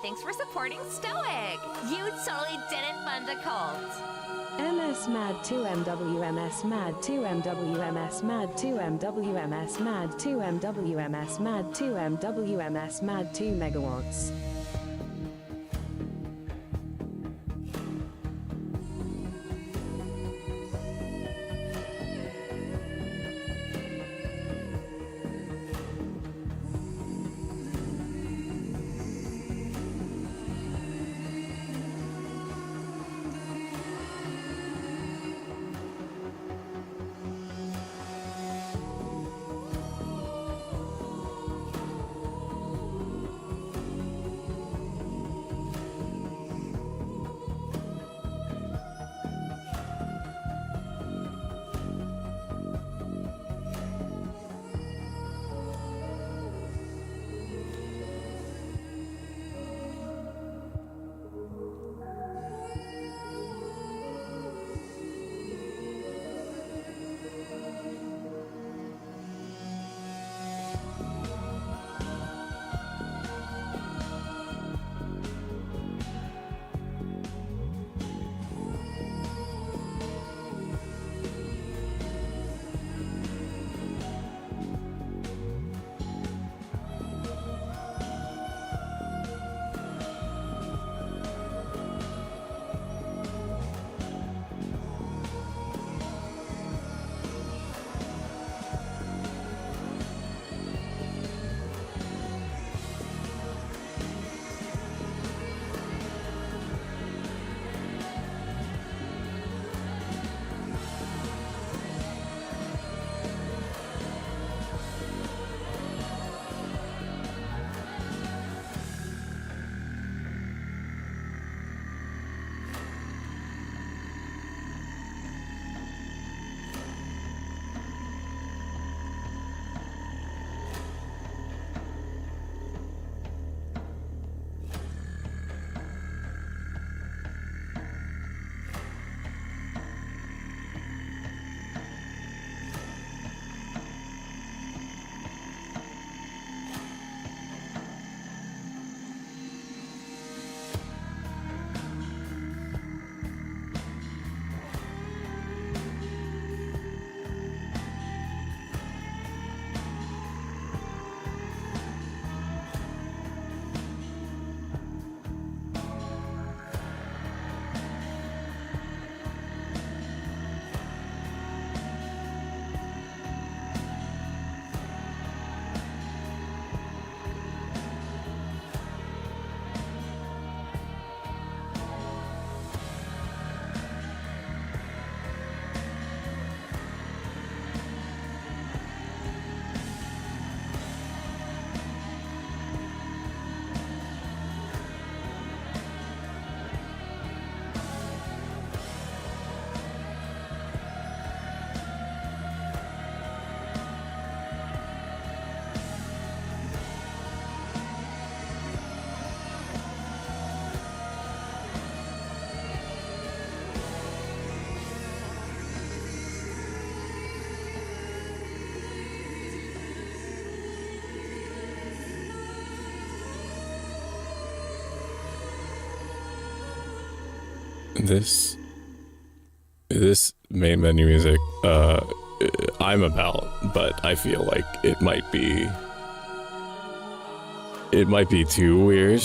thanks for supporting Stoic. You totally didn't fund a cult. MS Mad 2 MWMS Mad 2 MWMS Mad 2 MWMS Mad 2 MWMS Mad 2 MWMS Mad 2 megawatts. This main menu music, I'm about, but I feel like it might be too weird.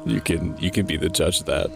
You can be the judge of that.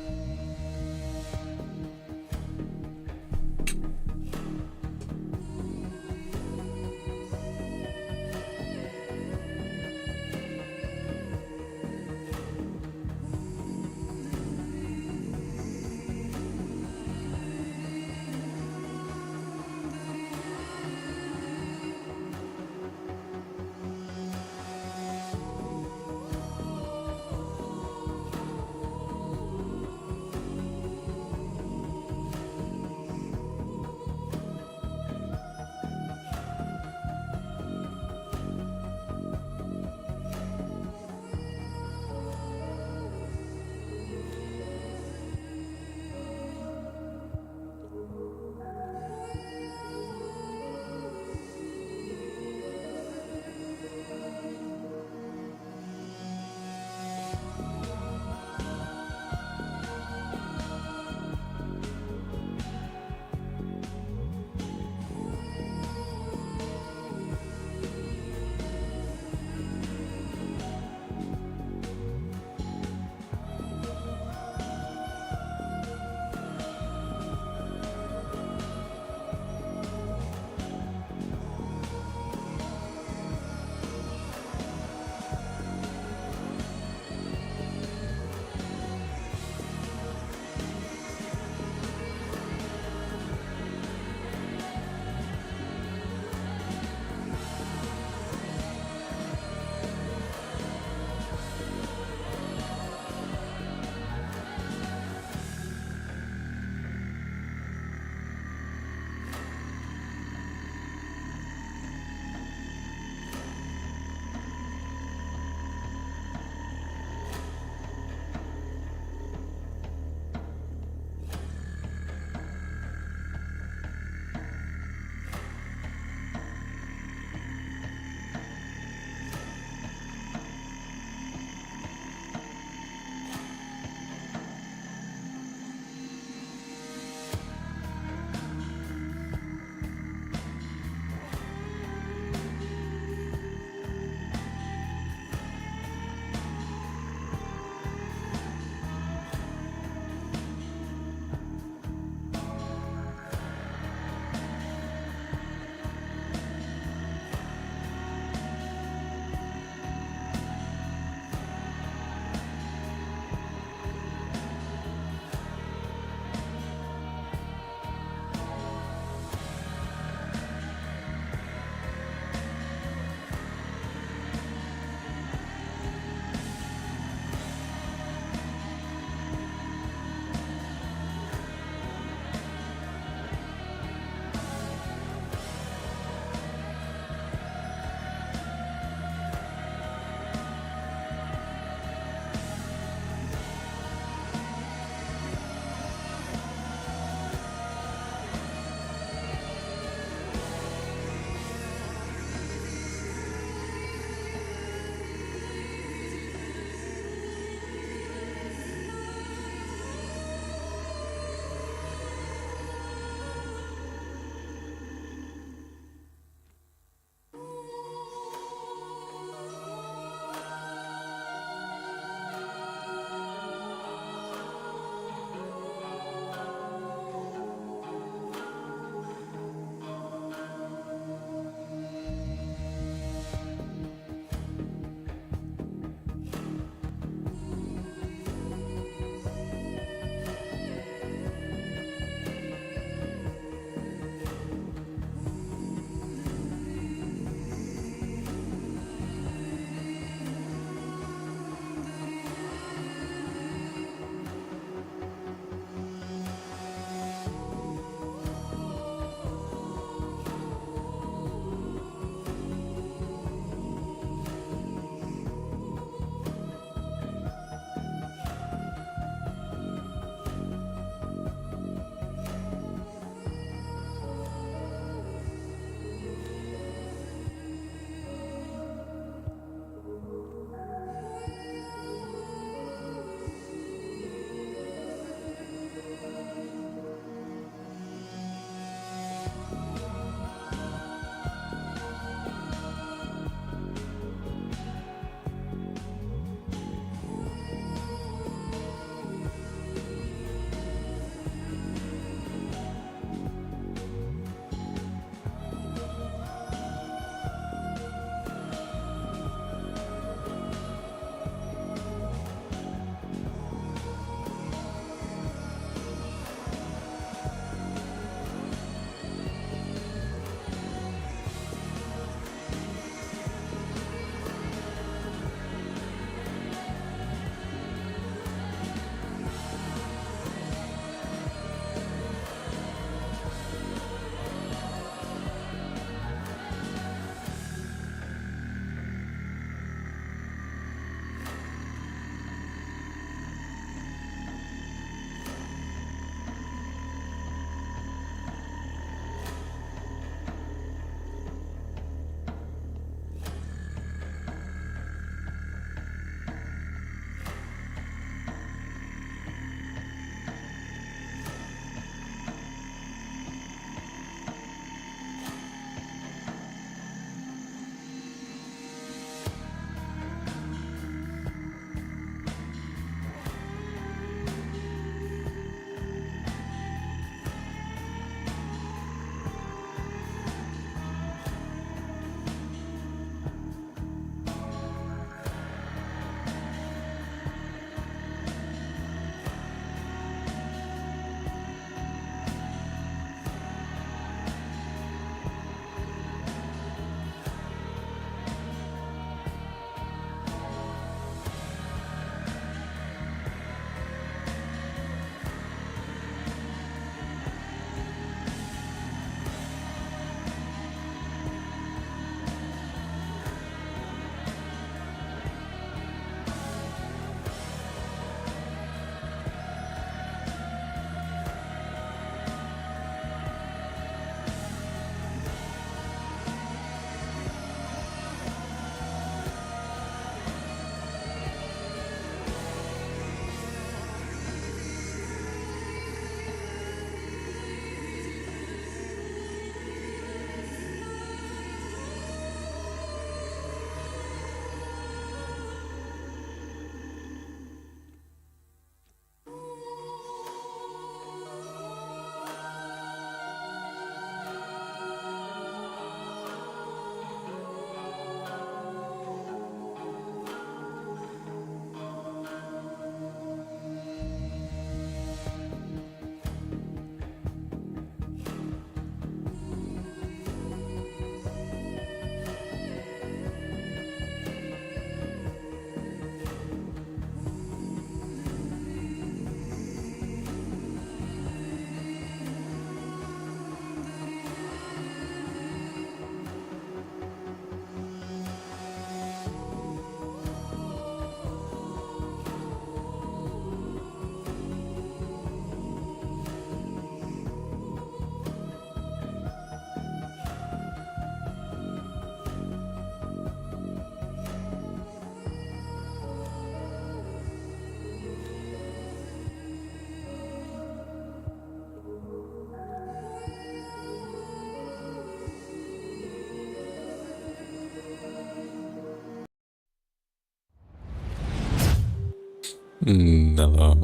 Hello.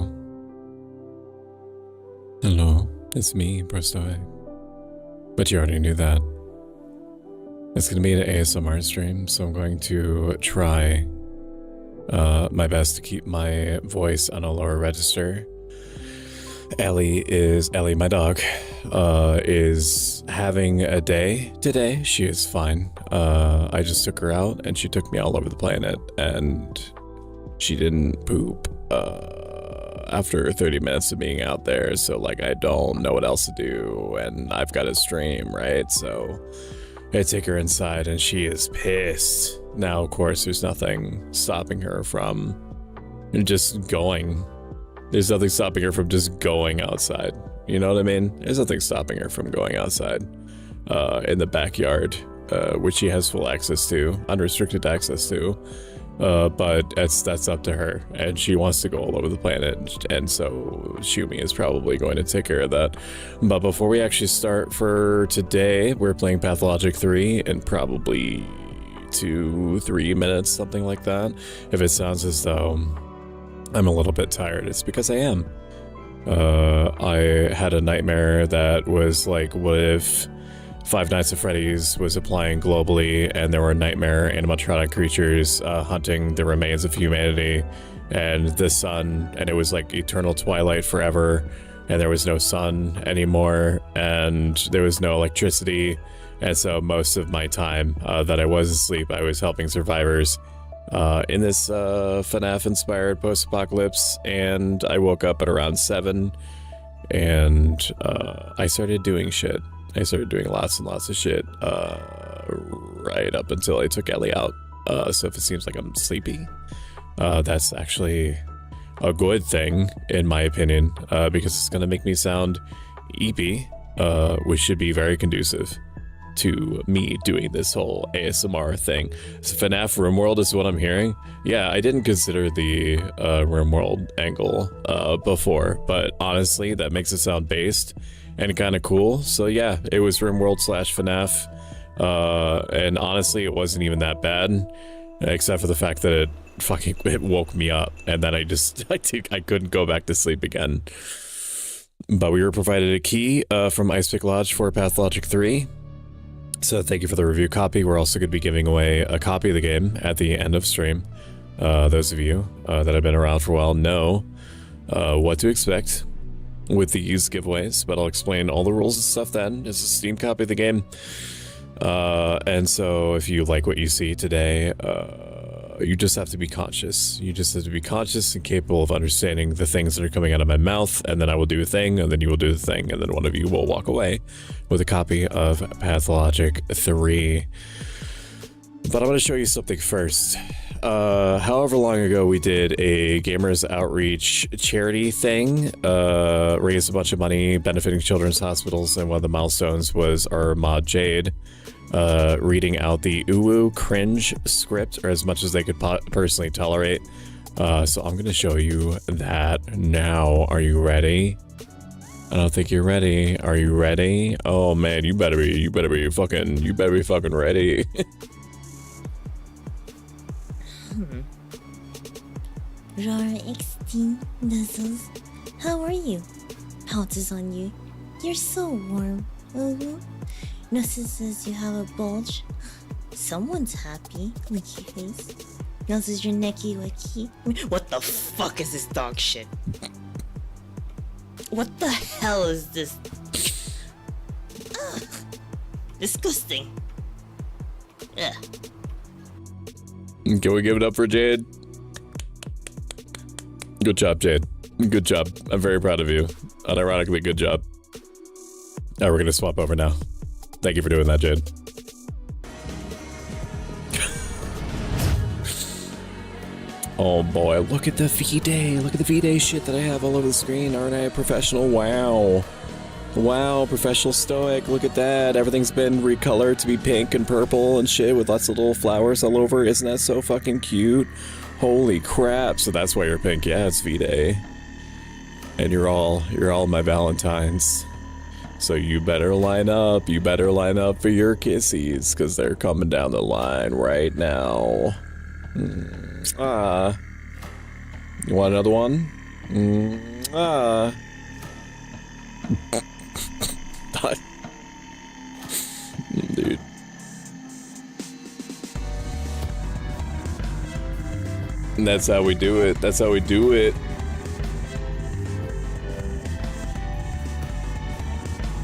Hello, it's me, Stoic. But you already knew that. It's gonna be an ASMR stream, so I'm going to try my best to keep my voice on a lower register. Ellie, my dog, is having a day today. She is fine. I just took her out and she took me all over the planet and she didn't poop after 30 minutes of being out there. So like, I don't know what else to do and I've got a stream, right? So I take her inside and she is pissed. Now, of course, there's nothing stopping her from just going. There's nothing stopping her from just going outside. You know what I mean? There's nothing stopping her from going outside in the backyard, which she has full access to, unrestricted access to. But that's up to her, and she wants to go all over the planet, and so Shumi is probably going to take care of that. But before we actually start for today, we're playing Pathologic 3 in probably 2-3 minutes, something like that. If it sounds as though I'm a little bit tired, it's because I am. I had a nightmare that was like, what if Five Nights at Freddy's was applying globally and there were nightmare animatronic creatures hunting the remains of humanity and the sun, and it was like eternal twilight forever, and there was no sun anymore and there was no electricity, and so most of my time that I was asleep, I was helping survivors in this FNAF-inspired post-apocalypse, and I woke up at around 7 and I started doing shit. I started doing lots and lots of shit right up until I took Ellie out. So if it seems like I'm sleepy, that's actually a good thing, in my opinion, because it's going to make me sound eepy, which should be very conducive to me doing this whole ASMR thing. So FNAF RimWorld is what I'm hearing. Yeah, I didn't consider the RimWorld angle before, but honestly, that makes it sound based and kind of cool. So yeah, it was RimWorld / FNAF, and honestly, it wasn't even that bad, except for the fact that it woke me up, and then I couldn't go back to sleep again. But we were provided a key from Ice Pick Lodge for Pathologic 3. So thank you for the review copy. We're also going to be giving away a copy of the game at the end of stream. Those of you that have been around for a while know what to expect with these giveaways, but I'll explain all the rules and stuff then. It's a Steam copy of the game. And so if you like what you see today, you just have to be conscious. You just have to be conscious and capable of understanding the things that are coming out of my mouth, and then I will do a thing, and then you will do the thing, and then one of you will walk away with a copy of Pathologic 3. But I'm going to show you something first. However long ago we did a Gamers Outreach charity thing, raised a bunch of money benefiting children's hospitals, and one of the milestones was our mod Jade reading out the Uwu cringe script, or as much as they could personally tolerate. So I'm gonna show you that now. Are you ready? I don't think you're ready. Are you ready? Oh man, you better be fucking ready. Rara XT Nuzzles, how are you? Pounces on you. You're so warm. Nuzzles says you have a bulge. Someone's happy. Licky face. Nuzzles your necky wicky. What the fuck is this dog shit? What the hell is this? Ugh. Disgusting. Ugh. Can we give it up for Jade? Good job, Jade. Good job. I'm very proud of you. Unironically, good job. Now we're gonna swap over now. Thank you for doing that, Jade. Oh boy, look at the V-Day. Look at the V-Day shit that I have all over the screen. Aren't I a professional? Wow. Wow, professional stoic. Look at that. Everything's been recolored to be pink and purple and shit with lots of little flowers all over. Isn't that so fucking cute? Holy crap. So that's why you're pink. Yeah, it's V-Day. And you're all my Valentines. So you better line up. You better line up for your kissies, because they're coming down the line right now. You want another one? Dude. And that's how we do it. That's how we do it.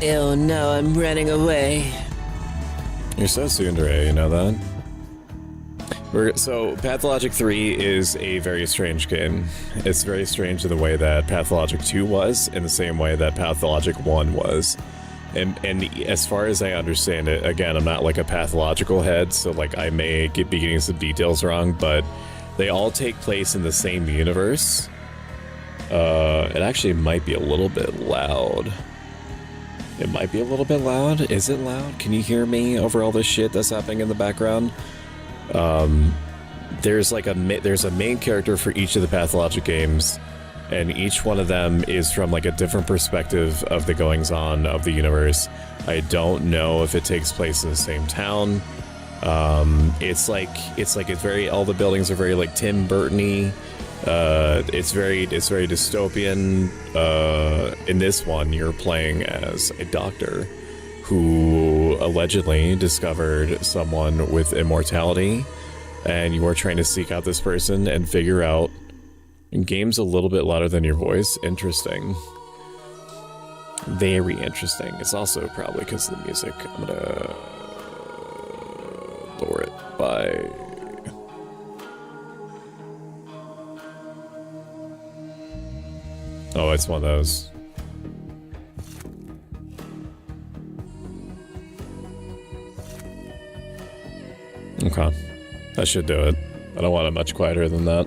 Oh no, I'm running away. You're so tsundere, you know that? So, Pathologic 3 is a very strange game. It's very strange in the way that Pathologic 2 was, in the same way that Pathologic 1 was. And as far as I understand it, again, I'm not like a pathological head, so like I may be getting some details wrong, but they all take place in the same universe. It actually might be a little bit loud. It might be a little bit loud. Is it loud? Can you hear me over all this shit that's happening in the background? There's a main character for each of the Pathologic games, and each one of them is from like a different perspective of the goings-on of the universe. I don't know if it takes place in the same town. It's very, all the buildings are very like Tim Burton-y. It's very dystopian. In this one, you're playing as a doctor who allegedly discovered someone with immortality, and you are trying to seek out this person and figure out. Game's a little bit louder than your voice. Interesting. Very interesting. It's also probably because of the music. I'm gonna lower it by... Oh, it's one of those. Okay. That should do it. I don't want it much quieter than that.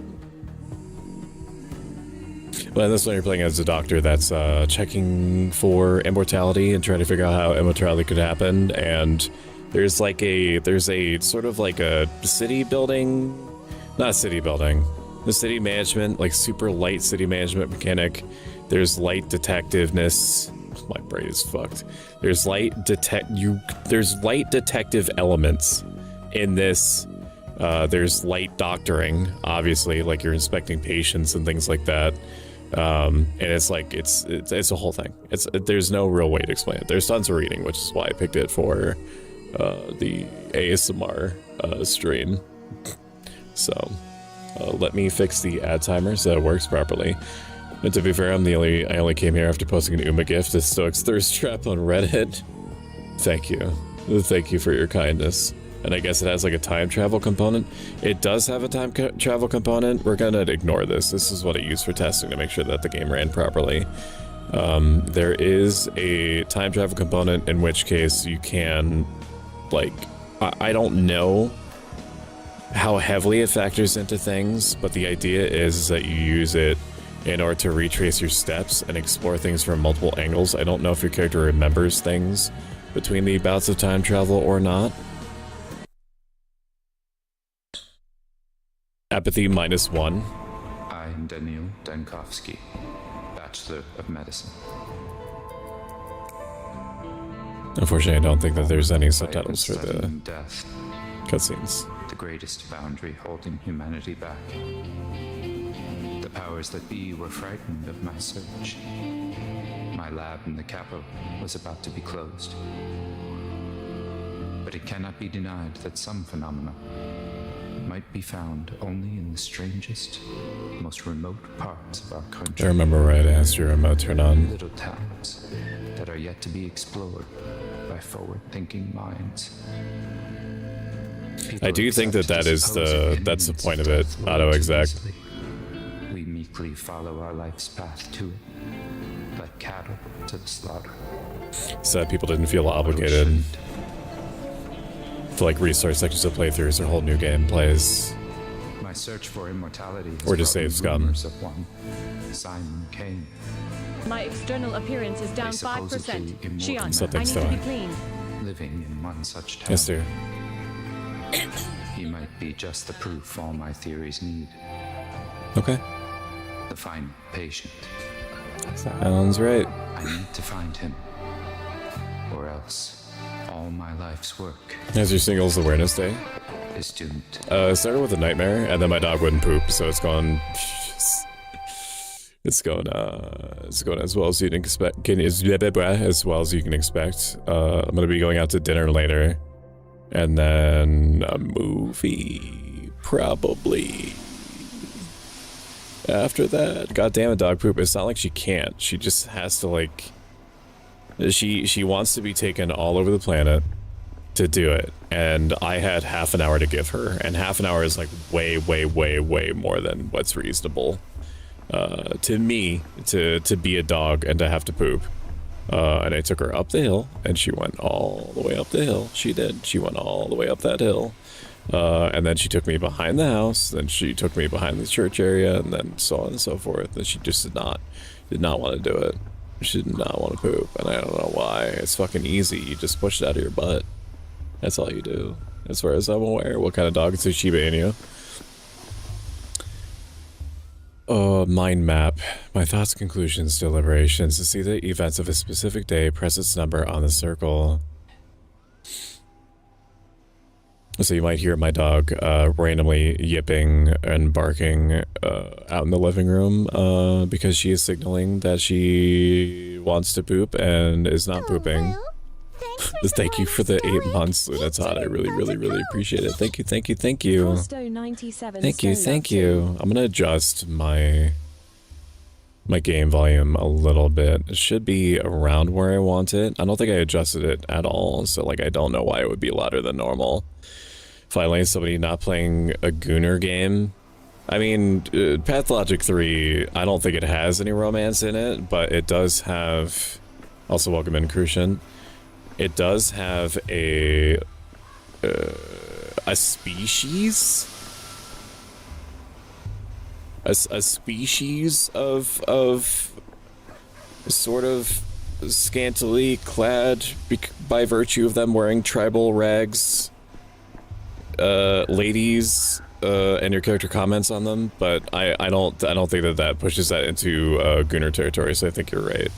Well, this one you're playing as a doctor that's checking for immortality and trying to figure out how immortality could happen. And there's a sort of like a city building, not a city building, the city management, like super light city management mechanic. There's light detectiveness. My brain is fucked. There's light detective elements in this. There's light doctoring, obviously, like you're inspecting patients and things like that. And it's like it's a whole thing. There's no real way to explain it. There's tons of reading, which is why I picked it for the ASMR stream. So let me fix the ad timer so it works properly. And to be fair, I only came here after posting an Uma gift to Stoics Thirst Trap on Reddit. Thank you for your kindness. And I guess it has like a time travel component. It does have a time travel component. We're gonna ignore this. This is what I use for testing to make sure that the game ran properly. There is a time travel component, in which case you can, like, I don't know how heavily it factors into things, but the idea is that you use it in order to retrace your steps and explore things from multiple angles. I don't know if your character remembers things between the bouts of time travel or not. Apathy -1. I'm Daniil Dankovsky, Bachelor of Medicine. Unfortunately, I don't think that there's any I subtitles for the studying death, cutscenes. the greatest boundary holding humanity back. The powers that be were frightened of my search. My lab in the capital was about to be closed. But it cannot be denied that some phenomena might be found only in the strangest, most remote parts of our country. I remember right as your remote turned on. Little towns that are yet to be explored by forward-thinking minds. I do think that that's the point of it, auto-exec. We meekly follow our life's path to it, like cattle to the slaughter. So that people didn't feel obligated to like restart sections of playthroughs or whole new gameplays. My search for immortality has Or to brought save me scum. rumors of one, Simon Kane. My external appearance is down A supposedly 5%. immortal Shion, man. Something's I need to be doing. clean. Living in one such town. Yes, dear. He might be just the proof all my theories need. Okay. The final patient. Sounds right. I need to find him. Or else, all my life's work As your singles awareness day. is doomed. It started with a nightmare, and then my dog wouldn't poop, so it's gone It's going as well as you can expect. As well as you can expect. I'm gonna be going out to dinner later, and then a movie probably after that. God damn it, dog poop. It's not like she can't. She just has to like. She wants to be taken all over the planet to do it, and I had half an hour to give her, and half an hour is like way more than what's reasonable. To me, to be a dog and to have to poop. And I took her up the hill, and she went all the way up the hill. She did. She went all the way up that hill. And then she took me behind the house, then she took me behind the church area, and then so on and so forth. And she just did not want to do it. She did not want to poop, and I don't know why. It's fucking easy. You just push it out of your butt. That's all you do. As far as I'm aware. What kind of dog is a Shiba Inu? Mind map. My thoughts, conclusions, deliberations. To see the events of a specific day, press its number on the circle. So you might hear my dog randomly yipping and barking out in the living room because she is signaling that she wants to poop and is not pooping. Thank you for the 8 months, Lunatod. I really appreciate it. Thank you. Thank you. I'm gonna adjust my game volume a little bit. It should be around where I want it. I don't think I adjusted it at all, so like I don't know why it would be louder than normal. Finally, somebody not playing a Gooner game. I mean, Pathologic 3, I don't think it has any romance in it, but it does have... Also, welcome in, Crucian. It does have a species? A species of sort of scantily clad by virtue of them wearing tribal rags ladies and your character comments on them, but I don't think that pushes that into Gooner territory, so I think you're right.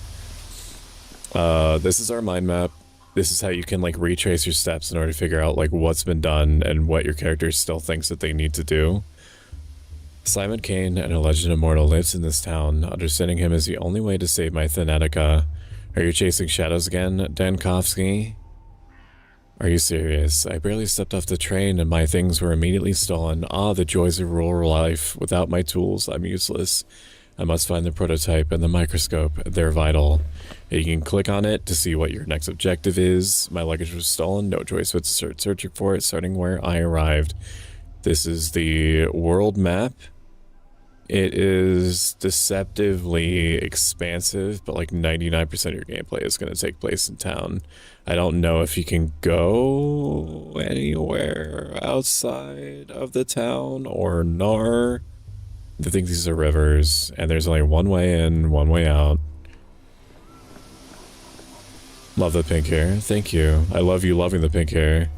This is our mind map. This is how you can like retrace your steps in order to figure out like what's been done and what your character still thinks that they need to do. Simon Kane, an alleged immortal, lives in this town. Understanding him is the only way to save my Thanatica. Are you chasing shadows again, Dankovsky? Are you serious? I barely stepped off the train and my things were immediately stolen. Ah, the joys of rural life. Without my tools, I'm useless. I must find the prototype and the microscope. They're vital. You can click on it to see what your next objective is. My luggage was stolen. No choice but to start searching for it, starting where I arrived. This is the world map. It is deceptively expansive, but like 99% of your gameplay is going to take place in town. I don't know if you can go anywhere outside of the town or nar. I think these are rivers, and there's only one way in, one way out. Love the pink hair. Thank you. I love you loving the pink hair.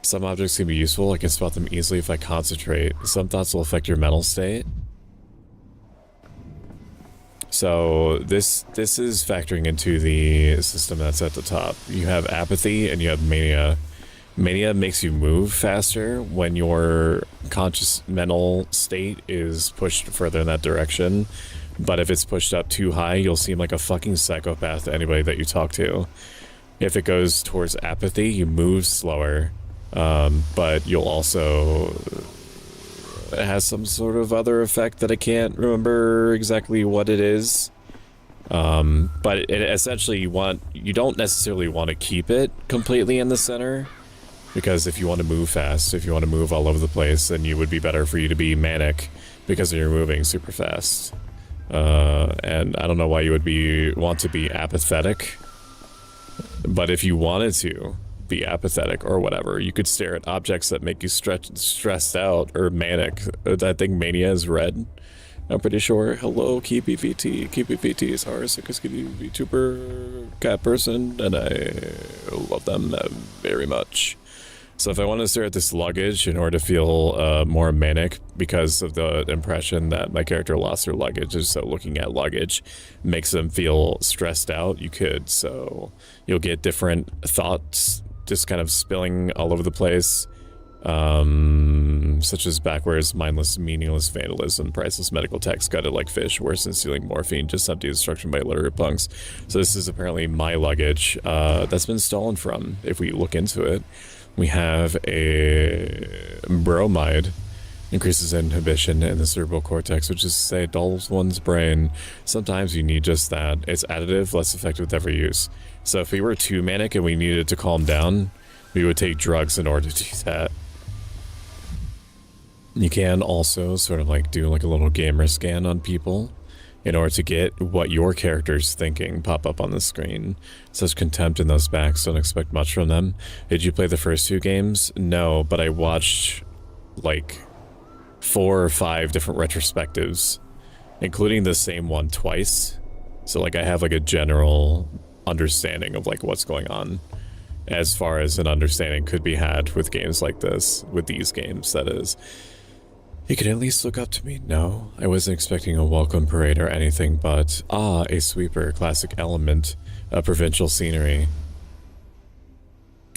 Some objects can be useful. I can spot them easily if I concentrate. Some thoughts will affect your mental state. So this is factoring into the system that's at the top. You have apathy and you have mania. Mania makes you move faster when your conscious mental state is pushed further in that direction. But if it's pushed up too high, you'll seem like a fucking psychopath to anybody that you talk to. If it goes towards apathy, you move slower. But you'll also... It has some sort of other effect that I can't remember exactly what it is. But it essentially you don't necessarily want to keep it completely in the center. Because if you want to move fast, if you want to move all over the place, then it would be better for you to be manic because you're moving super fast. And I don't know why you would want to be apathetic. But if you wanted to be apathetic or whatever, you could stare at objects that make you stressed out or manic. I think mania is red. I'm pretty sure. Hello, KPVT. KPVT is Virtue Vtuber cat person, and I love them very much. So if I want to stare at this luggage in order to feel more manic because of the impression that my character lost their luggage, so looking at luggage makes them feel stressed out, you could. So you'll get different thoughts just kind of spilling all over the place. such as backwards, mindless, meaningless vandalism, priceless medical texts, gutted like fish, worse than stealing morphine, just empty destruction by illiterate punks. So this is apparently my luggage that's been stolen from. If we look into it, we have a bromide, increases inhibition in the cerebral cortex, which is to say dulls one's brain. Sometimes you need just that. It's additive, less effective with every use. So if we were too manic and we needed to calm down, we would take drugs in order to do that. You can also sort of like do like a little gamer scan on people in order to get what your character's thinking pop up on the screen. Such contempt in those backs, don't expect much from them. Did you play the first 2 games? No, but I watched like 4 or 5 different retrospectives, including the same one twice. So like I have like a general understanding of like what's going on, as far as an understanding could be had with games like this, with these games, that is. You could at least look up to me. No, I wasn't expecting a welcome parade or anything, but a sweeper, classic element of provincial scenery.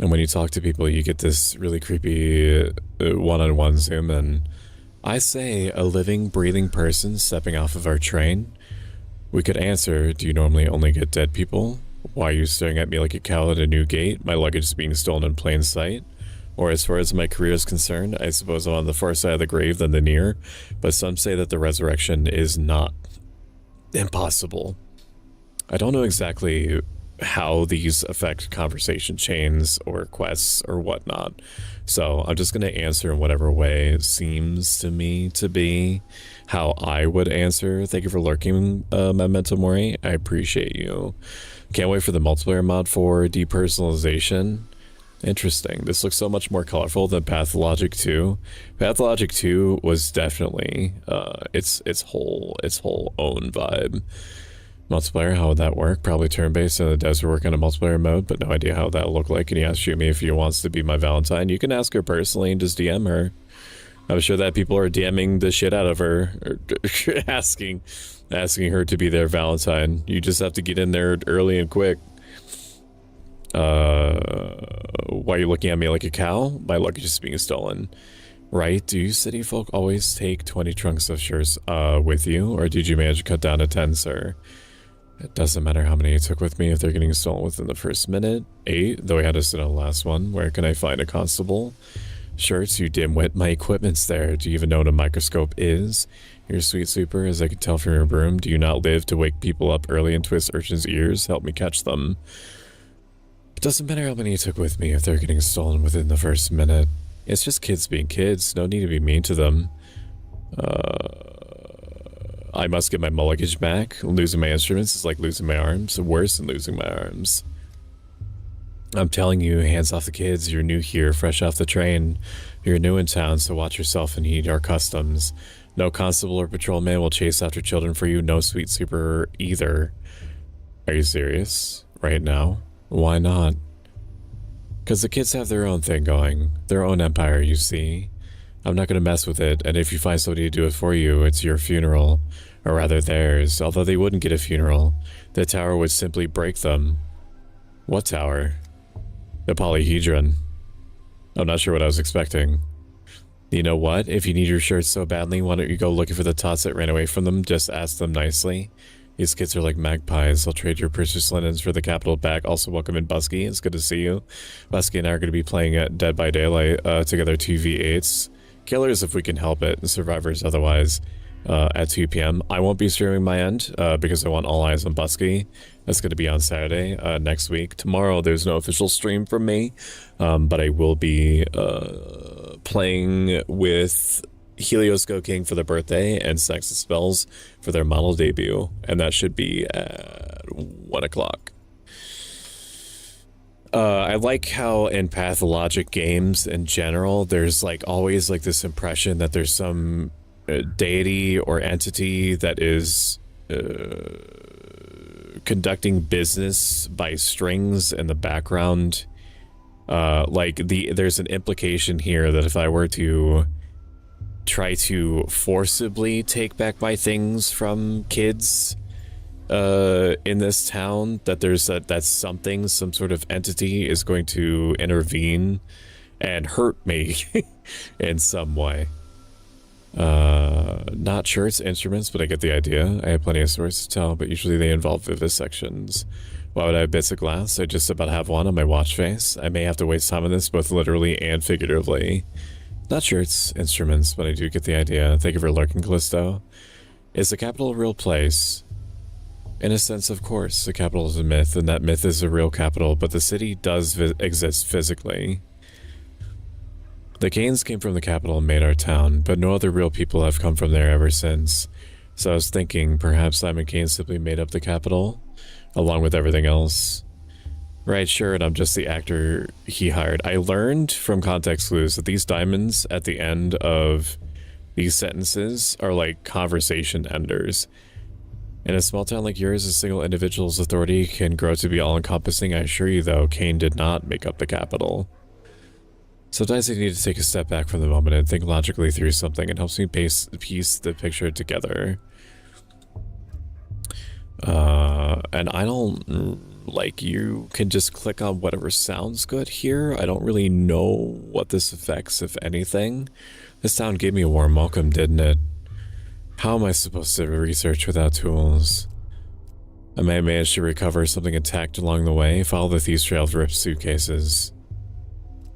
And when you talk to people, you get this really creepy one-on-one zoom in. I say, a living, breathing person stepping off of our train. We could answer, do you normally only get dead people? Why are you staring at me like a cow at a new gate? My luggage is being stolen in plain sight. Or as far as my career is concerned, I suppose I'm on the far side of the grave than the near, but some say that the resurrection is not impossible. I don't know exactly how these affect conversation chains or quests or whatnot, so I'm just going to answer in whatever way it seems to me to be how I would answer. Thank you for lurking, Memento Mori. I appreciate you. Can't wait for the multiplayer mod for depersonalization. Interesting. This looks so much more colorful than Pathologic 2. Pathologic 2 was definitely its whole own vibe. Multiplayer, how would that work? Probably turn-based in the desert work on a multiplayer mode, but no idea how that'll look like. And he asked me if he wants to be my Valentine. You can ask her personally and just DM her. I'm sure that people are DMing the shit out of her, or asking her to be their Valentine. You just have to get in there early and quick. Why are you looking at me like a cow? My luggage is being stolen. Right? Do you city folk always take 20 trunks of shirts with you? Or did you manage to cut down to 10, sir? It doesn't matter how many you took with me if they're getting stolen within the first minute. 8, though I had to sit on the last one. Where can I find a constable? Shirts, you dimwit. My equipment's there. Do you even know what a microscope is? You're a sweet sweeper, as I can tell from your broom. Do you not live to wake people up early and twist urchins' ears? Help me catch them. It doesn't matter how many you took with me if they're getting stolen within the first minute. It's just kids being kids. No need to be mean to them. I must get my luggage back. Losing my instruments is like losing my arms. Worse than losing my arms. I'm telling you, hands off the kids. You're new here, fresh off the train. You're new in town, so watch yourself and heed our customs. No constable or patrolman will chase after children for you. No sweet super either. Are you serious? Right now? Why not? Because the kids have their own thing going. Their own empire, you see. I'm not going to mess with it, and if you find somebody to do it for you, it's your funeral. Or rather theirs, although they wouldn't get a funeral. The tower would simply break them. What tower? The polyhedron. I'm not sure what I was expecting. You know what? If you need your shirts so badly, why don't you go looking for the tots that ran away from them? Just ask them nicely. These kids are like magpies. I'll trade your precious linens for the capital back. Also, welcome in, Busky. It's good to see you. Busky and I are going to be playing at Dead by Daylight together, 2v8s. Killers if we can help it, and survivors otherwise at 2 p.m. I won't be streaming my end because I want all eyes on Busky. That's going to be on Saturday next week. Tomorrow there's no official stream from me, but I will be playing with Helios Go King for their birthday and Sex and Spells for their model debut, and that should be at 1 o'clock. I like how in Pathologic games in general, there's like always like this impression that there's some deity or entity that is conducting business by strings in the background. There's an implication here that if I were to try to forcibly take back my things from kids in this town, that there's some sort of entity is going to intervene and hurt me in some way. Not sure it's instruments, but I get the idea. I have plenty of stories to tell, but usually they involve vivisections. Why would I have bits of glass? I just about have one on my watch face. I may have to waste time on this, both literally and figuratively. Not sure it's instruments, but I do get the idea. Thank you for lurking, Callisto. Is the capital a real place? In a sense, of course, the capital is a myth, and that myth is a real capital, but the city does exist physically. The Canes came from the capital and made our town, but no other real people have come from there ever since. So I was thinking, perhaps Simon Kane simply made up the capital, along with everything else. Right, sure, and I'm just the actor he hired. I learned from context clues that these diamonds at the end of these sentences are like conversation enders. In a small town like yours, a single individual's authority can grow to be all-encompassing. I assure you, though, Kane did not make up the capital. Sometimes I need to take a step back from the moment and think logically through something. It helps me piece the picture together. And I don't, like, you can just click on whatever sounds good here. I don't really know what this affects, if anything. This town gave me a warm welcome, didn't it? How am I supposed to research without tools? I may have managed to recover something intact along the way. Follow the thieves' trail of ripped suitcases.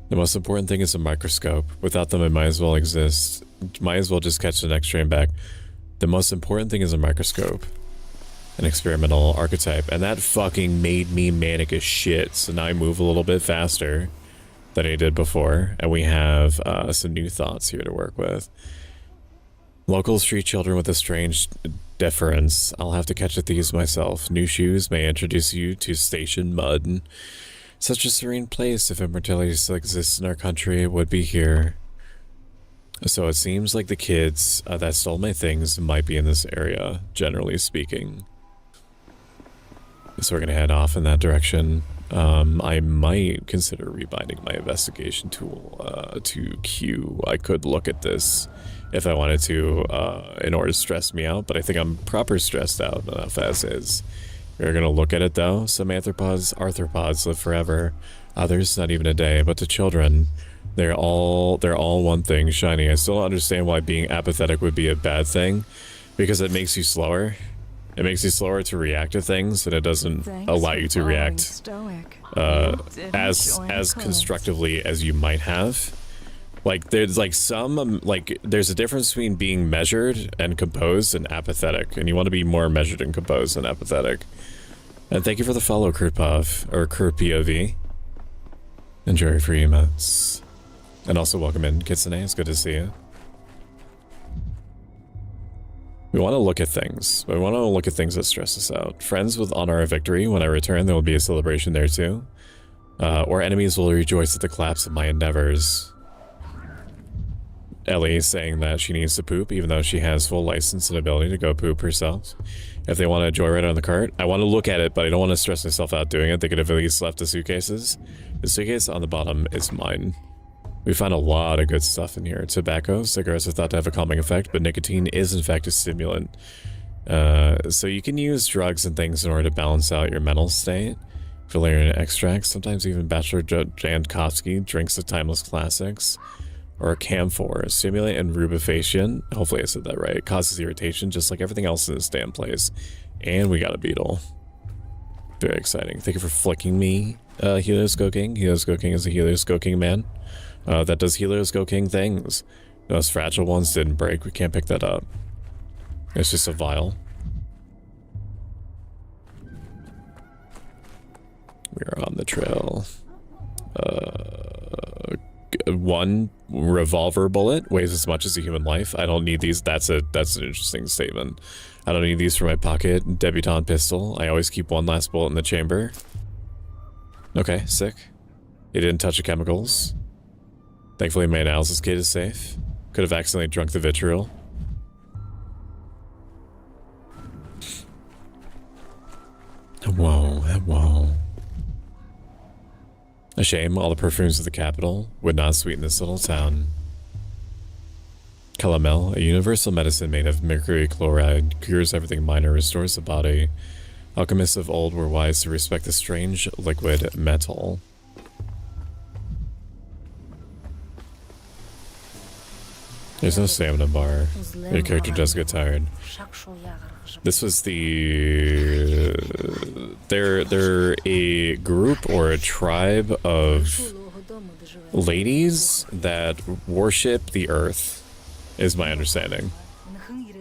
The most important thing is a microscope. Without them, I might as well exist. Might as well just catch the next train back. The most important thing is a microscope. An experimental archetype. And that fucking made me manic as shit. So now I move a little bit faster than I did before. And we have some new thoughts here to work with. Local street children with a strange deference. I'll have to catch the thieves myself. New shoes may introduce you to station mud. Such a serene place. If immortality still exists in our country, it would be here. So it seems like the kids that stole my things might be in this area, generally speaking. So we're going to head off in that direction. I might consider rebinding my investigation tool to Q. I could look at this if I wanted to in order to stress me out, but I think I'm proper stressed out enough as is. We're going to look at it though. Some arthropods live forever. Others not even a day. But to children, they're all one thing, shiny. I still don't understand why being apathetic would be a bad thing, because it makes you slower. It makes you slower to react to things, and it doesn't allow you to react as constructively as you might have. Like there's like there's a difference between being measured and composed and apathetic, and you want to be more measured and composed than apathetic. And thank you for the follow, Kurtpov, or Kurpov. Enjoy your free emotes. And also welcome in, Kitsune, it's good to see you. We want to look at things. We want to look at things that stress us out. Friends will honor our victory. When I return, there will be a celebration there too. Or enemies will rejoice at the collapse of my endeavors. Ellie is saying that she needs to poop, even though she has full license and ability to go poop herself. If they want to joyride on the cart, I want to look at it, but I don't want to stress myself out doing it. They could have at least left the suitcases. The suitcase on the bottom is mine. We found a lot of good stuff in here. Tobacco, cigarettes are thought to have a calming effect, but nicotine is in fact a stimulant. So you can use drugs and things in order to balance out your mental state. Valerian extracts, sometimes even Bachelor Jankowski drinks the timeless classics. Or camphor, stimulant and rubifacient. Hopefully I said that right. It causes irritation just like everything else in this damn place. And we got a beetle. Very exciting. Thank you for flicking me, Helios Go King. Helios Go King is a Helios Go King man. That does Helios Go King things. Those fragile ones didn't break. We can't pick that up. It's just a vial. We're on the trail. One revolver bullet weighs as much as a human life. I don't need these. That's an interesting statement. I don't need these for my pocket. Debutante pistol. I always keep one last bullet in the chamber. Okay, sick. It didn't touch the chemicals. Thankfully my analysis kit is safe. Could have accidentally drunk the vitriol. Whoa, whoa. A shame all the perfumes of the capital would not sweeten this little town. Calomel, a universal medicine made of mercury chloride, cures everything minor, restores the body. Alchemists of old were wise to respect the strange liquid metal. There's no stamina bar. Your character does get tired. This was the... They're a group or a tribe of ladies that worship the earth, is my understanding.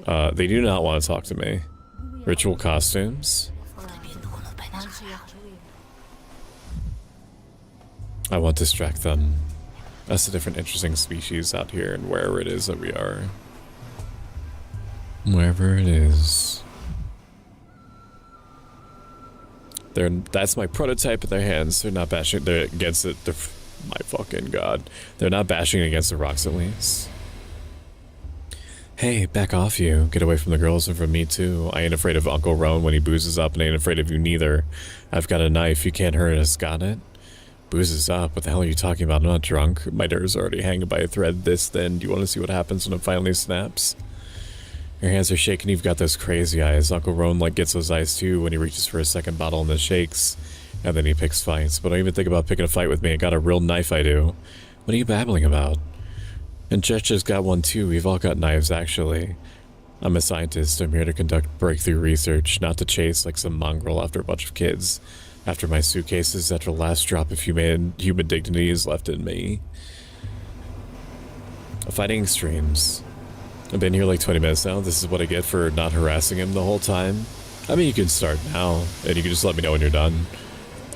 They do not want to talk to me. Ritual costumes. I want to distract them. That's a different interesting species out here and wherever it is that we are. Wherever it is. That's my prototype in their hands. They're not bashing. They're against it. My fucking god. They're not bashing against the rocks at least. Hey, back off you. Get away from the girls and from me too. I ain't afraid of Uncle Roan when he boozes up and ain't afraid of you neither. I've got a knife. You can't hurt us. Got it? Boozes up? What the hell are you talking about? I'm not drunk. My nerves are already hanging by a thread this thin. Do you want to see what happens when it finally snaps? Your hands are shaking. You've got those crazy eyes. Uncle Roan gets those eyes too when he reaches for a second bottle and then shakes. And then he picks fights. But don't even think about picking a fight with me. I got a real knife, I do. What are you babbling about? And Jetcha's got one too. We've all got knives, actually. I'm a scientist. I'm here to conduct breakthrough research, not to chase like some mongrel after a bunch of kids. After my suitcases, after the last drop of human dignity is left in me. Fighting extremes. I've been here like 20 minutes now. This is what I get for not harassing him the whole time. I mean, you can start now, and you can just let me know when you're done.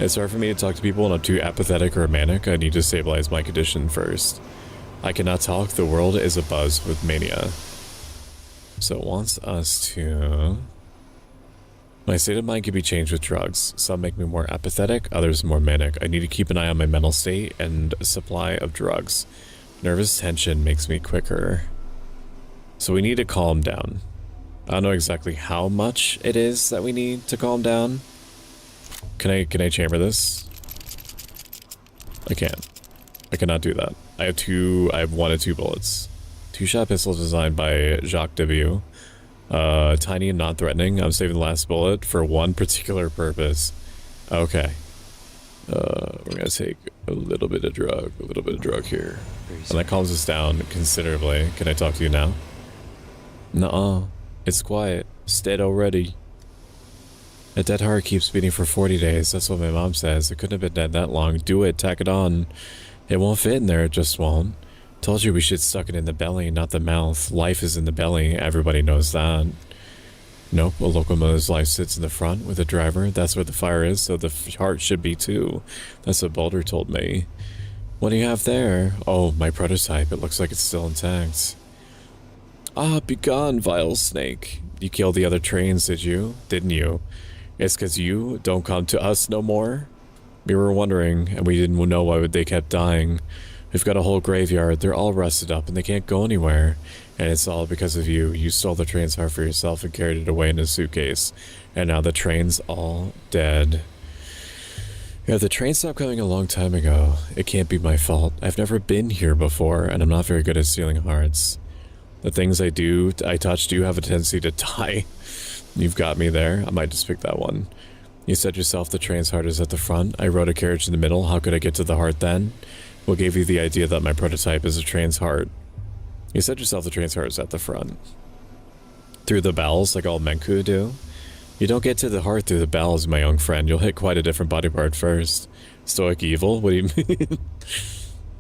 It's hard for me to talk to people when I'm too apathetic or manic. I need to stabilize my condition first. I cannot talk. The world is abuzz with mania. So it wants us to... My state of mind can be changed with drugs. Some make me more apathetic, others more manic. I need to keep an eye on my mental state and supply of drugs. Nervous tension makes me quicker. So we need to calm down. I don't know exactly how much it is that we need to calm down. Can I chamber this? I can't. I cannot do that. I have 1 of 2 bullets. 2-shot pistol designed by Jacques Debieux. Tiny and non-threatening. I'm saving the last bullet for one particular purpose. Okay. We're gonna take a little bit of drug here. And that calms us down considerably. Can I talk to you now? Nuh-uh. It's quiet. It's dead already. A dead heart keeps beating for 40 days. That's what my mom says. It couldn't have been dead that long. Do it. Tack it on. It won't fit in there. It just won't. Told you we should suck it in the belly, not the mouth. Life is in the belly. Everybody knows that. Nope. A locomotive's life sits in the front with the driver. That's where the fire is, so the heart should be too. That's what Boulder told me. What do you have there? Oh, my prototype. It looks like it's still intact. Ah, begone, vile snake. You killed the other trains, did you? Didn't you? It's 'cause you don't come to us no more? We were wondering, and we didn't know why they kept dying. We've got a whole graveyard. They're all rusted up, and they can't go anywhere. And it's all because of you. You stole the train's heart for yourself and carried it away in a suitcase. And now the train's all dead. Yeah, the train stopped coming a long time ago. It can't be my fault. I've never been here before, and I'm not very good at stealing hearts. The things I touch do have a tendency to die. You've got me there. I might just pick that one. You said yourself the train's heart is at the front. I rode a carriage in the middle. How could I get to the heart then? What gave you the idea that my prototype is a train's heart? You said yourself the train's heart is at the front. Through the bowels, like all Menku do? You don't get to the heart through the bowels, my young friend. You'll hit quite a different body part first. Stoic evil? What do you mean?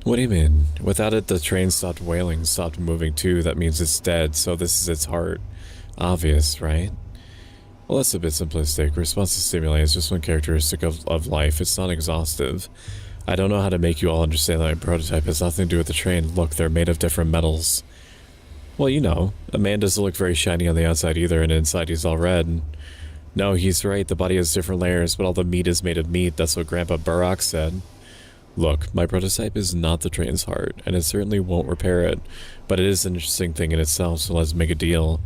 What do you mean? Without it, the train stopped wailing, stopped moving too. That means it's dead, so this is its heart. Obvious, right? Well, that's a bit simplistic. Response to stimuli is just one characteristic of life. It's not exhaustive. I don't know how to make you all understand that my prototype has nothing to do with the train. Look, they're made of different metals. Well, you know, a man doesn't look very shiny on the outside either, and inside he's all red. No, he's right. The body has different layers, but all the meat is made of meat. That's what Grandpa Burrock said. Look, my prototype is not the train's heart, and it certainly won't repair it, but it is an interesting thing in itself, so let's make a deal.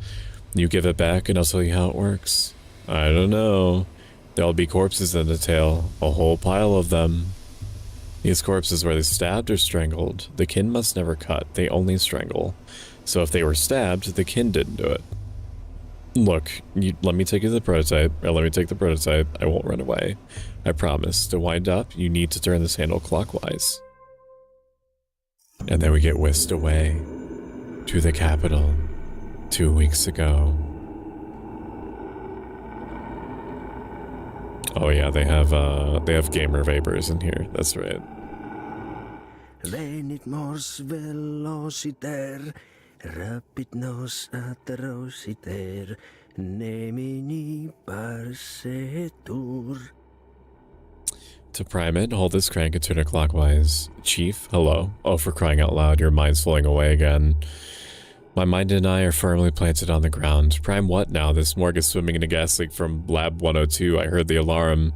You give it back, and I'll tell you how it works. I don't know. There'll be corpses in the tail, a whole pile of them. These corpses, were they stabbed or strangled? The kin must never cut, they only strangle. So if they were stabbed, the kin didn't do it. Look, let me take you to the prototype, or let me take the prototype. I won't run away. I promise. To wind up, you need to turn this handle clockwise. And then we get whisked away. to the capital 2 weeks ago. Oh yeah, they have gamer vapors in here. That's right. Venit mors velociter, rapid nos atrociter, nemini parsetur. To prime it, hold this crank and turn it clockwise. Chief, hello. Oh, for crying out loud, your mind's flowing away again. My mind and I are firmly planted on the ground. Prime what now? This morgue is swimming in a gas leak from Lab 102. I heard the alarm.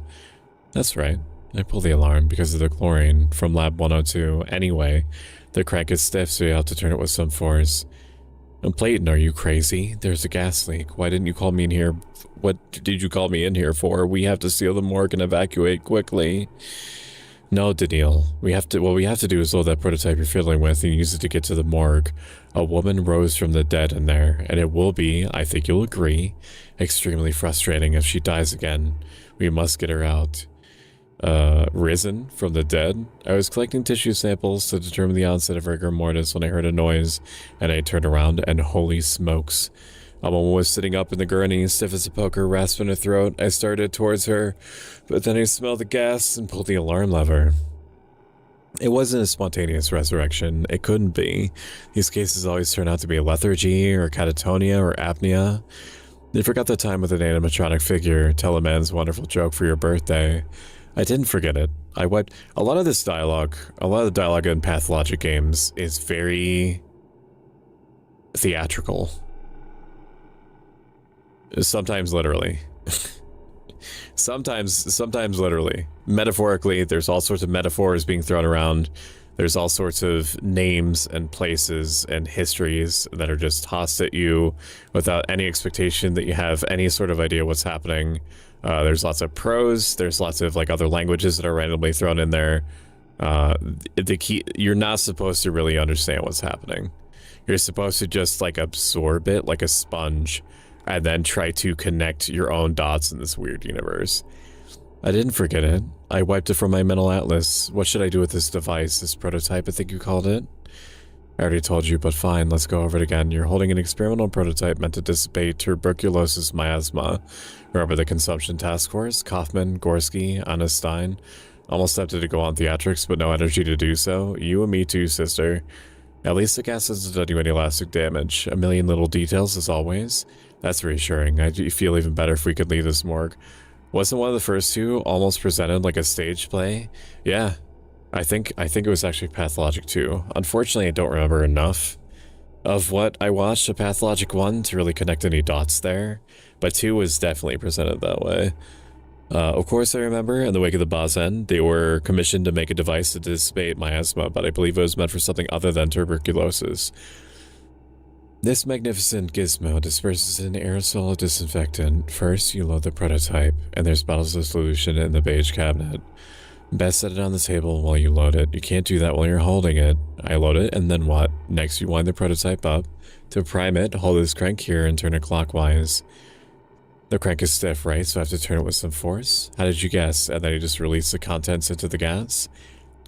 That's right. I pulled the alarm because of the chlorine from Lab 102. Anyway, the crank is stiff, so you have to turn it with some force. And Playton, are you crazy? There's a gas leak. Why didn't you call me in here? What did you call me in here for? We have to seal the morgue and evacuate quickly. No, Daniil. What we have to do is load that prototype you're fiddling with and use it to get to the morgue. A woman rose from the dead in there, and it will be, I think you'll agree, extremely frustrating if she dies again. We must get her out. Risen from the dead? I was collecting tissue samples to determine the onset of rigor mortis when I heard a noise, and I turned around, and holy smokes. A woman was sitting up in the gurney, stiff as a poker, rasping her throat. I started towards her, but then I smelled the gas and pulled the alarm lever. It wasn't a spontaneous resurrection. It couldn't be. These cases always turn out to be lethargy, or catatonia, or apnea. You forgot the time with an animatronic figure, tell a man's wonderful joke for your birthday. I didn't forget it. I wiped a lot of the dialogue in Pathologic games is very theatrical. Sometimes literally. Sometimes literally. Metaphorically, there's all sorts of metaphors being thrown around. There's all sorts of names and places and histories that are just tossed at you without any expectation that you have any sort of idea what's happening. There's lots of prose. There's lots of like other languages that are randomly thrown in there. You're not supposed to really understand what's happening. You're supposed to just like absorb it like a sponge and then try to connect your own dots in this weird universe. I didn't forget it. I wiped it from my mental atlas. What should I do with this device, this prototype I think you called it? I already told you, but fine, let's go over it again. You're holding an experimental prototype meant to dissipate tuberculosis miasma. Remember the consumption task force? Kaufman, Gorski, Anna Stein. Almost tempted to go on theatrics, but no energy to do so. You and me too, sister. At least the gas hasn't done you any lasting damage. A million little details as always. That's reassuring. I feel even better if we could leave this morgue. Wasn't one of the first two almost presented like a stage play? Yeah. I think it was actually Pathologic 2. Unfortunately, I don't remember enough of what I watched of Pathologic 1 to really connect any dots there, but 2 was definitely presented that way. Of course, I remember in the wake of the Bazen, they were commissioned to make a device to dissipate miasma, but I believe it was meant for something other than tuberculosis. This magnificent gizmo disperses an aerosol disinfectant. First, you load the prototype, and there's bottles of solution in the beige cabinet. Best set it on the table while you load it. You can't do that while you're holding it. I load it, and then what? Next, you wind the prototype up. To prime it, hold this crank here and turn it clockwise. The crank is stiff, right? So I have to turn it with some force? How did you guess? And then you just release the contents into the gas?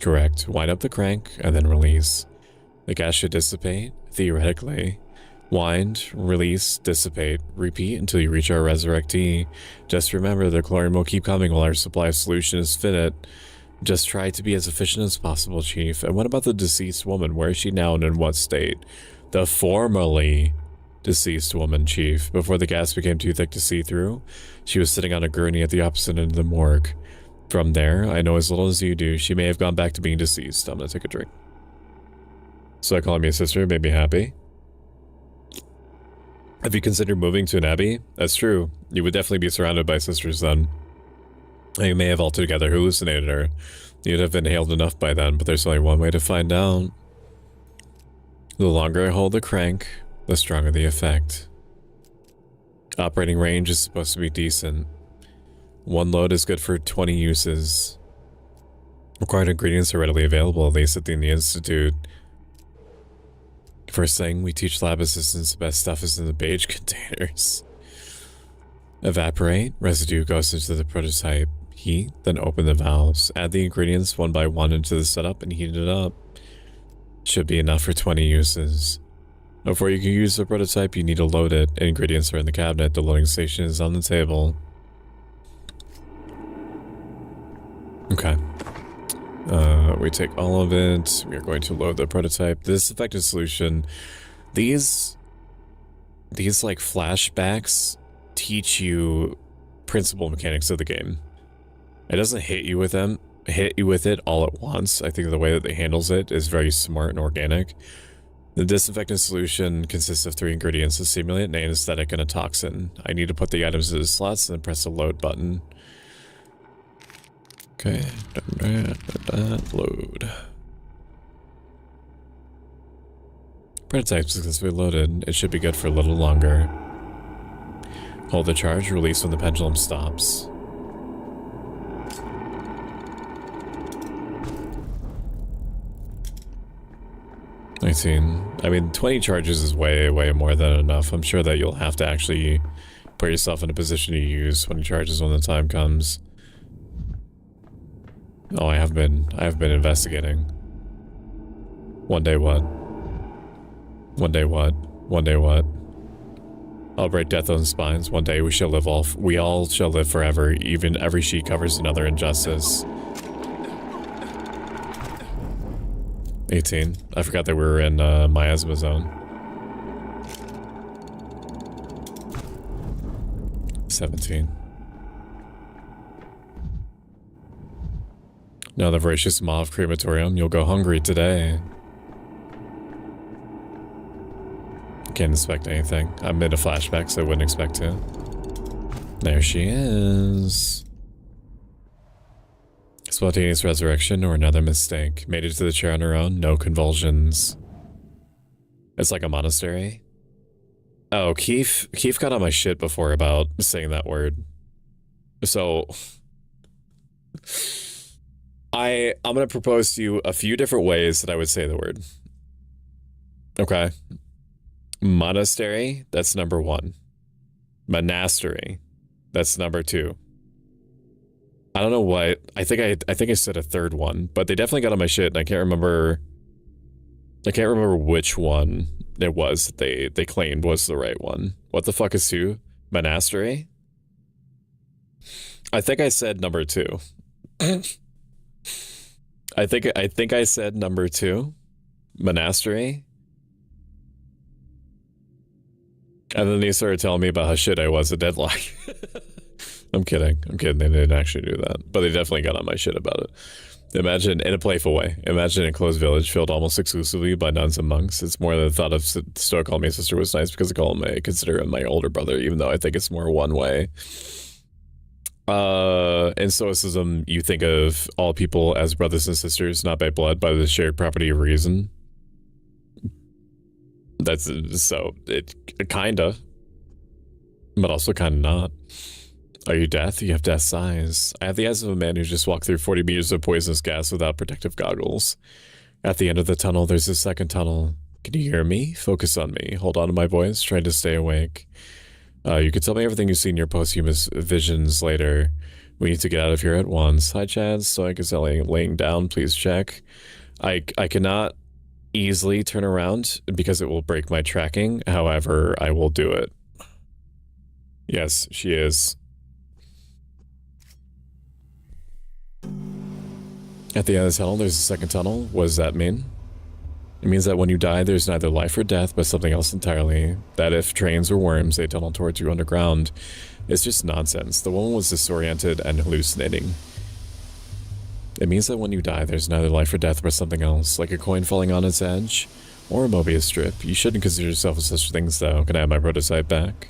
Correct. Wind up the crank, and then release. The gas should dissipate, theoretically. Wind, release, dissipate, repeat until you reach our resurrectee. Just remember, the chlorine will keep coming while our supply of solution is finite. Just try to be as efficient as possible, Chief. And what about the deceased woman? Where is she now and in what state? The formerly deceased woman, Chief. Before the gas became too thick to see through, she was sitting on a gurney at the opposite end of the morgue. From there, I know as little as you do. She may have gone back to being deceased. I'm gonna take a drink. So calling me a sister made me happy. Have you considered moving to an abbey? That's true. You would definitely be surrounded by sisters then. You may have altogether hallucinated her. You'd have inhaled enough by then, but there's only one way to find out. The longer I hold the crank, the stronger the effect. Operating range is supposed to be decent. One load is good for 20 uses. Required ingredients are readily available, at least in the Institute. First thing, we teach lab assistants the best stuff is in the beige containers. Evaporate, residue goes into the prototype. Heat, then open the valves. Add the ingredients one by one into the setup and heat it up. Should be enough for 20 uses. Before you can use the prototype, you need to load it. Ingredients are in the cabinet. The loading station is on the table. Okay. We take all of it. We are going to load the prototype. This effective solution. These like flashbacks teach you principal mechanics of the game. It doesn't hit you with it all at once. I think the way that it handles it is very smart and organic. The disinfectant solution consists of 3 ingredients: a stimulant, an anesthetic, and a toxin. I need to put the items in the slots and then press the load button. Okay, load. Prototype successfully loaded. It should be good for a little longer. Hold the charge, release when the pendulum stops. I mean, 20 charges is way more than enough. I'm sure that you'll have to actually put yourself in a position to use 20 charges when the time comes. Oh, I have been investigating. One day what? One day what? One day what? I'll break death on spines. One day we all shall live forever. Even every sheet covers another injustice. 18. I forgot that we were in miasma zone. 17. Now the voracious maw of crematorium, you'll go hungry today. Can't inspect anything. I'm in a flashback, so I wouldn't expect to. There she is. Spontaneous resurrection or another mistake. Made it to the chair on her own, no convulsions. It's like a monastery. Oh, Keith got on my shit before about saying that word. So I'm gonna propose to you a few different ways that I would say the word. Okay. Monastery, that's number 1. Monastery, that's number 2. I don't know what. I think I said a third one, but they definitely got on my shit, and I can't remember which one it was that they claimed was the right one. What the fuck is 2? Monastery? I think I said number 2. I think I said number 2. Monastery. And then they started telling me about how shit I was at Deadlock. I'm kidding. They didn't actually do that. But they definitely got on my shit about it. Imagine, in a playful way, imagine a closed village filled almost exclusively by nuns and monks. It's more the thought of Stoic calling me sister was nice because I consider him my older brother, even though I think it's more one way. In Stoicism, you think of all people as brothers and sisters, not by blood, by the shared property of reason. That's so, it kinda, but also kinda not. Are you death? You have death's eyes. I have the eyes of a man who just walked through 40 meters of poisonous gas without protective goggles. At the end of the tunnel, there's a second tunnel. Can you hear me? Focus on me. Hold on to my voice. Try to stay awake. You can tell me everything you see in your posthumous visions later. We need to get out of here at once. Hi, Chad. Stoic is laying down. Please check. I cannot easily turn around because it will break my tracking. However, I will do it. Yes, she is. At the end of the tunnel, there's a second tunnel. What does that mean? It means that when you die, there's neither life or death, but something else entirely. That if trains were worms, they tunnel towards you underground. It's just nonsense. The woman was disoriented and hallucinating. It means that when you die, there's neither life or death, but something else, like a coin falling on its edge, or a Mobius strip. You shouldn't consider yourself as such things, though. Can I have my prototype back?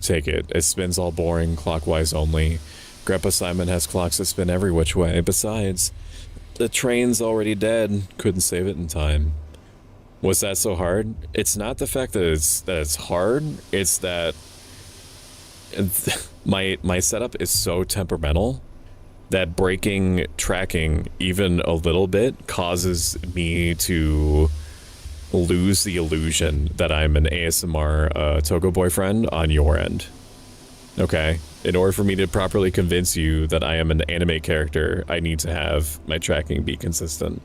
Take it. It spins all boring, clockwise only. Grandpa Simon has clocks that spin every which way. Besides, the train's already dead. Couldn't save it in time. Was that so hard? It's not the fact that it's hard. It's that my setup is so temperamental that breaking tracking even a little bit causes me to lose the illusion that I'm an ASMR Togo boyfriend on your end. Okay? In order for me to properly convince you that I am an anime character, I need to have my tracking be consistent.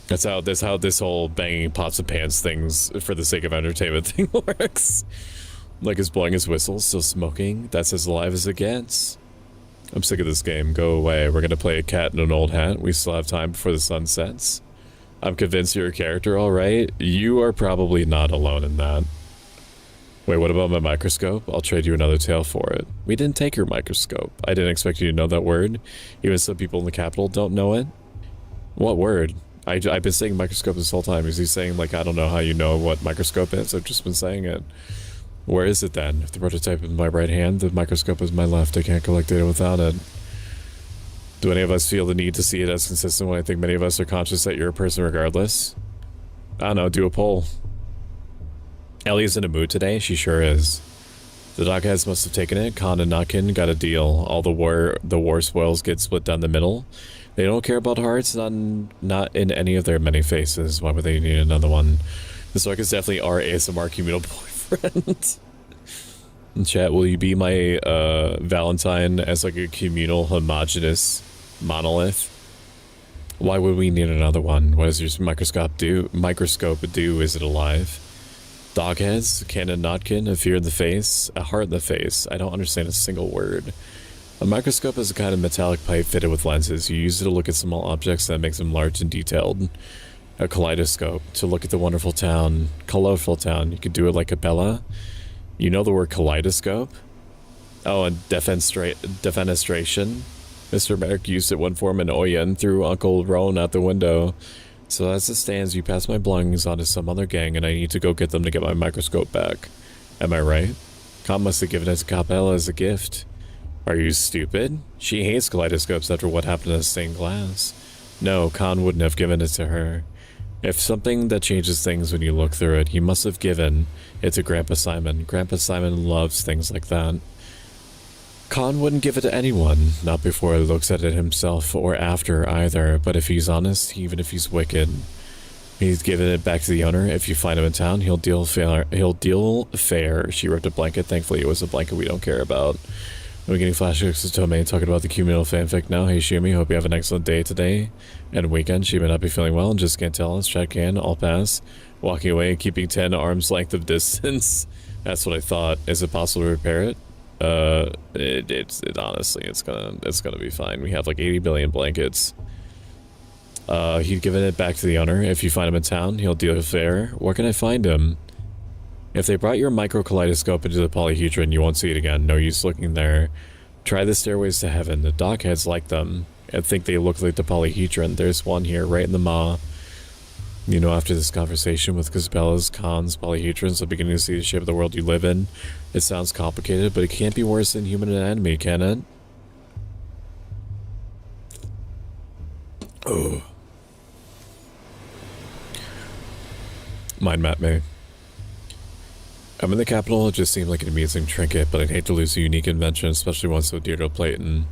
That's how this whole banging pots and pans things for the sake of entertainment thing works. Like he's blowing his whistle, still smoking. That's as alive as it gets. I'm sick of this game. Go away. We're gonna play a cat in an old hat. We still have time before the sun sets. I'm convinced you're a character, alright? You are probably not alone in that. Wait, what about my microscope? I'll trade you another tail for it. We didn't take your microscope. I didn't expect you to know that word. Even some people in the capital don't know it. What word? I've been saying microscope this whole time. Is he saying, like, I don't know how you know what microscope is? I've just been saying it. Where is it then? If the prototype is in my right hand, the microscope is my left. I can't collect data without it. Do any of us feel the need to see it as consistent when I think many of us are conscious that you're a person regardless? I don't know, do a poll. Ellie's in a mood today? She sure is. The dogheads must have taken it. Khan and Notkin got a deal. All the war spoils get split down the middle. They don't care about hearts, not in any of their many faces. Why would they need another one? This arc is definitely our ASMR communal boyfriend. In chat, will you be my Valentine as like a communal homogenous monolith? Why would we need another one? What does your microscope do? Is it alive? Dogheads, Cannon Notkin, a fear in the face, a heart in the face. I don't understand a single word. A microscope is a kind of metallic pipe fitted with lenses. You use it to look at small objects that makes them large and detailed. A kaleidoscope, to look at the wonderful town, colorful town. You could do it like a Bella. You know the word kaleidoscope? Oh, and defenestration. Mr. Merrick used it one form in Oya and threw Uncle Roan out the window. So as it stands, you pass my belongings on to some other gang and I need to go get them to get my microscope back. Am I right? Khan must have given it to Capella as a gift. Are you stupid? She hates kaleidoscopes after what happened to stained glass. No, Khan wouldn't have given it to her. If something that changes things when you look through it, he must have given it to Grandpa Simon. Grandpa Simon loves things like that. Khan wouldn't give it to anyone, not before he looks at it himself or after either, but if he's honest, even if he's wicked, he's given it back to the owner. If you find him in town, he'll deal fair. She ripped a blanket. Thankfully, it was a blanket we don't care about. We're getting flashbacks to Tomei talking about the communal fanfic now. Hey Shumi, hope you have an excellent day today and weekend. She may not be feeling well and just can't tell us. Chat can, all pass. Walking away and keeping 10 arms length of distance. That's what I thought. Is it possible to repair it? Honestly, it's gonna be fine. We have like 80 billion blankets. He'd given it back to the owner. If you find him in town, he'll deal fair. Where can I find him? If they brought your micro kaleidoscope into the polyhedron, you won't see it again. No use looking there. Try the stairways to heaven. The dogheads like them and think they look like the polyhedron. There's one here, right in the maw. You know, after this conversation with Casabella's, Khan's, polyhedrons, I'm beginning to see the shape of the world you live in. It sounds complicated, but it can't be worse than human anatomy, can it? Oh. Mind map me. I'm in the capital. It just seemed like an amusing trinket, but I'd hate to lose a unique invention, especially one so dear to Playton.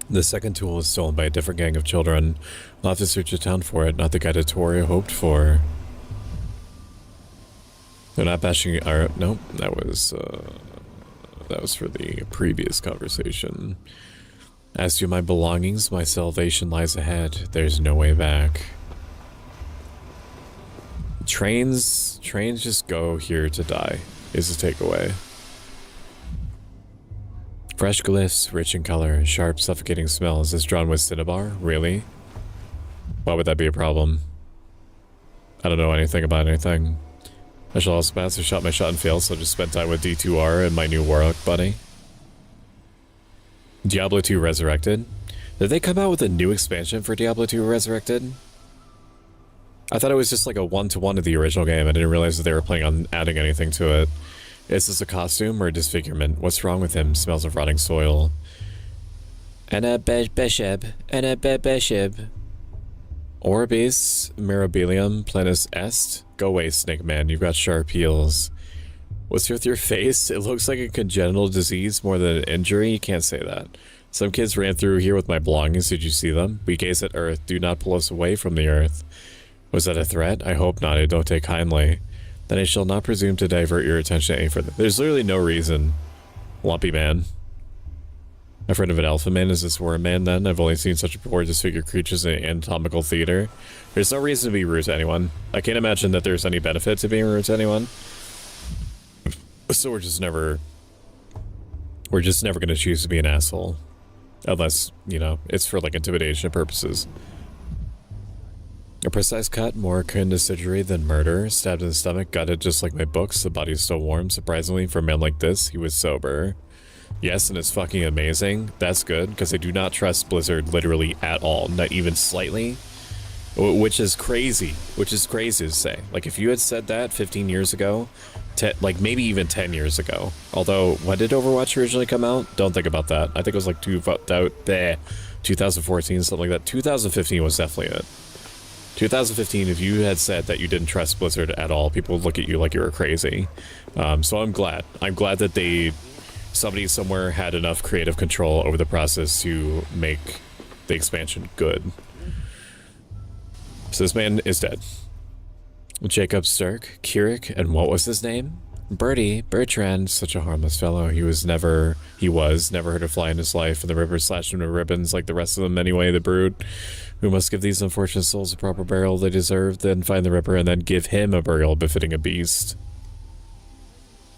The second tool was stolen by a different gang of children. I'll have to search the town for it, not the guy Toria hoped for. They're not bashing our... Nope, that was for the previous conversation. As to my belongings, my salvation lies ahead. There's no way back. Trains just go here to die, is the takeaway. Fresh glyphs, rich in color, sharp, suffocating smell. Is this drawn with cinnabar? Really? Why would that be a problem? I don't know anything about anything. I shall also pass. I shot my shot and failed, so I just spent time with D2R and my new Warlock buddy. Diablo 2 Resurrected? Did they come out with a new expansion for Diablo 2 Resurrected? I thought it was just like a one-to-one of the original game. I didn't realize that they were planning on adding anything to it. Is this a costume or a disfigurement? What's wrong with him? Smells of rotting soil. Besheb. Orbis mirabilium plenus est? Go away, Snake Man. You've got sharp heels. What's with your face? It looks like a congenital disease more than an injury. You can't say that. Some kids ran through here with my belongings. Did you see them? We gaze at Earth. Do not pull us away from the Earth. Was that a threat? I hope not. I don't take kindly. Then I shall not presume to divert your attention any further. There's literally no reason. Lumpy man. Afraid of an alpha man? Is this worm man then? I've only seen such poor disfigured creatures in anatomical theater. There's no reason to be rude to anyone. I can't imagine that there's any benefit to being rude to anyone. So we're just never going to choose to be an asshole. Unless, you know, it's for like intimidation purposes. A precise cut, more akin to surgery than murder. Stabbed in the stomach, gutted just like my books. The body is still warm. Surprisingly, for a man like this, he was sober. Yes, and it's fucking amazing. That's good, because I do not trust Blizzard literally at all. Not even slightly. Which is crazy. Which is crazy to say. Like, if you had said that 15 years ago, like maybe even 10 years ago. Although, when did Overwatch originally come out? Don't think about that. I think it was like 2014, something like that. 2015 was definitely it. 2015, if you had said that you didn't trust Blizzard at all, people would look at you like you were crazy. So I'm glad. I'm glad that somebody somewhere had enough creative control over the process to make the expansion good. So this man is dead. Jacob Sturk, Kirik, and what was his name? Bertrand, such a harmless fellow. He was never hurt a fly in his life, and the Ripper slashed him to ribbons like the rest of them anyway, the brood. We must give these unfortunate souls a proper burial they deserve, then find the Ripper and then give him a burial befitting a beast.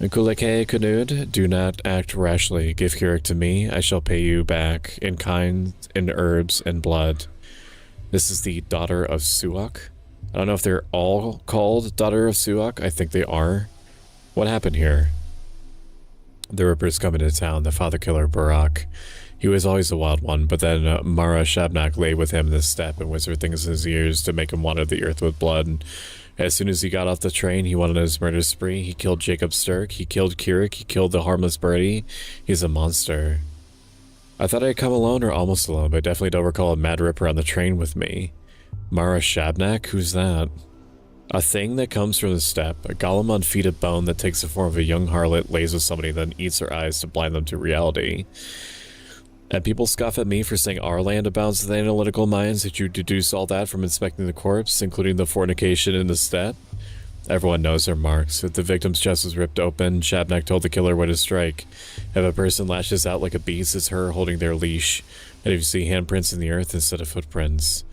Kuleke Kanud, do not act rashly. Give Kirik to me. I shall pay you back in kind, in herbs, and blood. This is the daughter of Suak. I don't know if they're all called daughter of Suak. I think they are. What happened here? The Ripper's coming to town, the father killer Barak. He was always a wild one, but then Mara Shabnak lay with him in the steppe and whispered things in his ears to make him water the earth with blood. And as soon as he got off the train, he went on his murder spree. He killed Jacob Sturk, he killed Kirik, he killed the harmless birdie. He's a monster. I thought I'd come alone or almost alone, but I definitely don't recall a Mad Ripper on the train with me. Mara Shabnak? Who's that? A thing that comes from the steppe, a golem on feet of bone that takes the form of a young harlot, lays with somebody, then eats their eyes to blind them to reality. And people scoff at me for saying our land abounds with analytical minds. Did you deduce all that from inspecting the corpse, including the fornication in the steppe? Everyone knows their marks. If the victim's chest was ripped open, Shabnak told the killer where to strike. If a person lashes out like a beast, it's her holding their leash. And if you see handprints in the earth instead of footprints.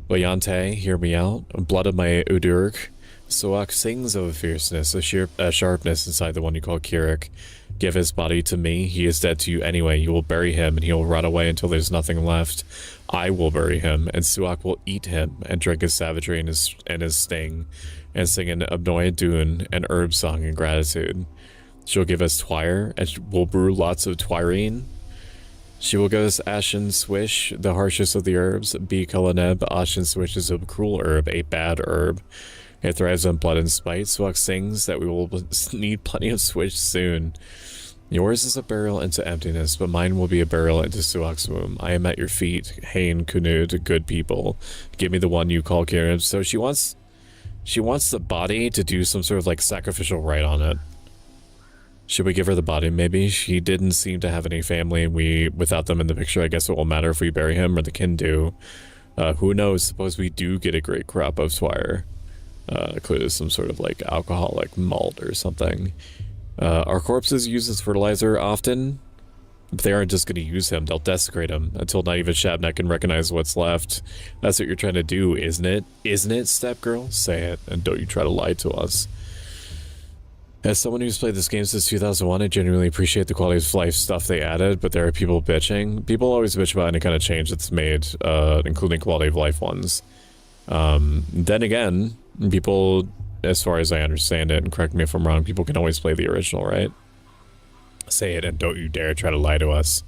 Wayante, hear me out. Blood of my Udurk. Suak sings of a fierceness, a sharpness inside the one you call Kirik. Give his body to me. He is dead to you anyway. You will bury him, and he will rot away until there's nothing left. I will bury him, and Suak will eat him, and drink his savagery and his sting, and sing an Abnoy Dune, an herb song in gratitude. She'll give us twire, and we'll brew lots of twirine. She will give us ashen swish, the harshest of the herbs. B. Kulaneb, ashen swish is a cruel herb, a bad herb. It thrives on blood and spite. Suak sings that we will need plenty of swish soon. Yours is a burial into emptiness, but mine will be a burial into Suak's womb. I am at your feet, Hain Kunud, good people. Give me the one you call Kirib. So she wants the body to do some sort of like sacrificial rite on it. Should we give her the body maybe? She didn't seem to have any family, and without them in the picture, I guess it won't matter if we bury him or the kin do. Who knows? Suppose we do get a great crop of twire. Included some sort of like alcoholic malt or something. Are corpses used as fertilizer often? But they aren't just going to use him, they'll desecrate him until not even Shabnak can recognize what's left. That's what you're trying to do, isn't it? Isn't it, Step Girl? Say it, and don't you try to lie to us. As someone who's played this game since 2001, I genuinely appreciate the quality of life stuff they added, but there are people bitching. People always bitch about any kind of change that's made, including quality of life ones. Then again, people, as far as I understand it, and correct me if I'm wrong, people can always play the original, right? Say it, and don't you dare try to lie to us.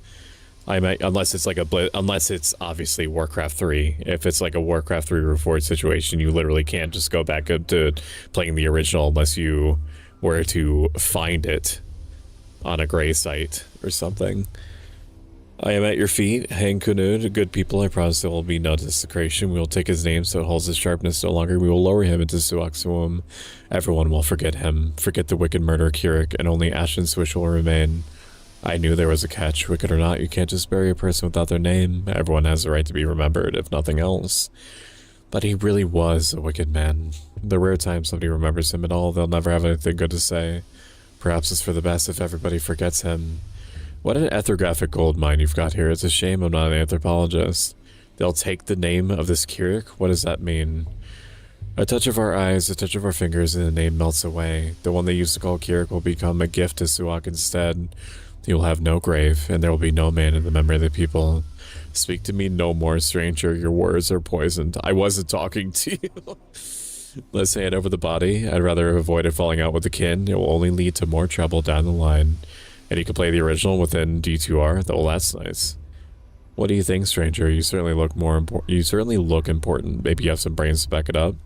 I might, unless it's like unless it's obviously Warcraft 3. If it's like a Warcraft 3 Reforged situation, you literally can't just go back up to playing the original unless you were to find it on a gray site or something. I am at your feet, Hang Kunud, good people. I promise there will be no desecration. We will take his name so it holds his sharpness no longer. We will lower him into Suak's womb. Everyone will forget him, forget the wicked murder Kirik, and only Ashen Swish will remain. I knew there was a catch. Wicked or not, you can't just bury a person without their name. Everyone has the right to be remembered, if nothing else. But he really was a wicked man. The rare time somebody remembers him at all, they'll never have anything good to say. Perhaps it's for the best if everybody forgets him. What an ethnographic gold mine you've got here. It's a shame I'm not an anthropologist. They'll take the name of this Kirik? What does that mean? A touch of our eyes, a touch of our fingers, and the name melts away. The one they used to call Kirik will become a gift to Suak instead. He will have no grave, and there will be no man in the memory of the people. Speak to me no more, stranger. Your words are poisoned. I wasn't talking to you. Let's hand over the body. I'd rather avoid it falling out with the kin. It will only lead to more trouble down the line. And you can play the original within D2R. Oh, that's nice. What do you think, stranger? You certainly look more important. You certainly look important. Maybe you have some brains to back it up.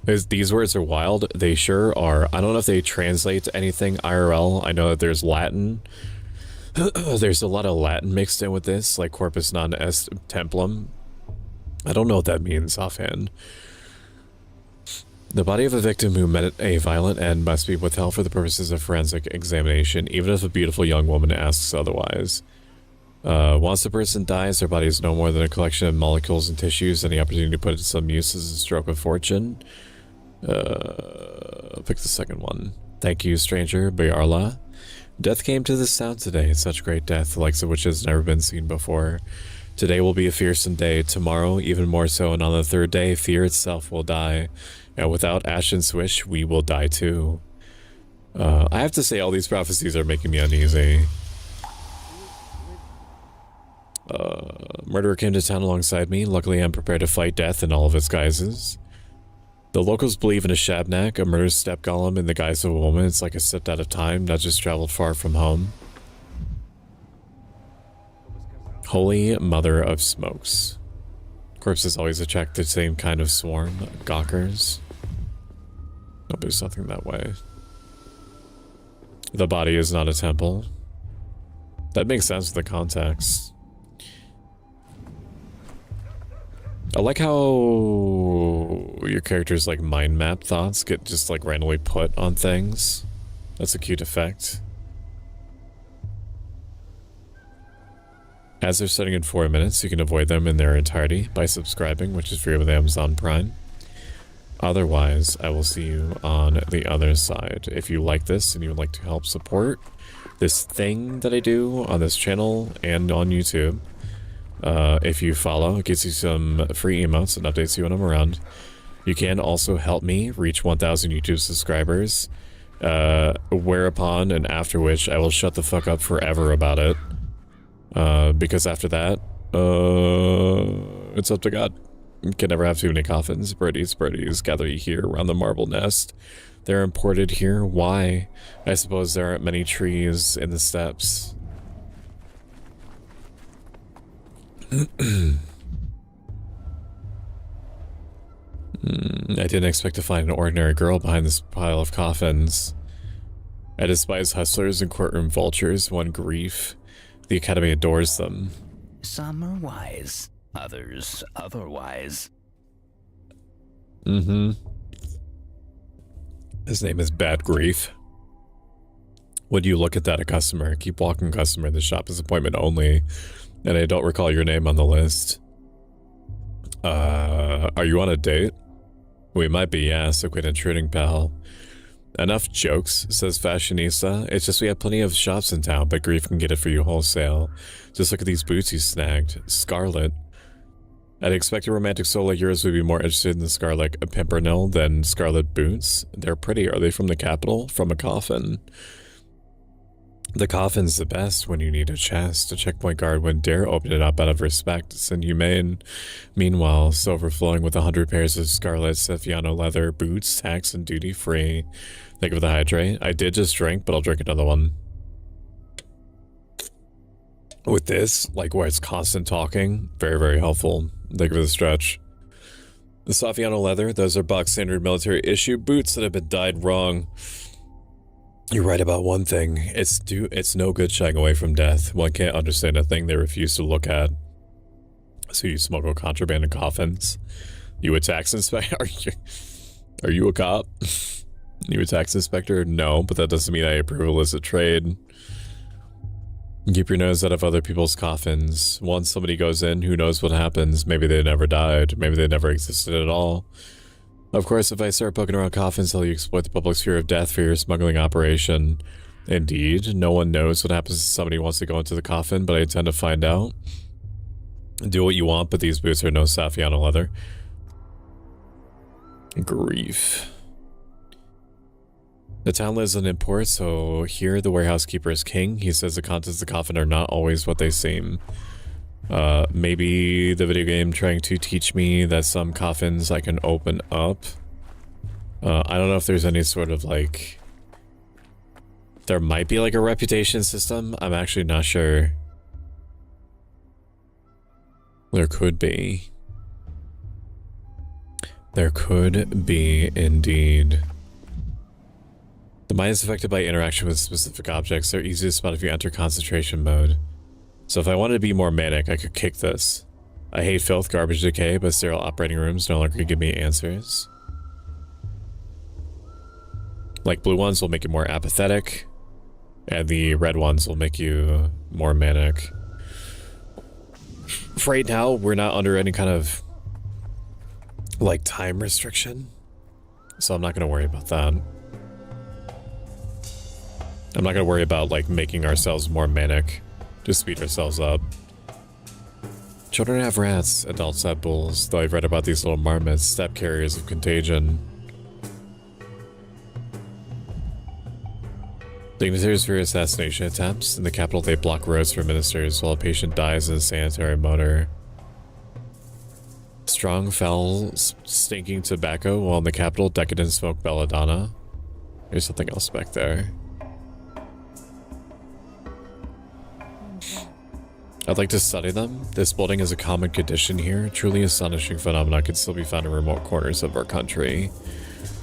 These words are wild. They sure are. I don't know if they translate to anything IRL. I know that there's Latin. There's a lot of Latin mixed in with this, like Corpus non est templum. I don't know what that means offhand. The body of a victim who met a violent end must be withheld for the purposes of forensic examination, even if a beautiful young woman asks otherwise. Once the person dies, their body is no more than a collection of molecules and tissues, and the opportunity to put it to some use is a stroke of fortune. I'll pick the second one. Thank you, stranger, Bayarla. Death came to this town today, such great death, the likes of which has never been seen before. Today will be a fearsome day, tomorrow even more so, and on the third day, fear itself will die. And without Ashen Swish, we will die too. I have to say, all these prophecies are making me uneasy. Murderer came to town alongside me. Luckily, I'm prepared to fight death in all of its guises. The locals believe in a Shabnak, a murderous step golem in the guise of a woman. It's like a stepped out of time, not just traveled far from home. Holy Mother of Smokes. Corpses always attract the same kind of swarm. Gawkers. Oh, there's something that way. The body is not a temple. That makes sense with the context. I like how your character's like mind map thoughts get just like randomly put on things. That's a cute effect. As they're starting in 4 minutes, you can avoid them in their entirety by subscribing, which is free with Amazon Prime. Otherwise, I will see you on the other side. If you like this and you would like to help support this thing that I do on this channel and on YouTube, if you follow, it gets you some free emotes and updates you when I'm around. You can also help me reach 1,000 YouTube subscribers, whereupon and after which I will shut the fuck up forever about it. Because after that, it's up to God. You can never have too many coffins. Birdies, gather ye here around the marble nest. They're imported here. Why? I suppose there aren't many trees in the steppes. I didn't expect to find an ordinary girl behind this pile of coffins. I despise hustlers and courtroom vultures. One grief. The Academy adores them. Some are wise, others otherwise. His name is Bad Grief. Would you look at that, a customer? Keep walking, customer. The shop is appointment only. And I don't recall your name on the list. Are you on a date? We might be, yeah, so quit intruding, pal. Enough jokes, says Fashionista. It's just we have plenty of shops in town, but Grief can get it for you wholesale. Just look at these boots you snagged. Scarlet. I'd expect a romantic soul like yours would be more interested in the Scarlet Pimpernel than Scarlet boots. They're pretty. Are they from the capital? From a coffin. The coffin's the best when you need a chest. A checkpoint guard wouldn't dare open it up out of respect. It's inhumane. Meanwhile, it's overflowing with 100 pairs of scarlet Cefiano leather boots, tax and duty free. Think of the hydrate. I did just drink, but I'll drink another one. With this, like where it's constant talking, very, very helpful. Think of the stretch. The Cefiano leather, those are box standard military issue boots that have been dyed wrong. You're right about one thing. It's no good shying away from death. One can't understand a thing they refuse to look at. So you smuggle contraband in coffins. You a tax inspector? Are you a cop? You a tax inspector? No, but that doesn't mean I approve illicit trade. Keep your nose out of other people's coffins. Once somebody goes in, who knows what happens? Maybe they never died. Maybe they never existed at all. Of course, if I start poking around coffins, how you exploit the public's fear of death for your smuggling operation. Indeed, no one knows what happens if somebody wants to go into the coffin, but I tend to find out. Do what you want, but these boots are no Saffiano leather. Grief. The town lives in import, so here the warehouse keeper is king. He says the contents of the coffin are not always what they seem. Maybe the video game trying to teach me that some coffins I can open up. I don't know if there's any sort of like... There might be like a reputation system. I'm actually not sure. There could be. There could be indeed. The mind is affected by interaction with specific objects. They're easy to spot if you enter concentration mode. So if I wanted to be more manic, I could kick this. I hate filth, garbage, decay, but sterile operating rooms no longer give me answers. Like blue ones will make you more apathetic, and the red ones will make you more manic. Right now, we're not under any kind of like time restriction, so I'm not going to worry about that. I'm not going to worry about like making ourselves more manic to speed ourselves up. Children have rats, adults have bulls, though I've read about these little marmots, step carriers of contagion. Dignitaries fear assassination attempts. In the capital, they block roads for ministers while a patient dies in a sanitary motor. Strong, foul, stinking tobacco while in the capital, decadent smoke belladonna. There's something else back there. I'd like to study them. This building is a common condition here. Truly astonishing phenomena could still be found in remote corners of our country.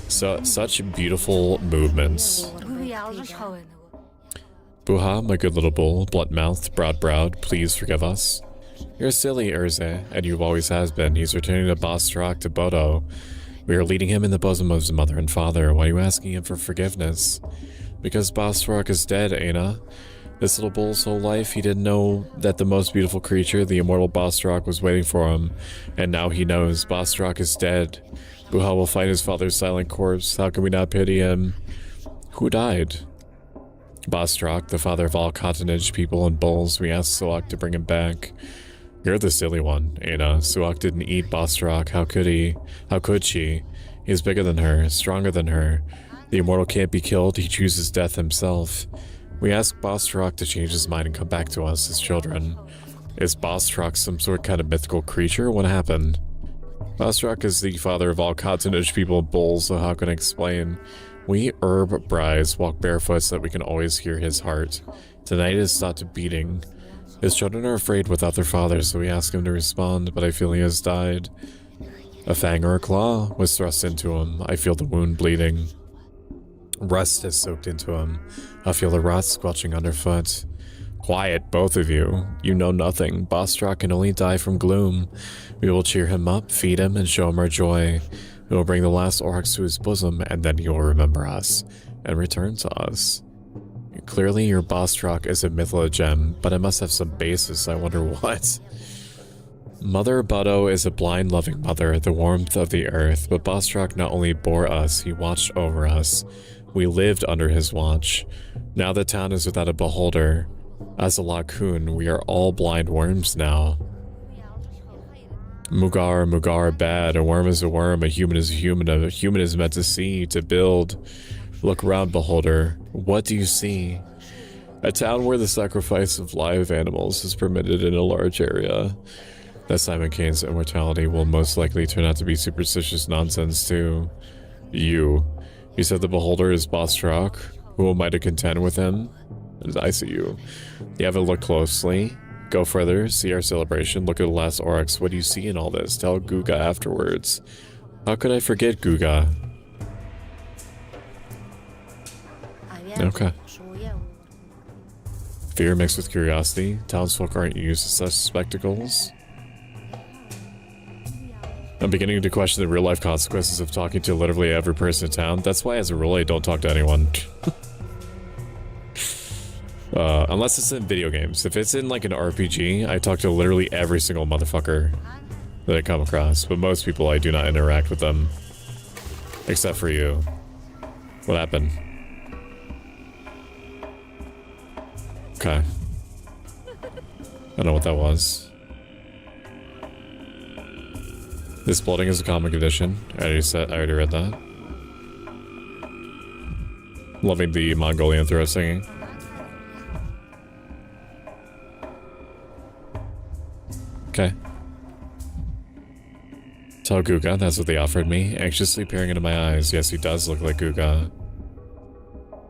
So, such beautiful movements. Buha, my good little bull, blunt-mouthed, broad-browed, please forgive us. You're silly, Urze, and you've always has been. He's returning to Bostrak to Bodo. We are leading him in the bosom of his mother and father. Why are you asking him for forgiveness? Because Bostrak is dead, Aina. This little bull's whole life, he didn't know that the most beautiful creature, the immortal Bostrak, was waiting for him. And now he knows. Bostrak is dead. Buha will find his father's silent corpse. How can we not pity him? Who died? Bostrak, the father of all cottonage people and bulls. We asked Suak to bring him back. You're the silly one, Aina. Suak didn't eat Bostrak. How could he? How could she? He's bigger than her, stronger than her. The immortal can't be killed. He chooses death himself. We asked Bostrak to change his mind and come back to us as children. Is Bostrak some sort of mythical creature? What happened? Bostrak is the father of all cottonage people and bulls, so how can I explain? We herb brides walk barefoot so that we can always hear his heart. Tonight it stopped beating. His children are afraid without their father, so we ask him to respond, but I feel he has died. A fang or a claw was thrust into him. I feel the wound bleeding. Rust has soaked into him. I feel the rot squelching underfoot. Quiet, both of you. You know nothing. Bostrak can only die from gloom. We will cheer him up, feed him, and show him our joy. We will bring the last Oryx to his bosom, and then he will remember us, and return to us. Clearly, your Bostrak is a Mythla gem, but it must have some basis. I wonder what. Mother Budo is a blind, loving mother, the warmth of the earth, but Bostrak not only bore us, he watched over us. We lived under his watch. Now the town is without a beholder. As a Lakun, we are all blind worms now. Mugar, Mugar, bad. A worm is a worm, a human is a human. A human is meant to see, to build. Look around, beholder. What do you see? A town where the sacrifice of live animals is permitted in a large area. That Simon Kane's immortality will most likely turn out to be superstitious nonsense too. You said the beholder is Bostrak. Who am I to contend with him? I see you. You haven't looked closely. Go further, see our celebration, look at the last Oryx. What do you see in all this? Tell Guga afterwards. How could I forget Guga? Okay. Fear mixed with curiosity. Townsfolk aren't used to such spectacles. I'm beginning to question the real-life consequences of talking to literally every person in town. That's why, as a rule, I don't talk to anyone. Unless it's in video games. If it's in, like, an RPG, I talk to literally every single motherfucker that I come across. But most people, I do not interact with them. Except for you. What happened? Okay. I don't know what that was. This bloating is a common condition. I already read that. Loving the Mongolian throat singing. Okay. Tell Guga, that's what they offered me. Anxiously peering into my eyes. Yes, he does look like Guga.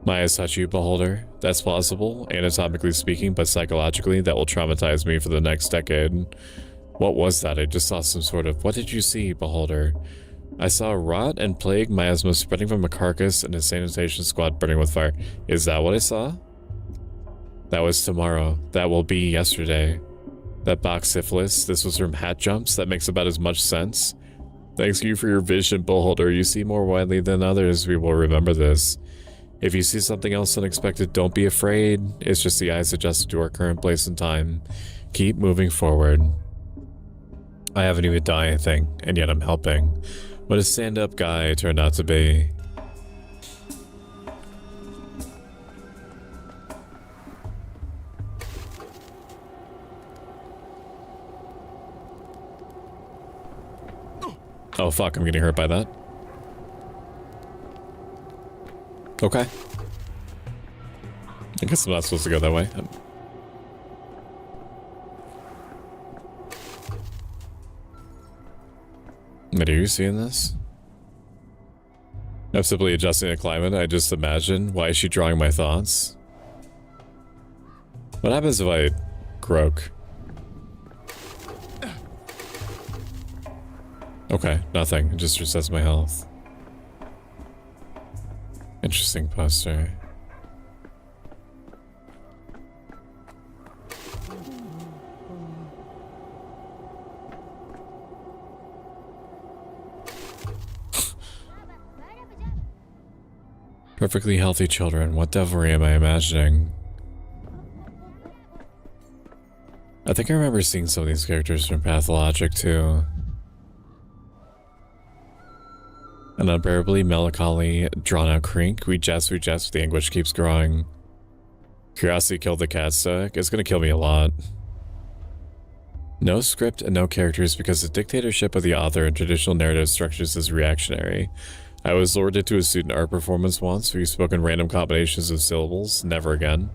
My eyes touch you, beholder. That's plausible, anatomically speaking, but psychologically, that will traumatize me for the next decade. What was that? I just saw some sort of... What did you see, beholder? I saw rot and plague miasma spreading from a carcass and a sanitation squad burning with fire. Is that what I saw? That was tomorrow. That will be yesterday. That box syphilis, this was from hat jumps. That makes about as much sense. Thanks you for your vision, beholder. You see more widely than others. We will remember this. If you see something else unexpected, don't be afraid. It's just the eyes adjusted to our current place and time. Keep moving forward. I haven't even done anything, and yet I'm helping. What a stand-up guy I turned out to be. Oh fuck, I'm getting hurt by that. Okay. I guess I'm not supposed to go that way. Are you seeing this? I'm simply adjusting the climate. I just imagine. Why is she drawing my thoughts? What happens if I croak? Okay, nothing. It just resets my health. Interesting poster. Perfectly healthy children. What devilry am I imagining? I think I remember seeing some of these characters from Pathologic too. An unbearably melancholy, drawn-out crink. We jest, the anguish keeps growing. Curiosity killed the cat stuck. It's gonna kill me a lot. No script and no characters because the dictatorship of the author and traditional narrative structures is reactionary. I was lured into a student art performance once where you spoke in random combinations of syllables. Never again.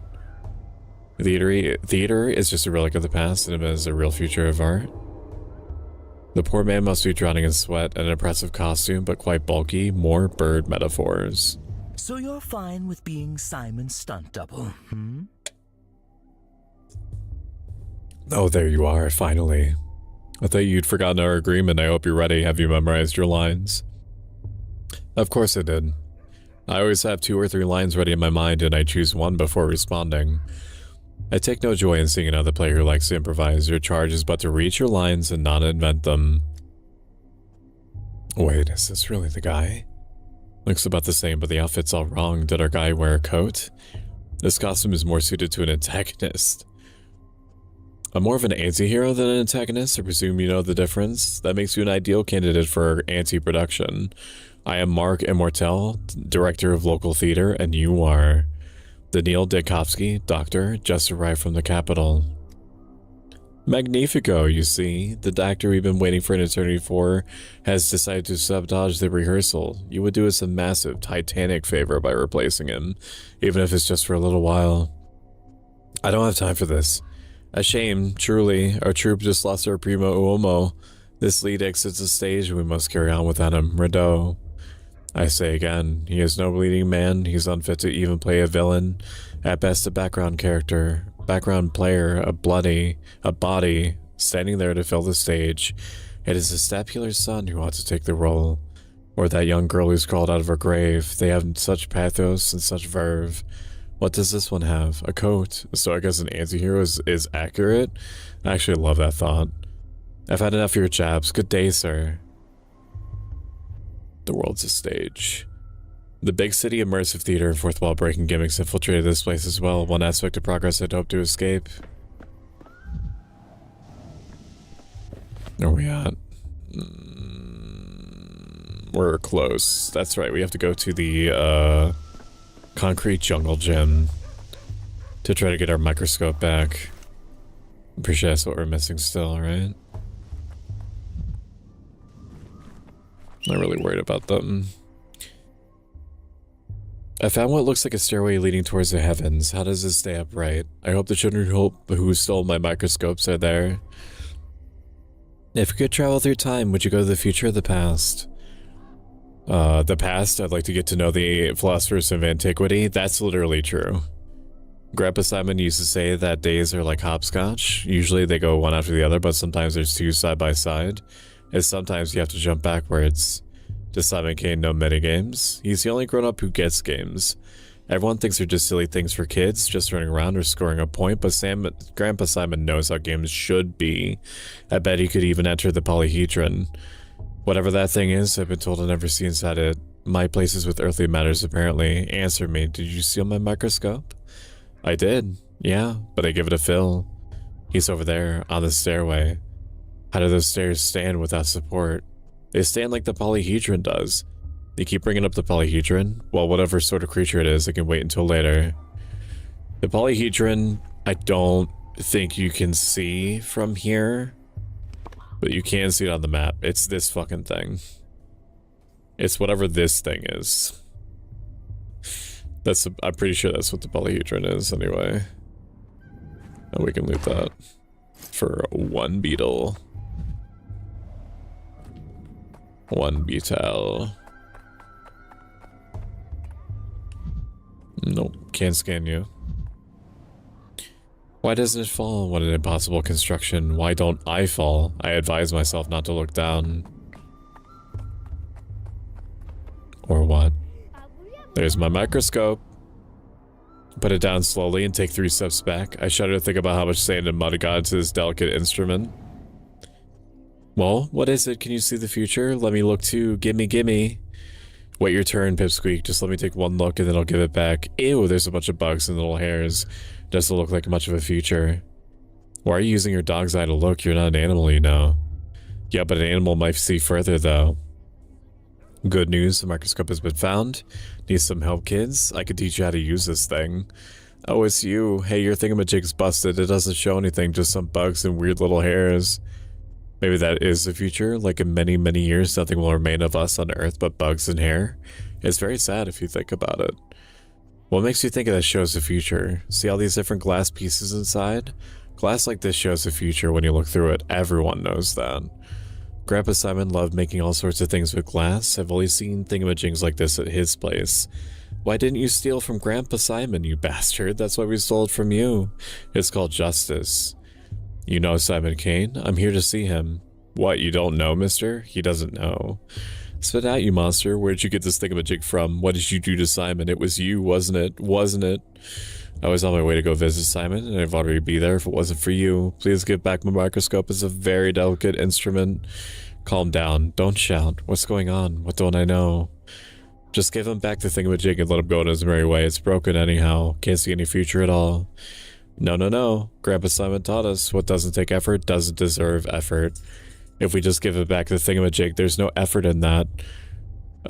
Theater is just a relic of the past and it is a real future of art. The poor man must be drowning in sweat, an impressive costume, but quite bulky, more bird metaphors. So you're fine with being Simon's stunt double, hmm? Oh, there you are, finally. I thought you'd forgotten our agreement. I hope you're ready. Have you memorized your lines? Of course I did. I always have 2 or 3 lines ready in my mind and I choose one before responding. I take no joy in seeing another player who likes to improvise. Your charge is but to read your lines and not invent them. Wait, is this really the guy? Looks about the same, but the outfit's all wrong. Did our guy wear a coat? This costume is more suited to an antagonist. I'm more of an anti-hero than an antagonist. I presume you know the difference. That makes you an ideal candidate for anti-production. I am Mark Immortel, director of local theater, and you are Daniil Dekovsky, doctor, just arrived from the capital. Magnifico, you see. The actor we've been waiting for an eternity for has decided to sabotage the rehearsal. You would do us a massive, titanic favor by replacing him, even if it's just for a little while. I don't have time for this. A shame, truly. Our troupe just lost our primo uomo. This lead exits the stage and we must carry on without him. Rideau. I say again, he is no leading man. He's unfit to even play a villain. At best, a background character. Background player, a body, standing there to fill the stage. It is the Stapular's son who ought to take the role. Or that young girl who's crawled out of her grave. They have such pathos and such verve. What does this one have? A coat. So I guess an anti-hero is accurate? I actually love that thought. I've had enough of your jabs. Good day, sir. The world's a stage. The big city immersive theater and fourth wall breaking gimmicks infiltrated this place as well. One aspect of progress I'd hope to escape. Where are we at? We're close. That's right, we have to go to the concrete jungle gym to try to get our microscope back. I'm pretty sure that's what we're missing still, right? Not really worried about them. I found what looks like a stairway leading towards the heavens. How does this stay upright? I hope the children who stole my microscopes are there. If you could travel through time, would you go to the future or the past? The past, I'd like to get to know the philosophers of antiquity. That's literally true. Grandpa Simon used to say that days are like hopscotch. Usually they go one after the other, but sometimes there's two side by side. And sometimes you have to jump backwards. Does Simon Kane know minigames? He's the only grown-up who gets games. Everyone thinks they're just silly things for kids, just running around or scoring a point, but Grandpa Simon knows how games should be. I bet he could even enter the polyhedron. Whatever that thing is, I've been told I'll never see inside it. My place is with earthly matters, apparently. Answer me, did you steal my microscope? I did, yeah, but I give it a fill. He's over there, on the stairway. How do those stairs stand without support? They stand like the polyhedron does. You keep bringing up the polyhedron? Well, whatever sort of creature it is, I can wait until later. The polyhedron, I don't think you can see from here, but you can see it on the map. It's this fucking thing. It's whatever this thing is. I'm pretty sure that's what the polyhedron is anyway. And we can loot that for one beetle. One beetle. Nope, can't scan you. Why doesn't it fall? What an impossible construction. Why don't I fall? I advise myself not to look down. Or what? There's my microscope. Put it down slowly and take 3 steps back. I shudder to think about how much sand and mud got into this delicate instrument. Well, what is it? Can you see the future? Let me look too. Gimme, gimme. Wait your turn, Pipsqueak. Just let me take one look and then I'll give it back. Ew, there's a bunch of bugs and little hairs. Doesn't look like much of a future. Why are you using your dog's eye to look? You're not an animal, you know. Yeah, but an animal might see further, though. Good news, the microscope has been found. Need some help, kids? I could teach you how to use this thing. Oh, it's you. Hey, your thingamajig's busted. It doesn't show anything, just some bugs and weird little hairs. Maybe that is the future. Like in many, many years, nothing will remain of us on Earth but bugs and hair. It's very sad if you think about it. What makes you think that shows the future? See all these different glass pieces inside? Glass like this shows the future when you look through it. Everyone knows that. Grandpa Simon loved making all sorts of things with glass. I've only seen thingamajigs like this at his place. Why didn't you steal from Grandpa Simon, you bastard? That's why we stole it from you. It's called justice. You know Simon Kane? I'm here to see him. What, you don't know, mister? He doesn't know. Spit out, you monster. Where'd you get this thingamajig from? What did you do to Simon? It was you, wasn't it? Wasn't it? I was on my way to go visit Simon, and I'd already be there if it wasn't for you. Please give back my microscope. It's a very delicate instrument. Calm down. Don't shout. What's going on? What don't I know? Just give him back the thingamajig and let him go on his merry way. It's broken anyhow. Can't see any future at all. No, no, no. Grandpa Simon taught us what doesn't take effort doesn't deserve effort. If we just give it back the thingamajig, there's no effort in that.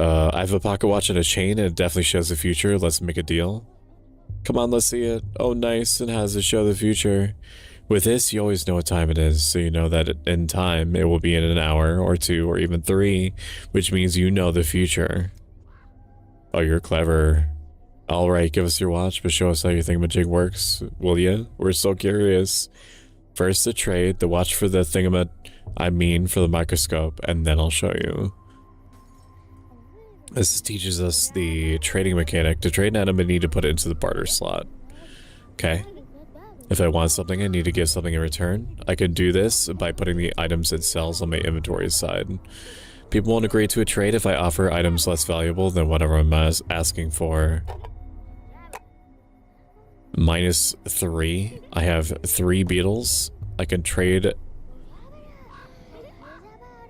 I have a pocket watch and a chain, and it definitely shows the future. Let's make a deal. Come on, let's see it. Oh, nice. And how does it show the future? With this, you always know what time it is, so you know that in time, it will be in an hour, or 2, or even 3, which means you know the future. Oh, you're clever. Alright, give us your watch, but show us how your thingamajig works, will ya? We're so curious. First the trade, the watch for the for the microscope, and then I'll show you. This teaches us the trading mechanic. To trade an item, I need to put it into the barter slot. Okay. If I want something, I need to give something in return. I can do this by putting the items it sells on my inventory side. People won't agree to a trade if I offer items less valuable than whatever I'm asking for. -3. I have 3 beetles. I can trade.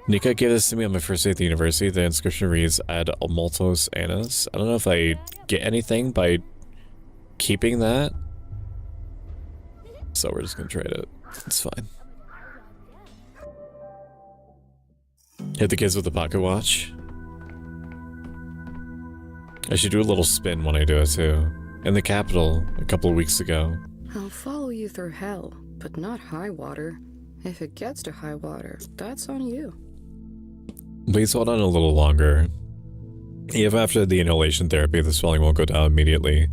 Nika gave this to me on my first day at the university. The inscription reads, Ad multos annas. I don't know if I get anything by keeping that. So we're just gonna trade it. It's fine. Hit the kids with the pocket watch. I should do a little spin when I do it too. In the capital a couple of weeks ago. I'll follow you through hell, but not high water. If it gets to high water, that's on you. Please hold on a little longer. Even after the inhalation therapy, the swelling won't go down immediately.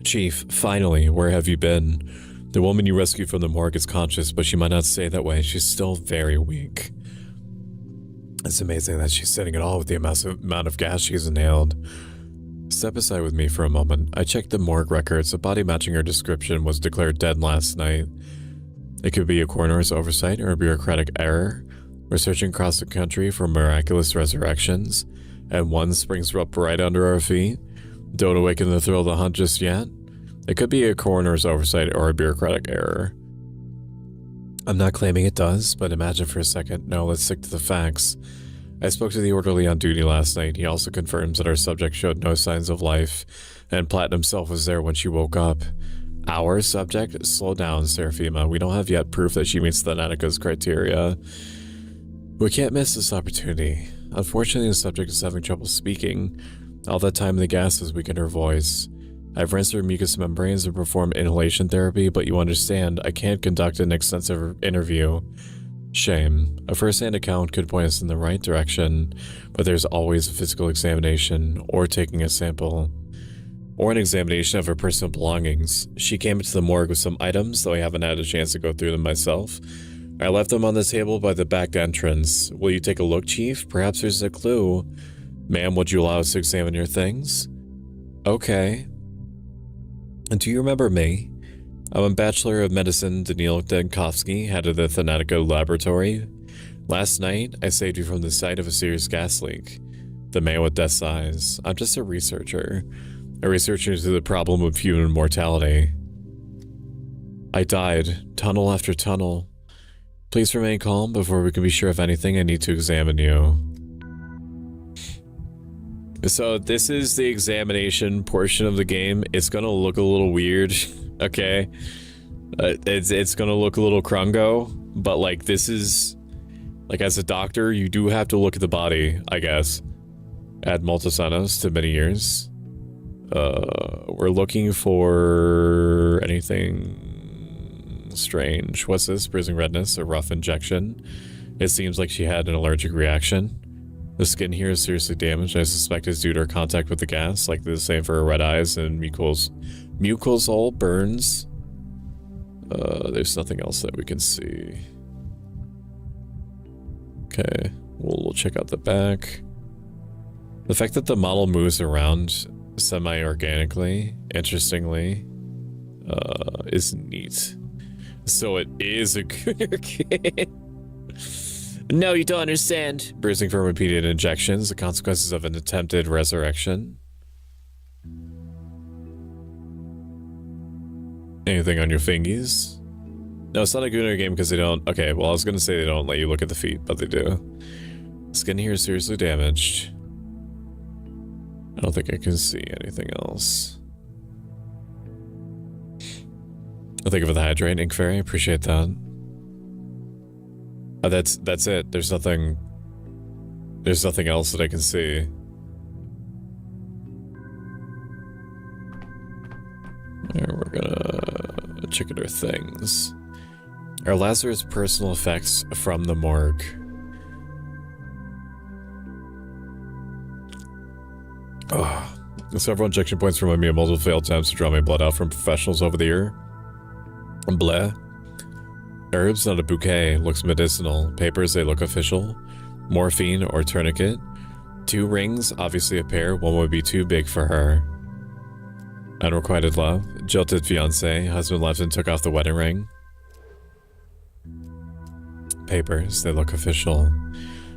Chief, finally, where have you been? The woman you rescued from the morgue is conscious, but she might not stay that way. She's still very weak. It's amazing that she's sitting at all with the massive amount of gas she's inhaled. Step aside with me for a moment. I checked the morgue records. A body matching her description was declared dead last night. It could be a coroner's oversight or a bureaucratic error. We're searching across the country for miraculous resurrections, and one springs up right under our feet. Don't awaken the thrill of the hunt just yet. It could be a coroner's oversight or a bureaucratic error. I'm not claiming it does, but imagine for a second. No, let's stick to the facts. I spoke to the orderly on duty last night. He also confirms that our subject showed no signs of life, and Platt himself was there when she woke up. Our subject? Slow down, Seraphima. We don't have yet proof that she meets the Nanika's criteria. We can't miss this opportunity. Unfortunately, the subject is having trouble speaking. All that time in the gas has weakened her voice. I've rinsed her mucous membranes and performed inhalation therapy, but you understand, I can't conduct an extensive interview. Shame. A first-hand account could point us in the right direction, but there's always a physical examination, or taking a sample, or an examination of her personal belongings. She came into the morgue with some items, though I haven't had a chance to go through them myself. I left them on the table by the back entrance. Will you take a look, Chief? Perhaps there's a clue. Ma'am, would you allow us to examine your things? Okay. And do you remember me? I'm a Bachelor of Medicine, Daniil Denkovsky, head of the Thanatica Laboratory. Last night, I saved you from the site of a serious gas leak. The man with death's eyes. I'm just a researcher into the problem of human mortality. I died, tunnel after tunnel. Please remain calm before we can be sure of anything. I need to examine you. So this is the examination portion of the game. It's gonna look a little weird, okay? It's gonna look a little crungo, but like this is, like as a doctor, you do have to look at the body, I guess. Add multisanos to many years. We're looking for anything strange. What's this? Bruising redness, a rough injection. It seems like she had an allergic reaction. The skin here is seriously damaged. I suspect it's due to her contact with the gas, like the same for her red eyes and mucosal burns. There's nothing else that we can see. Okay, we'll check out the back. The fact that the model moves around semi-organically, interestingly, is neat. So it is a good kid. No, you don't understand. Bruising from repeated injections, the consequences of an attempted resurrection. Anything on your fingies? No, it's not a Gunnar game because they don't... Okay, well, I was going to say they don't let you look at the feet, but they do. Skin here is seriously damaged. I don't think I can see anything else. I'll think of the hydrate, Ink Fairy. Appreciate that. That's it. There's nothing else that I can see. There, we're gonna check out our things. Our Lazarus personal effects from the morgue. Oh, several injection points remind me of multiple failed attempts to draw my blood out from professionals over the year. Bleh. Herbs, not a bouquet, looks medicinal. Papers, they look official. Morphine or tourniquet. 2 rings, obviously a pair. One would be too big for her. Unrequited love. Jilted fiancé. Husband left and took off the wedding ring. Papers, they look official.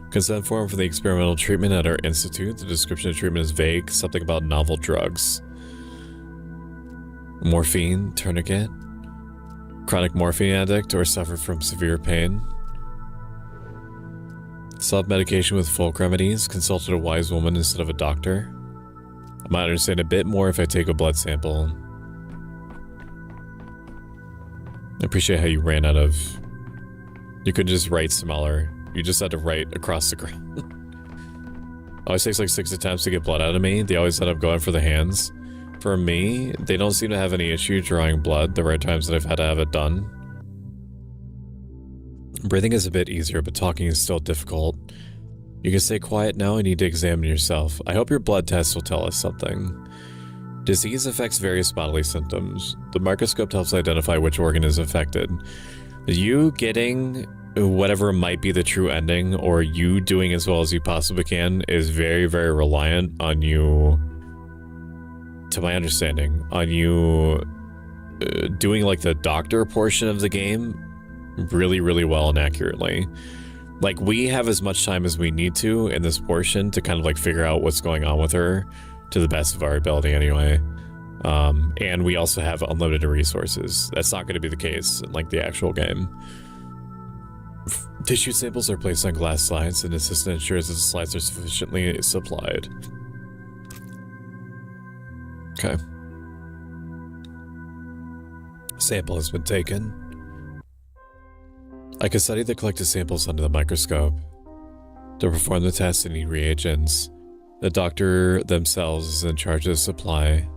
Consent form for the experimental treatment at our institute. The description of treatment is vague. Something about novel drugs. Morphine, tourniquet. Chronic morphine addict or suffer from severe pain. Self-medication with folk remedies. Consulted a wise woman instead of a doctor. I might understand a bit more if I take a blood sample. I appreciate how you ran out of... You could just write smaller. You just had to write across the ground. Always takes like 6 attempts to get blood out of me. They always end up going for the hands. For me, they don't seem to have any issue drawing blood the rare times that I've had to have it done. Breathing is a bit easier, but talking is still difficult. You can stay quiet now. I need to examine yourself. I hope your blood test will tell us something. Disease affects various bodily symptoms. The microscope helps identify which organ is affected. You getting whatever might be the true ending, or you doing as well as you possibly can, is very, very reliant on you, to my understanding, on you doing like the doctor portion of the game really, really well and accurately. Like, we have as much time as we need to in this portion to kind of like figure out what's going on with her to the best of our ability anyway. And we also have unlimited resources. That's not going to be the case in like the actual game. Tissue samples are placed on glass slides, and the assistant ensures that the slides are sufficiently supplied. Okay. Sample has been taken. I can study the collected samples under the microscope. To perform the test, I need reagents. The doctor themselves is in charge of the supply.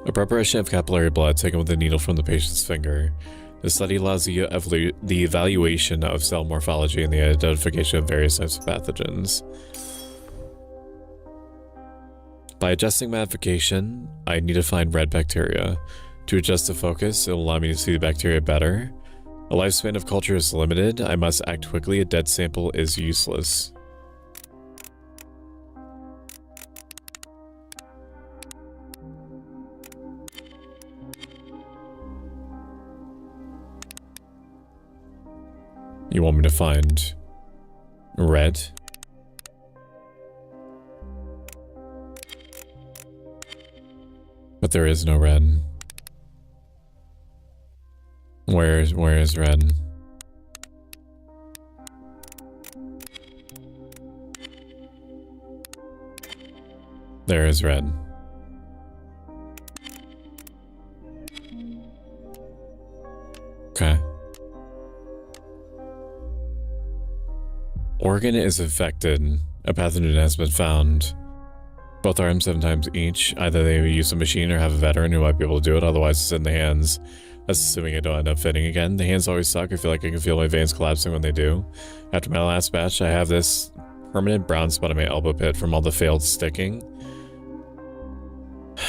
A preparation of capillary blood taken with a needle from the patient's finger. The study allows the evaluation of cell morphology and the identification of various types of pathogens. By adjusting magnification, I need to find red bacteria. To adjust the focus, it will allow me to see the bacteria better. A lifespan of culture is limited. I must act quickly. A dead sample is useless. You want me to find red? But there is no red. Where is red? There is red. Okay. Organ is affected. A pathogen has been found. Both arms 7 times each. Either they use a machine or have a veteran who might be able to do it, otherwise it's in the hands. That's assuming I don't end up fitting again. The hands always suck. I feel like I can feel my veins collapsing when they do. After my last batch, I have this permanent brown spot on my elbow pit from all the failed sticking.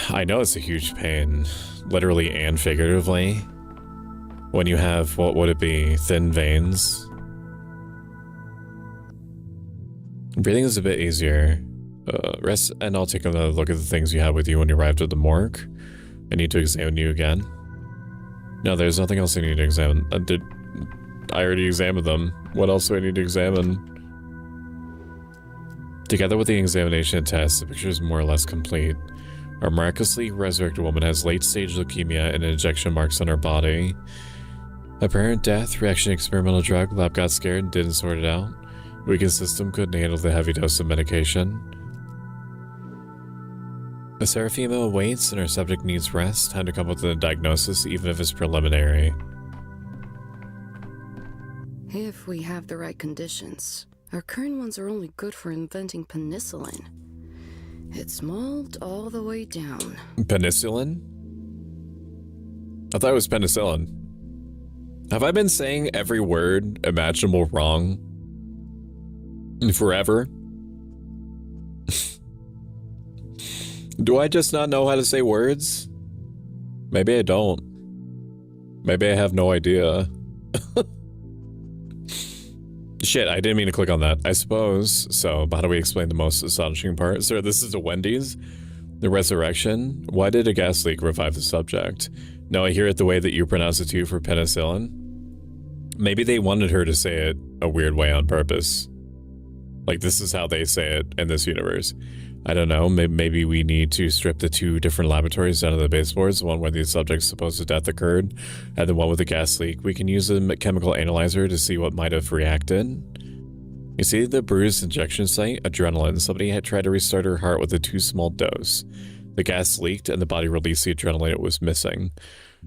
I know it's a huge pain, literally and figuratively. When you have, what would it be, thin veins? Breathing is a bit easier. Rest, and I'll take another look at the things you had with you when you arrived at the morgue. I need to examine you again. No, there's nothing else I need to examine. I already examined them. What else do I need to examine? Together with the examination test, the picture is more or less complete. Our miraculously resurrected woman has late-stage leukemia and injection marks on her body. Apparent death, reaction to experimental drug, lab got scared and didn't sort it out. Weakened system couldn't handle the heavy dose of medication. A Seraphima awaits and her subject needs rest. Time to come up with a diagnosis, even if it's preliminary. If we have the right conditions. Our current ones are only good for inventing penicillin. It's mold all the way down. Penicillin? I thought it was penicillin. Have I been saying every word imaginable wrong? Forever? Do I just not know how to say words? Maybe I don't. Maybe I have no idea. Shit, I didn't mean to click on that. I suppose. So, how do we explain the most astonishing part? Sir, this is a Wendy's. The resurrection. Why did a gas leak revive the subject? No, I hear it the way that you pronounce it too for penicillin. Maybe they wanted her to say it a weird way on purpose. Like, this is how they say it in this universe. I don't know, maybe we need to strip the 2 different laboratories down to the baseboards, the one where the subject's supposed death occurred, and the one with the gas leak. We can use a chemical analyzer to see what might have reacted. You see the bruised injection site? Adrenaline. Somebody had tried to restart her heart with a too small dose. The gas leaked and the body released the adrenaline it was missing.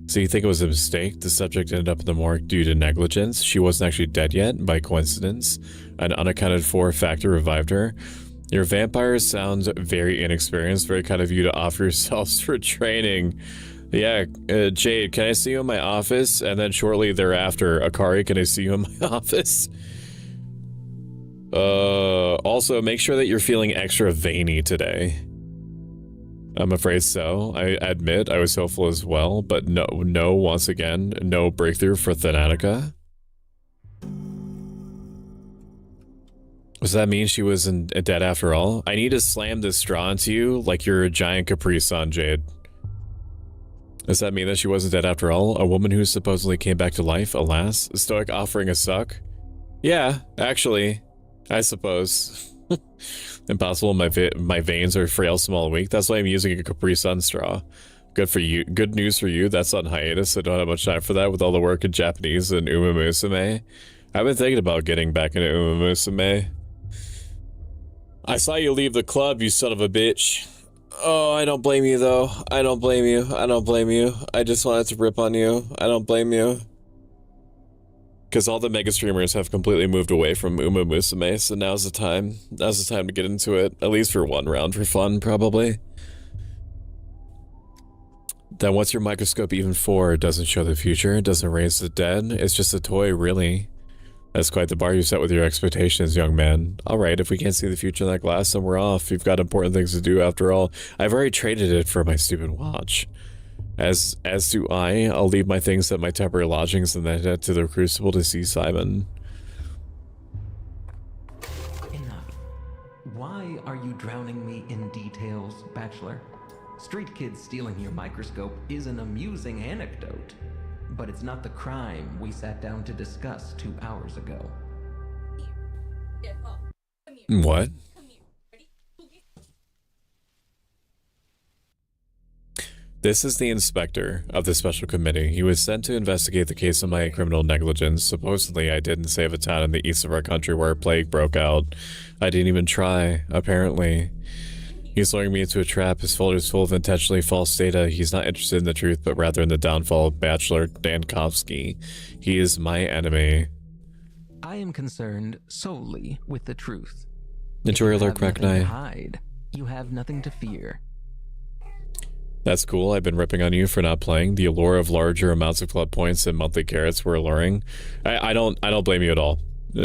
So you think it was a mistake? The subject ended up in the morgue due to negligence. She wasn't actually dead yet. By coincidence, an unaccounted for factor revived her. Your vampire sounds very inexperienced. Very kind of you to offer yourselves for training. Yeah, Jade, can I see you in my office? And then shortly thereafter, Akari, can I see you in my office? Also, make sure that you're feeling extra veiny today. I'm afraid so. I admit I was hopeful as well, but no, once again, no breakthrough for Thanatica. Does that mean she wasn't dead after all? I need to slam this straw into you like you're a giant Capri Sun, Jade. Does that mean that she wasn't dead after all? A woman who supposedly came back to life, alas? A stoic offering a suck? Yeah, actually, I suppose. Impossible, my veins are frail, small, and weak. That's why I'm using a Capri Sun straw. Good for you. Good news for you. That's on hiatus. I don't have much time for that with all the work in Japanese and Uma Musume. I've been thinking about getting back into Uma Musume. I saw you leave the club, you son of a bitch. Oh, I don't blame you, though. I don't blame you. I don't blame you. I just wanted to rip on you. I don't blame you. Because all the mega streamers have completely moved away from Uma Musume, so now's the time. Now's the time to get into it. At least for one round for fun, probably. Then what's your microscope even for? It doesn't show the future, it doesn't raise the dead. It's just a toy, really. That's quite the bar you set with your expectations, young man. Alright, if we can't see the future in that glass, then we're off. You've got important things to do after all. I've already traded it for my stupid watch. As do I. I'll leave my things at my temporary lodgings and then head to the Crucible to see Simon. Enough. Why are you drowning me in details, Bachelor? Street kids stealing your microscope is an amusing anecdote, but it's not the crime we sat down to discuss 2 hours ago. What? This is the inspector of the special committee. He was sent to investigate the case of my criminal negligence. Supposedly, I didn't save a town in the east of our country where a plague broke out. I didn't even try, apparently. He's luring me into a trap. His folder is full of intentionally false data. He's not interested in the truth, but rather in the downfall of Bachelor Dankovsky. He is my enemy. I am concerned solely with the truth. Enjoy your lurk, Kraknai. Hide. You have nothing to fear. That's cool. I've been ripping on you for not playing. The allure of larger amounts of club points and monthly carrots were alluring. I don't blame you at all.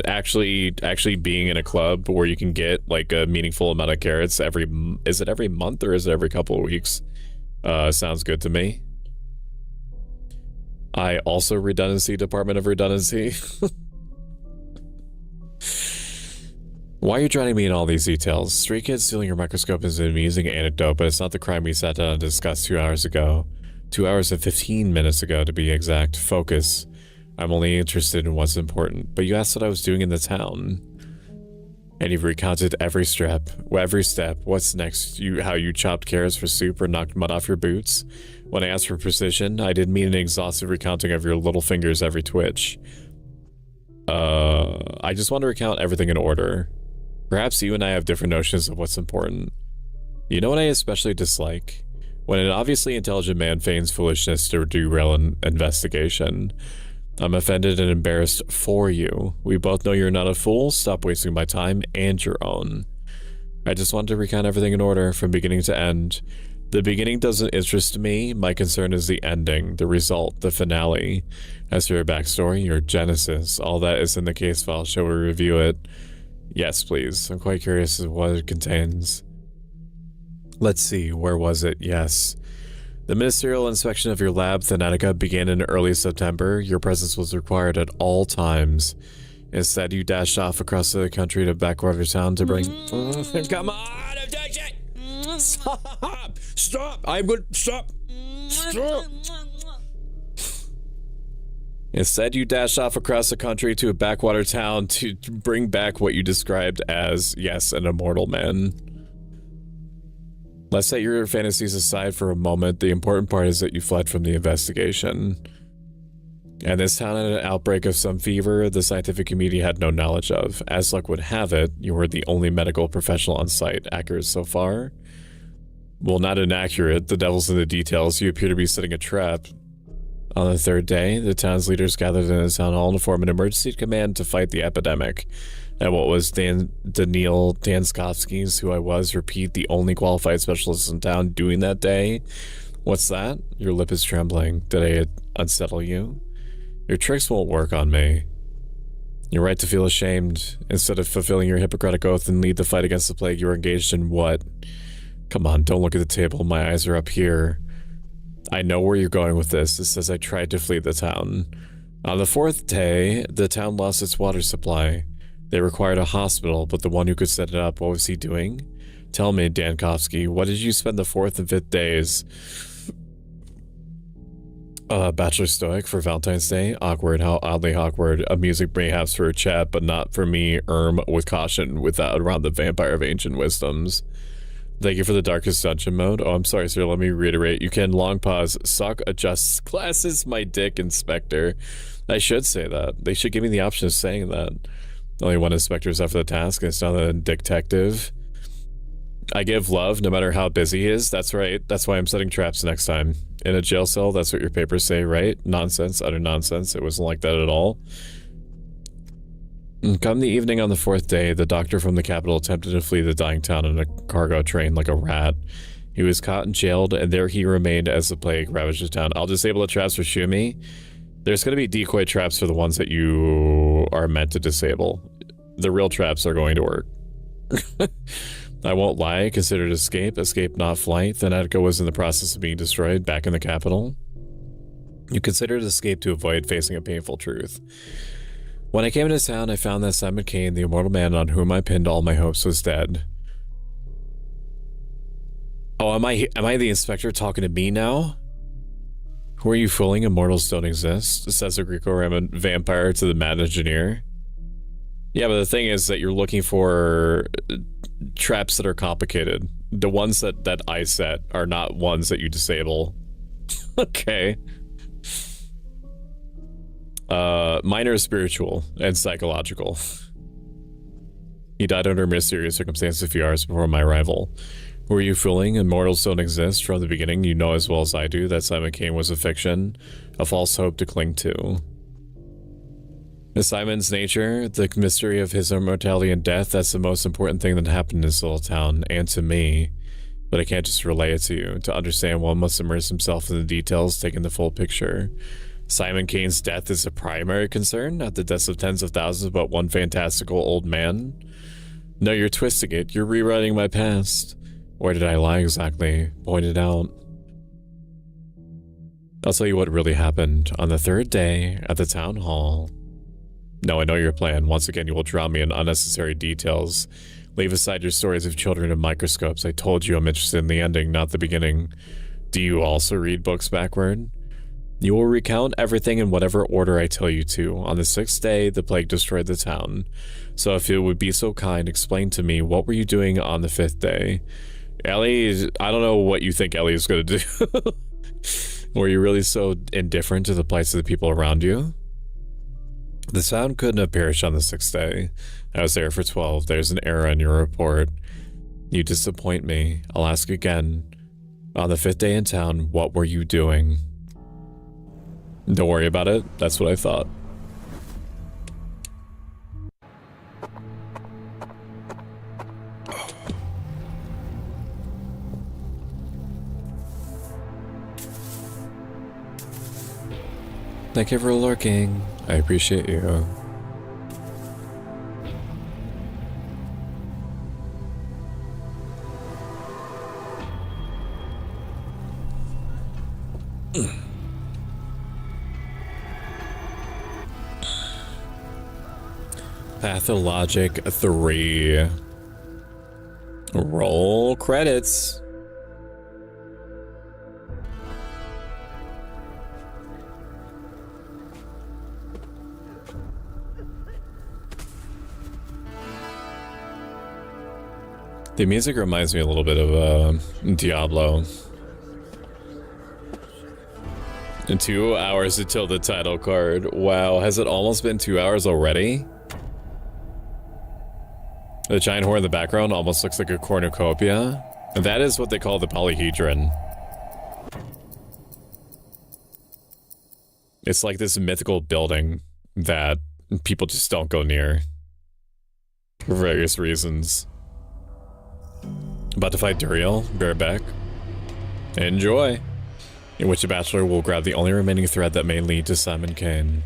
Actually being in a club where you can get like a meaningful amount of carrots is it every month or is it every couple of weeks? Sounds good to me. I also redundancy, Department of Redundancy. Why are you drowning me in all these details? Street kids stealing your microscope is an amusing anecdote, but it's not the crime we sat down and discussed 2 hours ago. 2 hours and 15 minutes ago, to be exact. Focus. I'm only interested in what's important. But you asked what I was doing in the town. And you've recounted every step. What's next? How you chopped carrots for soup or knocked mud off your boots? When I asked for precision, I didn't mean an exhaustive recounting of your little fingers' every twitch. I just want to recount everything in order. Perhaps you and I have different notions of what's important. You know what I especially dislike? When an obviously intelligent man feigns foolishness to derail an investigation. I'm offended and embarrassed for you. We both know you're not a fool. Stop wasting my time and your own. I just wanted to recount everything in order from beginning to end. The beginning doesn't interest me. My concern is the ending, the result, the finale. As for your backstory, your genesis, all that is in the case file. Shall we review it? Yes, please. I'm quite curious as to what it contains. Let's see, where was it? Yes. The ministerial inspection of your lab, Thanatica, began in early September. Your presence was required at all times. Instead, you dashed off across the country to backwater town to bring... Come on, objection! Stop! Stop! I'm good. Stop! Stop! Instead, you dashed off across the country to a backwater town to bring back what you described as, yes, an immortal man. Let's set your fantasies aside for a moment. The important part is that you fled from the investigation. And this town had an outbreak of some fever the scientific community had no knowledge of. As luck would have it, you were the only medical professional on site. Accurate so far? Well, not inaccurate. The devil's in the details. You appear to be setting a trap. On the third day, the town's leaders gathered in the town hall to form an emergency command to fight the epidemic. And what was Daniil Danskovsky's, who I was, repeat, the only qualified specialist in town doing that day? What's that? Your lip is trembling. Did I unsettle you? Your tricks won't work on me. You're right to feel ashamed. Instead of fulfilling your Hippocratic oath and lead the fight against the plague, you were engaged in what? Come on, don't look at the table. My eyes are up here. I know where you're going with this. It says I tried to flee the town. On the fourth day, the town lost its water supply. They required a hospital, but the one who could set it up, what was he doing? Tell me, Dankovsky, what did you spend the fourth and fifth days? Bachelor Stoic for Valentine's Day. Awkward, how oddly awkward. Amusing perhaps for a chat, but not for me. With caution, without around the vampire of ancient wisdoms. Thank you for the darkest dungeon mode. Oh, I'm sorry, sir. Let me reiterate. You can long pause. Suck adjusts classes, my dick, inspector. I should say that. They should give me the option of saying that. Only one inspector is up for the task, and it's not a detective. I give love, no matter how busy he is. That's right. That's why I'm setting traps next time. In a jail cell, that's what your papers say, right? Nonsense, utter nonsense. It wasn't like that at all. Come the evening on the fourth day, the doctor from the capital attempted to flee the dying town in a cargo train like a rat. He was caught and jailed, and there he remained as the plague ravaged the town. I'll disable the traps for Shumi. There's going to be decoy traps for the ones that you are meant to disable. The real traps are going to work. I won't lie, considered escape not flight. Then Edgar was in the process of being destroyed back in the capital. You considered escape to avoid facing a painful truth. When I came into town, I found that Simon Kane, the immortal man on whom I pinned all my hopes, was dead. Oh, am I the inspector talking to me now? Who are you fooling? Immortals don't exist, says a Greco-Roman vampire to the mad engineer. Yeah, but the thing is that you're looking for traps that are complicated. The ones that I set are not ones that you disable. Okay. Minor is spiritual and psychological. He died under mysterious circumstances a few hours before my arrival. Who are you fooling? Immortals don't exist. From the beginning, you know as well as I do that Simon Kane was a fiction, a false hope to cling to. Simon's nature, the mystery of his immortality and death, that's the most important thing that happened in this little town, and to me. But I can't just relay it to you. To understand, one must immerse himself in the details, taking the full picture. Simon Kane's death is a primary concern, not the deaths of tens of thousands, but one fantastical old man. No, you're twisting it. You're rewriting my past. Where did I lie exactly? Point it out. I'll tell you what really happened. On the third day, at the town hall... No, I know your plan. Once again, you will drown me in unnecessary details. Leave aside your stories of children and microscopes. I told you I'm interested in the ending, not the beginning. Do you also read books backward? You will recount everything in whatever order I tell you to. On the sixth day, the plague destroyed the town. So if you would be so kind, explain to me, what were you doing on the fifth day? Ellie, I don't know what you think Ellie is going to do. Were you really so indifferent to the plights of the people around you? The town couldn't have perished on the sixth day. I was there for 12. There's an error in your report. You disappoint me. I'll ask again. On the fifth day in town, what were you doing? Don't worry about it. That's what I thought. Thank you for lurking. I appreciate you. Pathologic 3. Roll credits. The music reminds me a little bit of Diablo. In 2 hours until the title card. Wow, has it almost been 2 hours already? The giant whore in the background almost looks like a cornucopia. That is what they call the polyhedron. It's like this mythical building that people just don't go near for various reasons. About to fight Duriel, bareback. Enjoy! In which a bachelor will grab the only remaining thread that may lead to Simon Kane.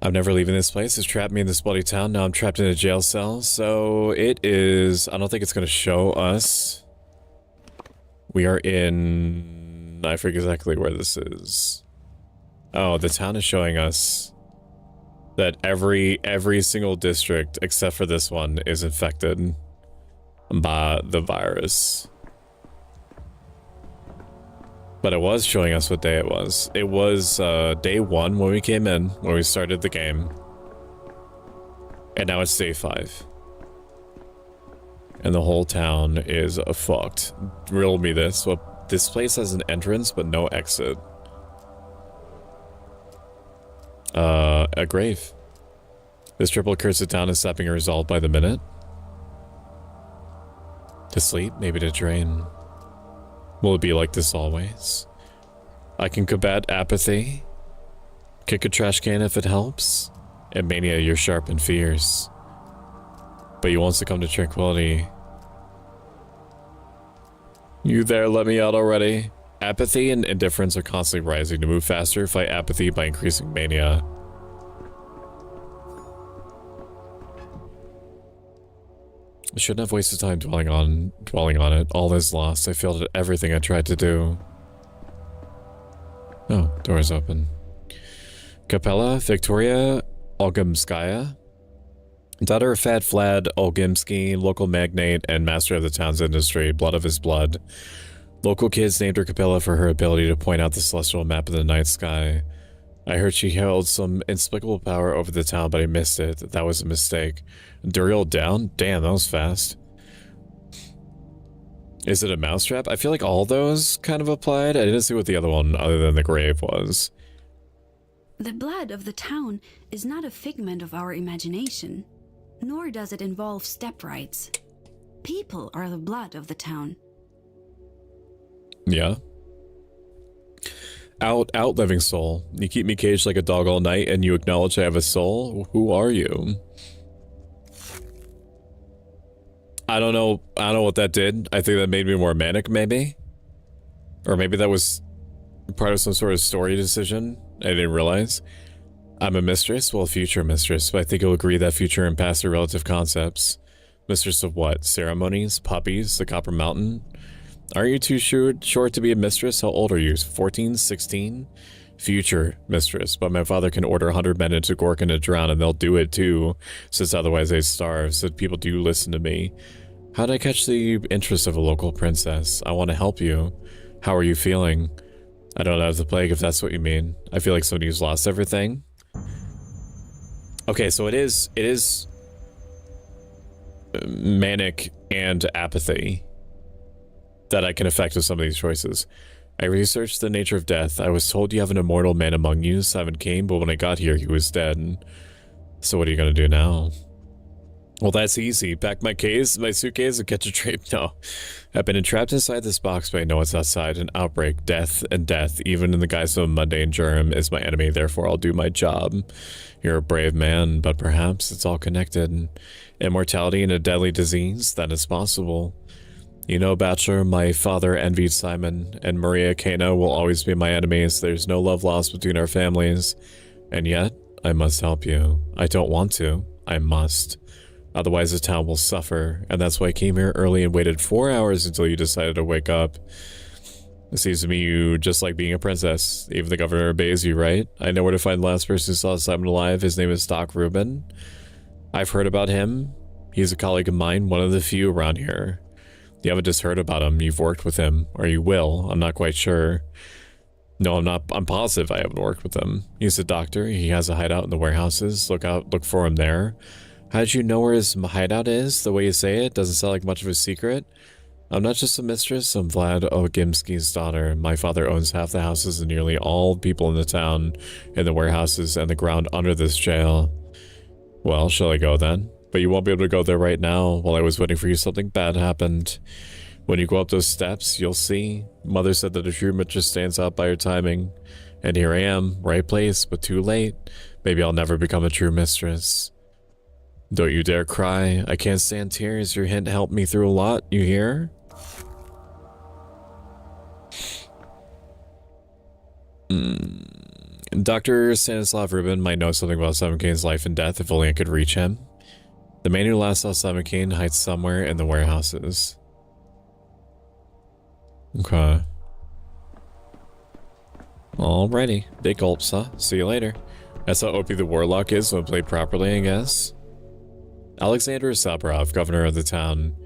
I'm never leaving this place. It's trapped me in this bloody town. Now I'm trapped in a jail cell. So it is... I don't think it's going to show us. We are in... I forget exactly where this is. Oh, the town is showing us that every single district except for this one is infected by the virus. But it was showing us what day it was. It was day 1 when we came in, when we started the game. And now it's day 5. And the whole town is fucked. Riddle me this. Well, this place has an entrance but no exit. A grave. This triple cursed town is stepping a result by the minute. To sleep, maybe to drain. Will it be like this always? I can combat apathy. Kick a trash can if it helps. And mania, you're sharp and fierce. But you won't succumb to tranquility. You there, let me out already. Apathy and indifference are constantly rising. To move faster, fight apathy by increasing mania. I shouldn't have wasted time dwelling on it. All is lost. I failed at everything I tried to do. Oh, door's open. Capella Victoria Olgimskaya, daughter of Fat Vlad Olgimsky, local magnate and master of the town's industry, blood of his blood. Local kids named her Capella for her ability to point out the celestial map of the night sky. I heard she held some inexplicable power over the town, but I missed it. That was a mistake. Duriel down? Damn, that was fast. Is it a mousetrap? I feel like all those kind of applied. I didn't see what the other one, other than the grave, was. The blood of the town is not a figment of our imagination, nor does it involve step rights. People are the blood of the town. Yeah. Out, living soul. You keep me caged like a dog all night and you acknowledge I have a soul? Who are you? I don't know what that did. I think that made me more manic, maybe? Or maybe that was part of some sort of story decision I didn't realize. I'm a mistress? Well, a future mistress, but I think you'll agree that future and past are relative concepts. Mistress of what? Ceremonies? Puppies? The Copper Mountain? Aren't you too short to be a mistress? How old are you? 14? 16? Future mistress, but my father can order 100 men into Gorkin to drown and they'll do it too, since otherwise they'd starve, so people do listen to me. How'd I catch the interest of a local princess? I want to help you. How are you feeling? I don't have the plague if that's what you mean. I feel like somebody who's lost everything. Okay, so it is manic and apathy that I can affect with some of these choices. I researched the nature of death. I was told you have an immortal man among you, Simon Kane, but when I got here, he was dead. So what are you gonna do now? Well, that's easy. Pack my suitcase, and catch a train. No. I've been entrapped inside this box, but I know what's outside. An outbreak, death, and death, even in the guise of a mundane germ, is my enemy. Therefore, I'll do my job. You're a brave man, but perhaps it's all connected. Immortality and a deadly disease? That is possible. You know, Bachelor, my father envied Simon, and Maria Cana will always be my enemies. There's no love lost between our families. And yet, I must help you. I don't want to. I must. Otherwise, the town will suffer, and that's why I came here early and waited 4 hours until you decided to wake up. It seems to me you just like being a princess. Even the governor obeys you, right? I know where to find the last person who saw Simon alive. His name is Doc Rubin. I've heard about him. He's a colleague of mine, one of the few around here. You haven't just heard about him, you've worked with him. Or you will, I'm not quite sure. No, I'm not. I'm positive I haven't worked with him. He's a doctor. He has a hideout in the warehouses. Look for him there. How did you know where his hideout is? The way you say it doesn't sound like much of a secret. I'm not just a mistress. I'm Vlad Ogimsky's daughter. My father owns half the houses and nearly all people in the town, in the warehouses and the ground under this jail. Well, shall I go then? But you won't be able to go there right now. While I was waiting for you, something bad happened. When you go up those steps, you'll see. Mother said that a true mistress stands out by her timing. And here I am, right place, but too late. Maybe I'll never become a true mistress. Don't you dare cry. I can't stand tears. Your hint helped me through a lot, you hear? Dr. Stanislav Rubin might know something about Simon Kane's life and death if only I could reach him. The man who last saw Simon Kane hides somewhere in the warehouses. Okay. Alrighty. Big gulps, huh? See you later. That's how OP the Warlock is when played properly, I guess. Alexander Saburov, governor of the town.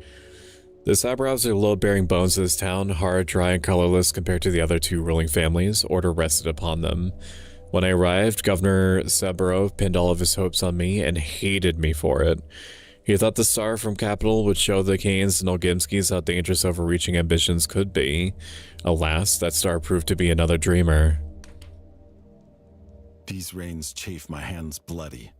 The Saburovs are the load-bearing bones of this town, hard, dry, and colorless compared to the other two ruling families. Order rested upon them. When I arrived, Governor Saburov pinned all of his hopes on me and hated me for it. He thought the star from Capital would show the Kanes and Olgimskis how dangerous overreaching ambitions could be. Alas, that star proved to be another dreamer. These reins chafe my hands bloody.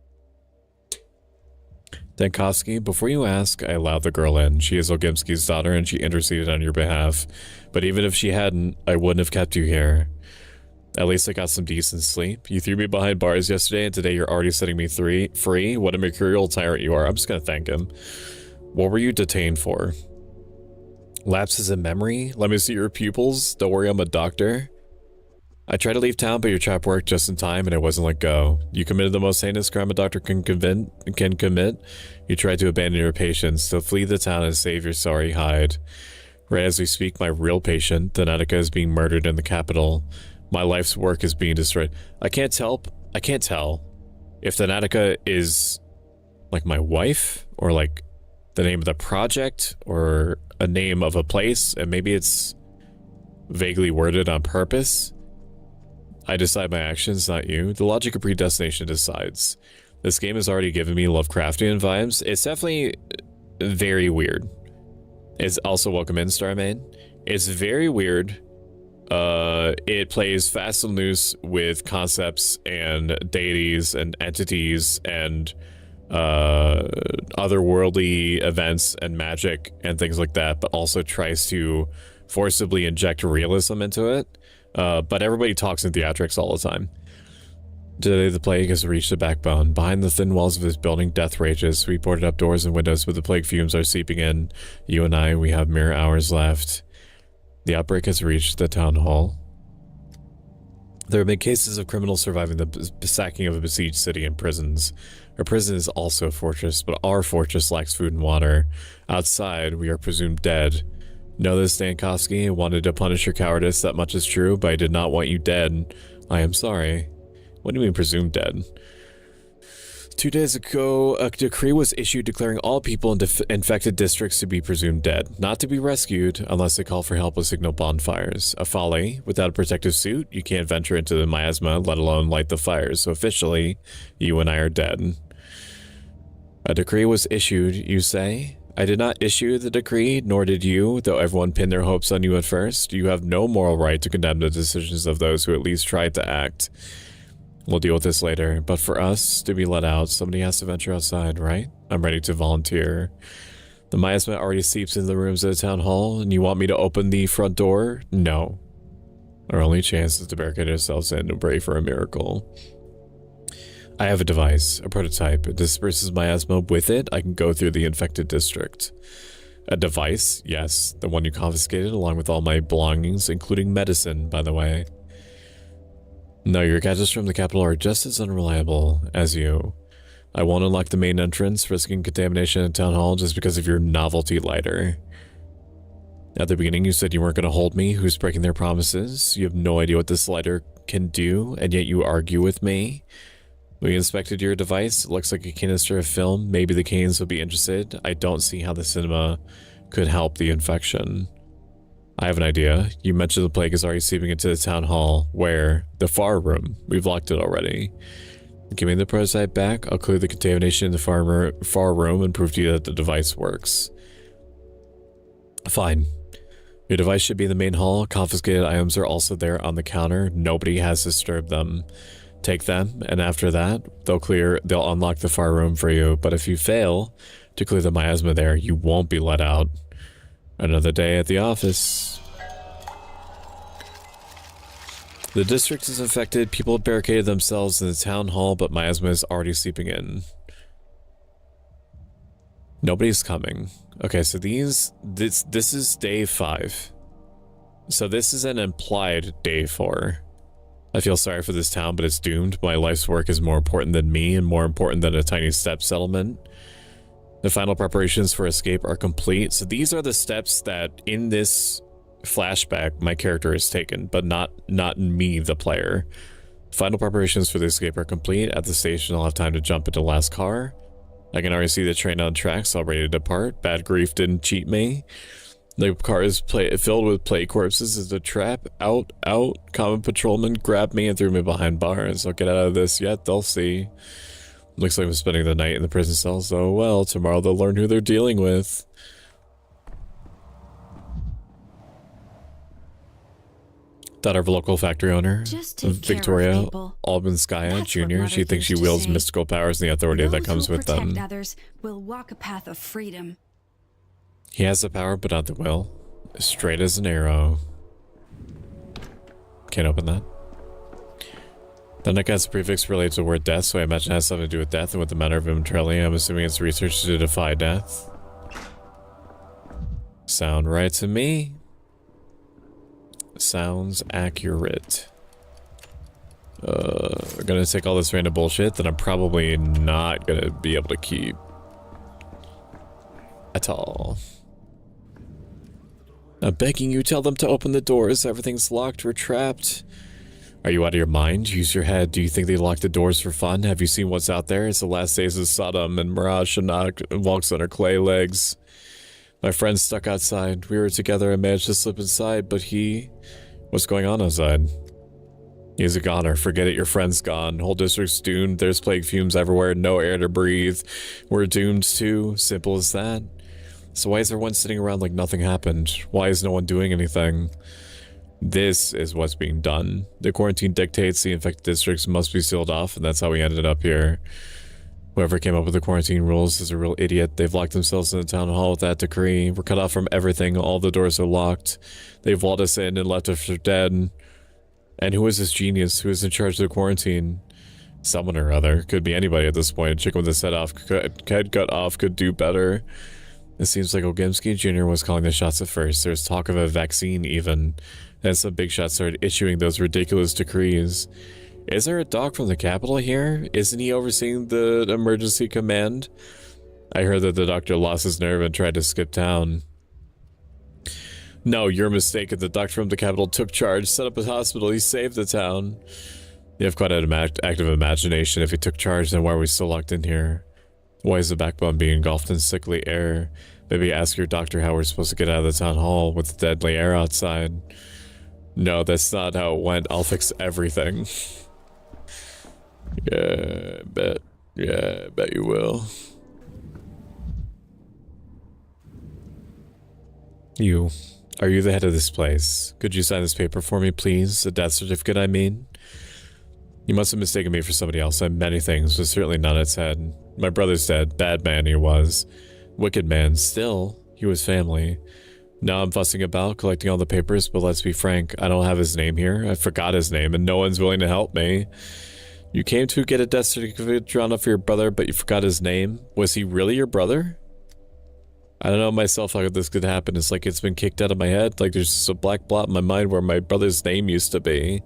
Dankovsky, before you ask, I allowed the girl in. She is Olgimski's daughter and she interceded on your behalf. But even if she hadn't, I wouldn't have kept you here. At least I got some decent sleep. You threw me behind bars yesterday and today you're already setting me free. What a mercurial tyrant you are. I'm just gonna thank him. What were you detained for? Lapses in memory? Let me see your pupils. Don't worry, I'm a doctor. I tried to leave town, but your trap worked just in time and I wasn't let go. You committed the most heinous crime a doctor can commit. You tried to abandon your patients, to flee the town and save your sorry hide. Right as we speak, my real patient, Thanatica, is being murdered in the capital. My life's work is being destroyed. I can't tell if Thanatica is like my wife or like the name of the project or a name of a place, and maybe it's vaguely worded on purpose. I decide my actions, not you. The logic of predestination decides. This game has already given me Lovecraftian vibes. It's definitely very weird. It's also welcome in, Starman. It's very weird. It plays fast and loose with concepts and deities and entities and otherworldly events and magic and things like that, but also tries to forcibly inject realism into it. But everybody talks in theatrics all the time. Today the plague has reached the backbone. Behind the thin walls of this building, death rages. We boarded up doors and windows, but the plague fumes are seeping in. You and I, we have mere hours left. The outbreak has reached the town hall. There have been cases of criminals surviving the sacking of a besieged city and prisons. Our prison is also a fortress, but our fortress lacks food and water. Outside, we are presumed dead. Know this, Dankovsky. I wanted to punish your cowardice, that much is true, but I did not want you dead. I am sorry. What do you mean presumed dead? 2 days ago, a decree was issued declaring all people in infected districts to be presumed dead, not to be rescued unless they call for help with signal bonfires. A folly. Without a protective suit, you can't venture into the miasma, let alone light the fires. So officially, you and I are dead. A decree was issued, you say? I did not issue the decree, nor did you, though everyone pinned their hopes on you at first. You have no moral right to condemn the decisions of those who at least tried to act. We'll deal with this later, but for us to be let out, somebody has to venture outside, right? I'm ready to volunteer. The miasma already seeps into the rooms of the town hall, and you want me to open the front door? No. Our only chance is to barricade ourselves in and pray for a miracle. I have a device, a prototype. It disperses miasma. With it, I can go through the infected district. A device? Yes, the one you confiscated along with all my belongings, including medicine, by the way. No, your gadgets from the capital are just as unreliable as you. I won't unlock the main entrance, risking contamination in town hall just because of your novelty lighter. At the beginning, you said you weren't going to hold me. Who's breaking their promises? You have no idea what this lighter can do, and yet you argue with me. We inspected your device. It looks like a canister of film. Maybe the Canes would be interested. I don't see how the cinema could help the infection. I have an idea. You mentioned the plague is already seeping into the town hall. Where? The far room. We've locked it already. Give me the prototype back. I'll clear the contamination in the far room and prove to you that the device works. Fine. Your device should be in the main hall. Confiscated items are also there on the counter. Nobody has disturbed them. take them, and after that, they'll unlock the far room for you. But if you fail to clear the miasma there, you won't be let out. Another day at the office. The district is infected. People have barricaded themselves in the town hall, but miasma is already seeping in. Nobody's coming. Okay, so this is day 5. So this is an implied day 4. I feel sorry for this town, but it's doomed. My life's work is more important than me and more important than a tiny step settlement. The final preparations for escape are complete. So these are the steps that in this flashback my character has taken, but not me, the player. Final preparations for the escape are complete. At the station, I'll have time to jump into the last car. I can already see the train on tracks, all ready to depart. Bad grief didn't cheat me. The car is filled with play corpses. It's a trap. Out. Common patrolman grabbed me and threw me behind bars. I'll get out of this yet. They'll see. Looks like I'm spending the night in the prison cell. So, well, tomorrow they'll learn who they're dealing with. Daughter of a local factory owner, Victoria Albinskaya Jr. She thinks she wields mystical powers and the authority that comes with them. Protect others will walk a path of freedom. He has the power, but not the will. Straight as an arrow. Can't open that. The neck has a prefix related to the word death, so I imagine it has something to do with death and with the matter of immortality. I'm assuming it's research to defy death. Sound right to me. Sounds accurate. I'm gonna take all this random bullshit that I'm probably not gonna be able to keep at all. I'm begging you, tell them to open the doors. Everything's locked. We're trapped. Are you out of your mind? Use your head. Do you think they locked the doors for fun? Have you seen what's out there? It's the last days of Sodom, and Mirage walks on her clay legs. My friend's stuck outside. We were together and managed to slip inside, but he... What's going on outside? He's a goner. Forget it, your friend's gone. Whole district's doomed. There's plague fumes everywhere. No air to breathe. We're doomed too. Simple as that. So why is everyone sitting around like nothing happened? Why is no one doing anything? This is what's being done. The quarantine dictates the infected districts must be sealed off, and that's how we ended up here. Whoever came up with the quarantine rules is a real idiot. They've locked themselves in the town hall with that decree. We're cut off from everything. All the doors are locked. They've walled us in and left us for dead. And who is this genius? Who is in charge of the quarantine? Someone or other. Could be anybody at this point. A chicken with his head cut off could do better. It seems like Ogimsky Jr. was calling the shots at first. There's talk of a vaccine even. And some big shots started issuing those ridiculous decrees. Is there a doc from the capital here? Isn't he overseeing the emergency command? I heard that the doctor lost his nerve and tried to skip town. No, you're mistaken. The doctor from the capital took charge, set up a hospital, he saved the town. You have quite an active imagination. If he took charge, then why are we still locked in here? Why is the backbone being engulfed in sickly air? Maybe ask your doctor how we're supposed to get out of the town hall with the deadly air outside. No, that's not how it went. I'll fix everything. Yeah, bet you will. Are you the head of this place? Could you sign this paper for me, please? A death certificate, I mean? You must have mistaken me for somebody else. I'm many things, but certainly not its head. My brother's dead. Bad man he was. Wicked man. Still, he was family. Now I'm fussing about, collecting all the papers, but let's be frank, I don't have his name here. I forgot his name, and no one's willing to help me. You came to get a death certificate drawn up for your brother, but you forgot his name? Was he really your brother? I don't know myself how this could happen. It's like it's been kicked out of my head. Like there's just a black blot in my mind where my brother's name used to be.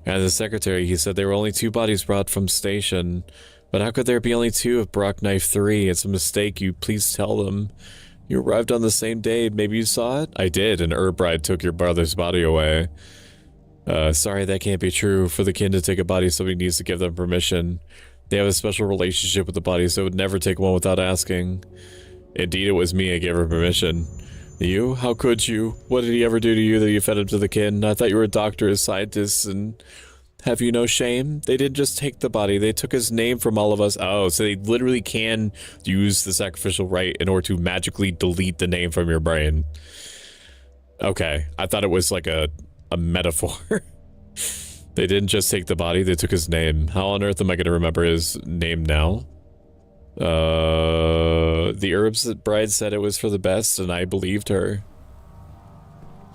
And the secretary, he said there were only 2 bodies brought from station. But how could there be only 2 of Brock Knife 3? It's a mistake. You please tell them. You arrived on the same day. Maybe you saw it? I did, and Urbride took your brother's body away. Sorry, that can't be true. For the kin to take a body, somebody needs to give them permission. They have a special relationship with the body, so would never take one without asking. Indeed, it was me. I gave her permission. You? How could you? What did he ever do to you that you fed him to the kin? I thought you were a doctor, a scientist, and... Have you no shame? They didn't just take the body, they took his name from all of us. Oh, so they literally can use the sacrificial rite in order to magically delete the name from your brain. Okay, I thought it was like a metaphor. They didn't just take the body, they took his name. How on earth am I going to remember his name now? The herbs bride said it was for the best, and I believed her.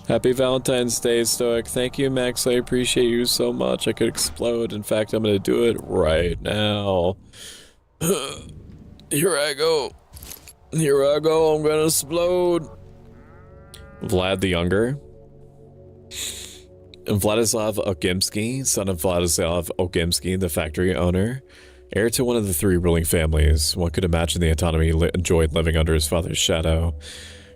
Happy Valentine's Day, Stoic. Thank you, Max. I appreciate you so much. I could explode. In fact, I'm going to do it right now. Here I go. Here I go. I'm going to explode. Vlad the Younger. Vladislav Okimsky, son of Vladislav Okimsky, the factory owner, heir to one of the three ruling families. One could imagine the autonomy he enjoyed living under his father's shadow.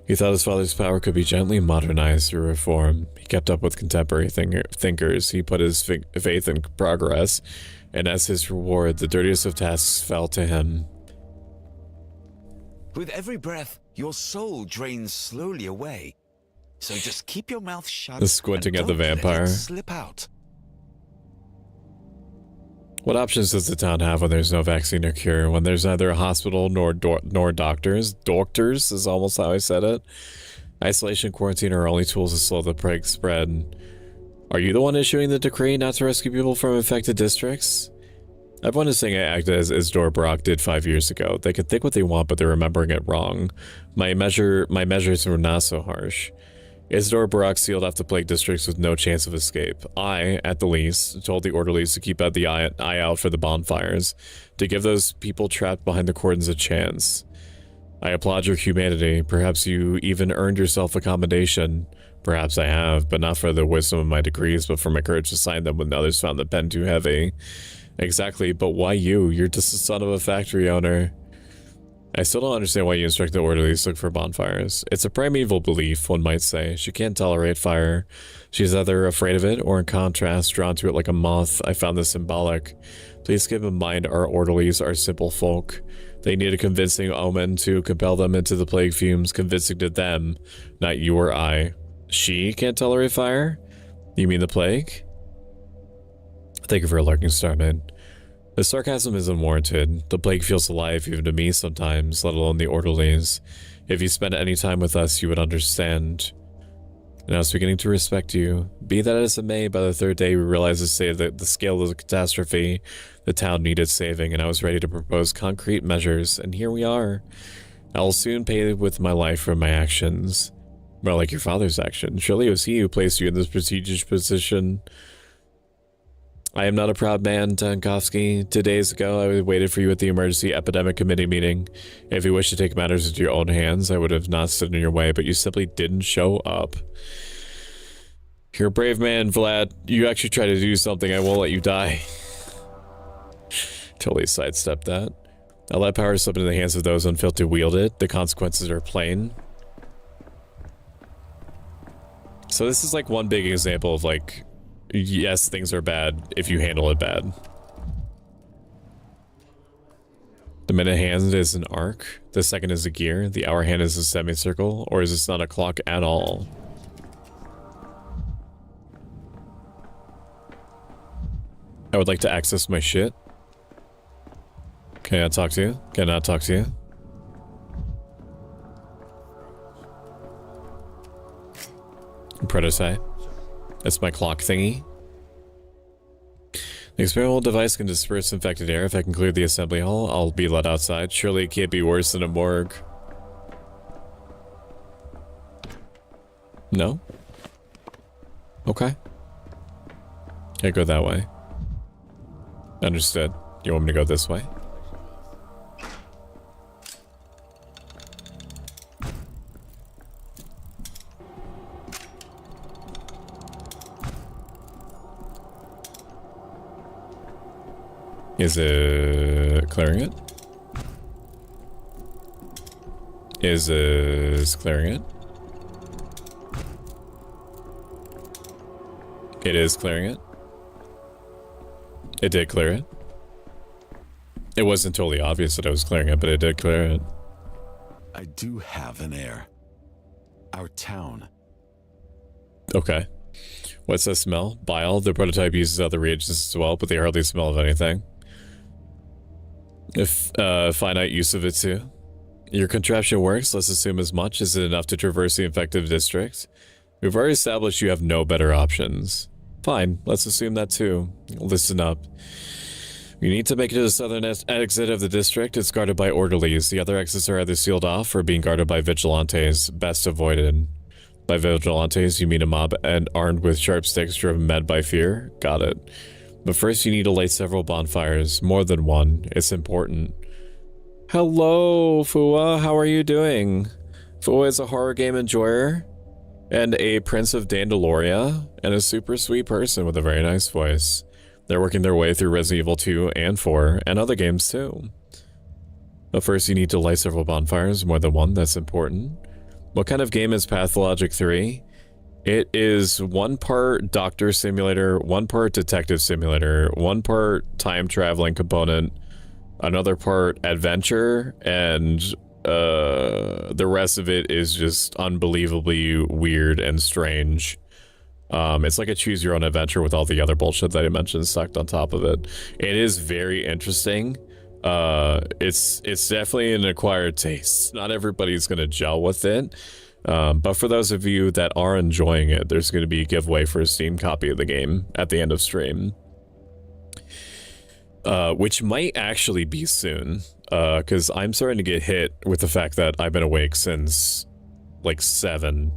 He thought his father's power could be gently modernized through reform. He kept up with contemporary thinkers. He put his faith in progress, and as his reward, the dirtiest of tasks fell to him. With every breath, your soul drains slowly away. So just keep your mouth shut. The squinting at the and don't let vampire. it slip out. What options does the town have when there's no vaccine or cure? When there's neither a hospital nor doctors? Doctors is almost how I said it. Isolation, quarantine are our only tools to slow the plague spread. Are you the one issuing the decree not to rescue people from infected districts? Everyone is saying I acted as Isidore Brock did 5 years ago. They can think what they want, but they're remembering it wrong. My measures were not so harsh. Isidore Barak sealed off the plague districts with no chance of escape. I, at the least, told the orderlies to keep the eye out for the bonfires, to give those people trapped behind the cordons a chance. I applaud your humanity. Perhaps you even earned yourself a commendation. Perhaps I have, but not for the wisdom of my decrees, but for my courage to sign them when others found the pen too heavy. Exactly, but why you? You're just the son of a factory owner. I still don't understand why you instruct the orderlies to look for bonfires. It's a primeval belief, one might say. She can't tolerate fire. She's either afraid of it, or in contrast, drawn to it like a moth. I found this symbolic. Please keep in mind our orderlies are simple folk. They need a convincing omen to compel them into the plague fumes, convincing to them, not you or I. She can't tolerate fire? You mean the plague? Thank you for a lurking star, man. The sarcasm is unwarranted. The plague feels alive even to me sometimes, let alone the orderlies. If you spent any time with us, you would understand. And I was beginning to respect you. Be that as it may, by the third day we realized the scale of the catastrophe. The town needed saving, and I was ready to propose concrete measures, and here we are. I will soon pay with my life for my actions. More like your father's action. Surely it was he who placed you in this prestigious position. I am not a proud man, Tankovsky. 2 days ago, I waited for you at the Emergency Epidemic Committee meeting. If you wish to take matters into your own hands, I would have not stood in your way, but you simply didn't show up. You're a brave man, Vlad. You actually try to do something, I won't let you die. Totally sidestepped that. I'll let power slip into the hands of those unfit to wield it. The consequences are plain. So this is like one big example of like, yes, things are bad if you handle it bad. The minute hand is an arc, the second is a gear, the hour hand is a semicircle, or is this not a clock at all? I would like to access my shit. Can I talk to you? Can I not talk to you? Prototype. That's my clock thingy. The experimental device can disperse infected air. If I can clear the assembly hall, I'll be let outside. Surely it can't be worse than a morgue. No? Okay. Can't go that way. Understood. You want me to go this way? Is it clearing it? Is this clearing it? It is clearing it. It did clear it. It wasn't totally obvious that I was clearing it, but it did clear it. I do have an heir. Our town. Okay. What's that smell? Bile. The prototype uses other reagents as well, but they hardly smell of anything. If finite use of it too. Your contraption works, let's assume as much. Is it enough to traverse the infected district? We've already established you have no better options. Fine, let's assume that too. Listen up. You need to make it to the southern exit of the district. It's guarded by orderlies. The other exits are either sealed off or being guarded by vigilantes. Best avoided. By vigilantes, you mean a mob and armed with sharp sticks driven mad by fear? Got it. But first you need to light several bonfires. More than one. It's important. Hello, Fua. How are you doing? Fua is a horror game enjoyer and a prince of Dandaloria and a super sweet person with a very nice voice. They're working their way through Resident Evil 2 and 4 and other games too. But first you need to light several bonfires, more than one, that's important. What kind of game is Pathologic 3? It is 1 part doctor simulator, 1 part detective simulator, 1 part time traveling component, another part adventure, and the rest of it is just unbelievably weird and strange. It's like a choose your own adventure with all the other bullshit that I mentioned stacked on top of it. It is very interesting. It's definitely an acquired taste. Not everybody's gonna gel with it. But for those of you that are enjoying it, there's gonna be a giveaway for a Steam copy of the game at the end of stream. Which might actually be soon. Cause I'm starting to get hit with the fact that I've been awake since like 7.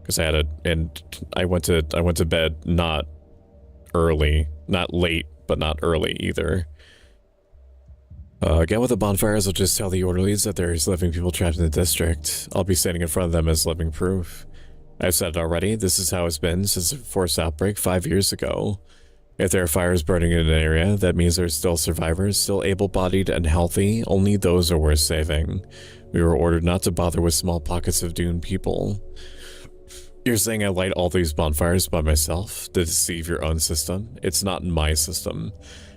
Because I went to bed not early, not late, but not early either. Again with the bonfires, I'll just tell the orderlies that there's living people trapped in the district. I'll be standing in front of them as living proof. I've said it already, this is how it's been since the forced outbreak 5 years ago. If there are fires burning in an area, that means there's still survivors, still able-bodied and healthy. Only those are worth saving. We were ordered not to bother with small pockets of doomed people. You're saying I light all these bonfires by myself to deceive your own system? It's not my system.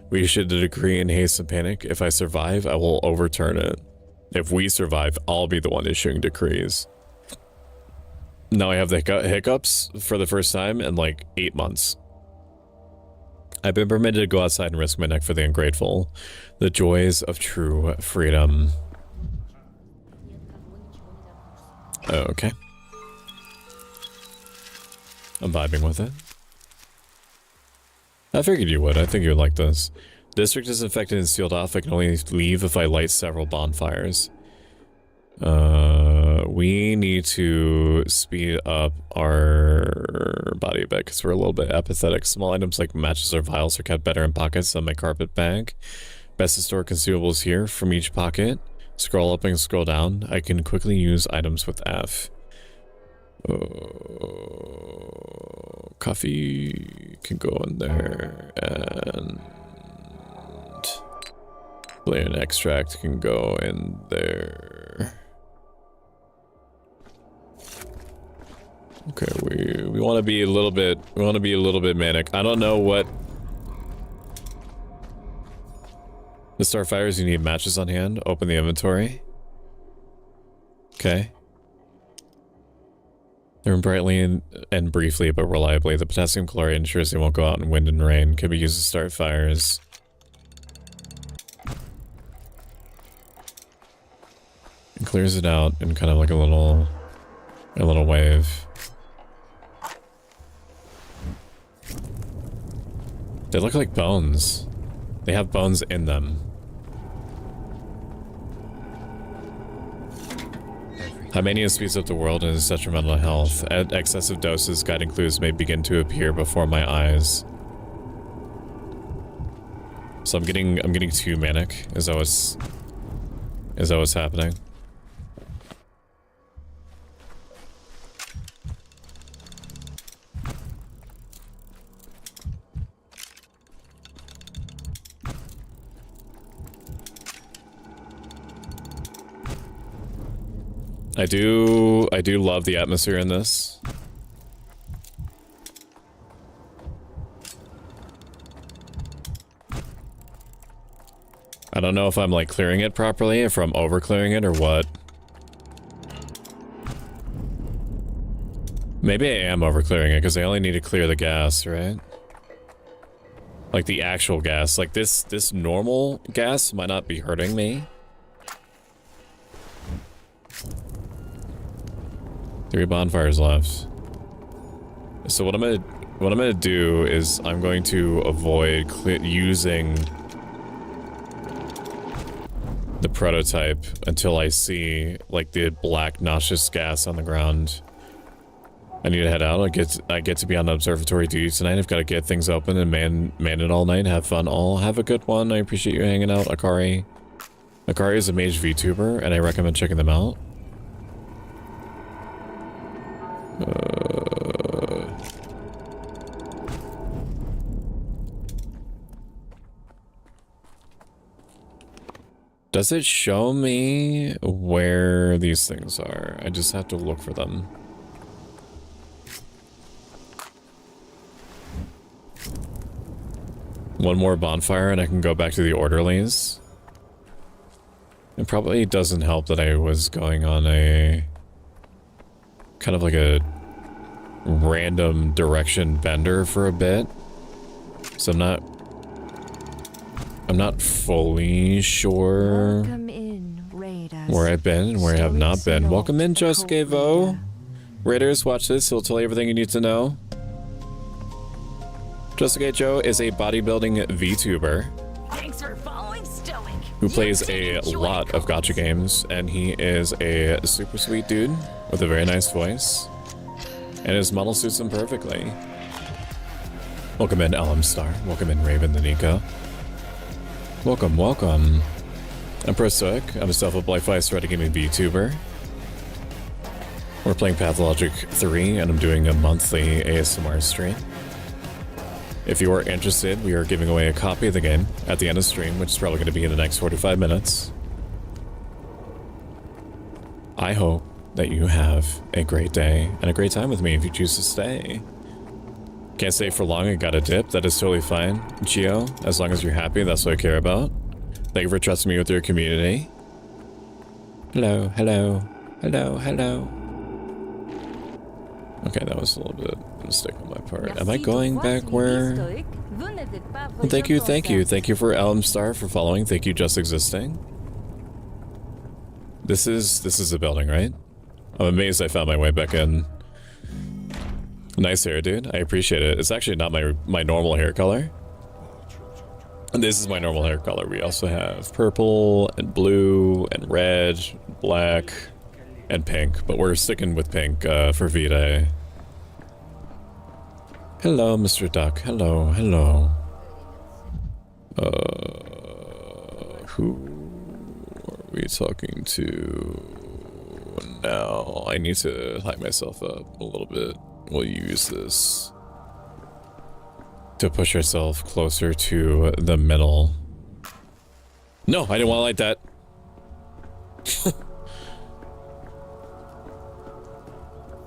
We issued a decree in haste and panic. If I survive, I will overturn it. If we survive, I'll be the one issuing decrees. Now I have the hiccups for the first time in like 8 months. I've been permitted to go outside and risk my neck for the ungrateful. The joys of true freedom. Okay. I'm vibing with it. I figured you would. I think you would like this. District is infected and sealed off. I can only leave if I light several bonfires. We need to speed up our body a bit because we're a little bit apathetic. Small items like matches or vials are kept better in pockets than my carpet bag. Best to store consumables here from each pocket. Scroll up and scroll down. I can quickly use items with F. Coffee can go in there, and Brilliant extract can go in there. Okay, we want to be a little bit manic. I don't know what the starfires. You need matches on hand. Open the inventory. Okay. Burn brightly and briefly, but reliably. The potassium chloride ensures they won't go out in wind and rain. Can be used to start fires. It clears it out in kind of like a little wave. They look like bones. They have bones in them. Hymania speeds up the world and is detrimental to health. At excessive doses, guiding clues may begin to appear before my eyes. So I'm getting too manic. Is that what's happening? I do love the atmosphere in this. I don't know if I'm like clearing it properly, if I'm over clearing it or what. Maybe I am over clearing it because I only need to clear the gas, right? Like the actual gas. Like this normal gas might not be hurting me. 3 bonfires left. So what I'm what I'm gonna do is I'm going to avoid using the prototype until I see like the black noxious gas on the ground. I need to head out. I get to be on observatory duty tonight. I've got to get things open and man it all night. Have fun all. Have a good one. I appreciate you hanging out, Akari. Akari is a mage VTuber, and I recommend checking them out. Does it show me where these things are? I just have to look for them. One more bonfire and I can go back to the orderlies. It probably doesn't help that I was going on a kind of like a random direction bender for a bit. So I'm not fully sure where I've been and where I have not been. Welcome in, Josuke Vo. Raiders, watch this. He'll tell you everything you need to know. Josuke Joe is a bodybuilding VTuber. Thanks for following Stoic. Who plays a lot of gacha games, and he is a super sweet dude with a very nice voice. And his model suits him perfectly. Welcome in, LM Star. Welcome in, Raven the Nico. Welcome, welcome. I'm Prostoic. I'm a self-applied strategy gaming VTuber. We're playing Pathologic 3, and I'm doing a monthly ASMR stream. If you are interested, we are giving away a copy of the game at the end of stream, which is probably going to be in the next 45 minutes. I hope that you have a great day and a great time with me if you choose to stay. Can't stay for long, I got a dip. That is totally fine. Gio, as long as you're happy, that's what I care about. Thank you for trusting me with your community. Hello, hello, hello, hello. Okay, that was a little bit of a mistake on my part. Am I going back where? Well, thank you, thank you. Thank you for LM Star for following. Thank you, Just Existing. This is the building, right? I'm amazed I found my way back in. Nice hair, dude. I appreciate it. It's actually not my normal hair color. And this is my normal hair color. We also have purple and blue and red, black, and pink. But we're sticking with pink for V-Day. Hello, Mr. Duck. Hello, hello. Who are we talking to now? I need to hype myself up a little bit. We'll use this to push ourselves closer to the middle. No, I didn't want to like that.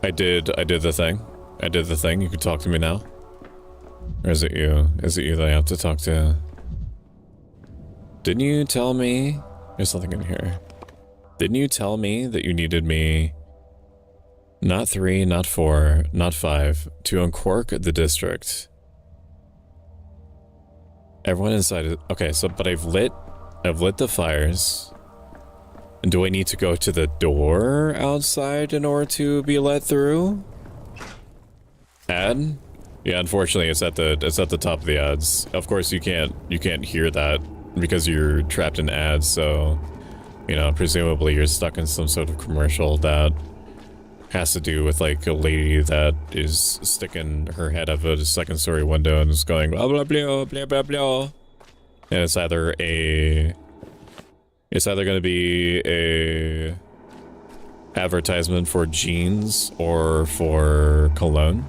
I did the thing. I did the thing. You can talk to me now. Or is it you? Is it you that I have to talk to? Didn't you tell me? There's something in here. Didn't you tell me that you needed me? Not 3, not 4, not 5, to uncork the district. Everyone inside is okay, so but I've lit the fires. And do I need to go to the door outside in order to be let through? Ad? Yeah, unfortunately it's at the top of the ads. Of course you can't hear that because you're trapped in ads, so you know, presumably you're stuck in some sort of commercial that has to do with like a lady that is sticking her head out of a second story window and is going blah blah blah blah blah blah. And it's either going to be a advertisement for jeans or for cologne.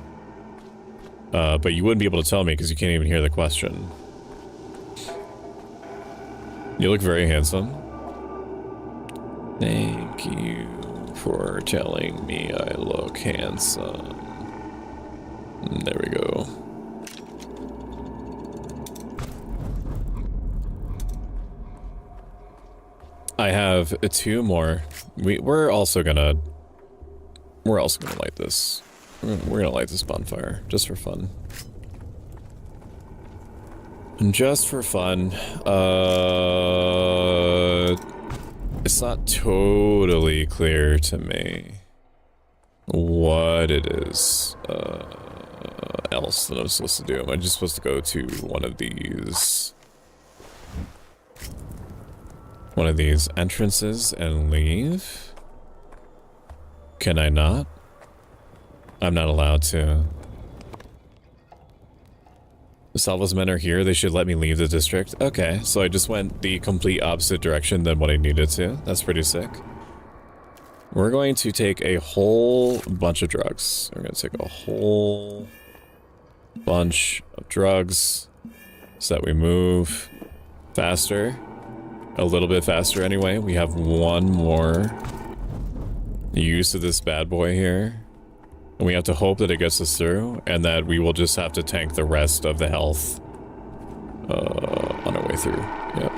But you wouldn't be able to tell me because you can't even hear the question. You look very handsome. Thank you for telling me I look handsome. There we go. I have 2 more. We're also gonna light this. We're gonna light this bonfire just for fun. And just for fun, it's not totally clear to me what it is. else that I'm supposed to do. Am I just supposed to go to one of these entrances and leave? Can I not? I'm not allowed to. The Salvos men are here. They should let me leave the district. Okay, so I just went the complete opposite direction than what I needed to. That's pretty sick. We're going to take a whole bunch of drugs. We're going to take a whole bunch of drugs so that we move faster. A little bit faster anyway. We have one more use of this bad boy here. And we have to hope that it gets us through, and that we will just have to tank the rest of the health on our way through. Yep.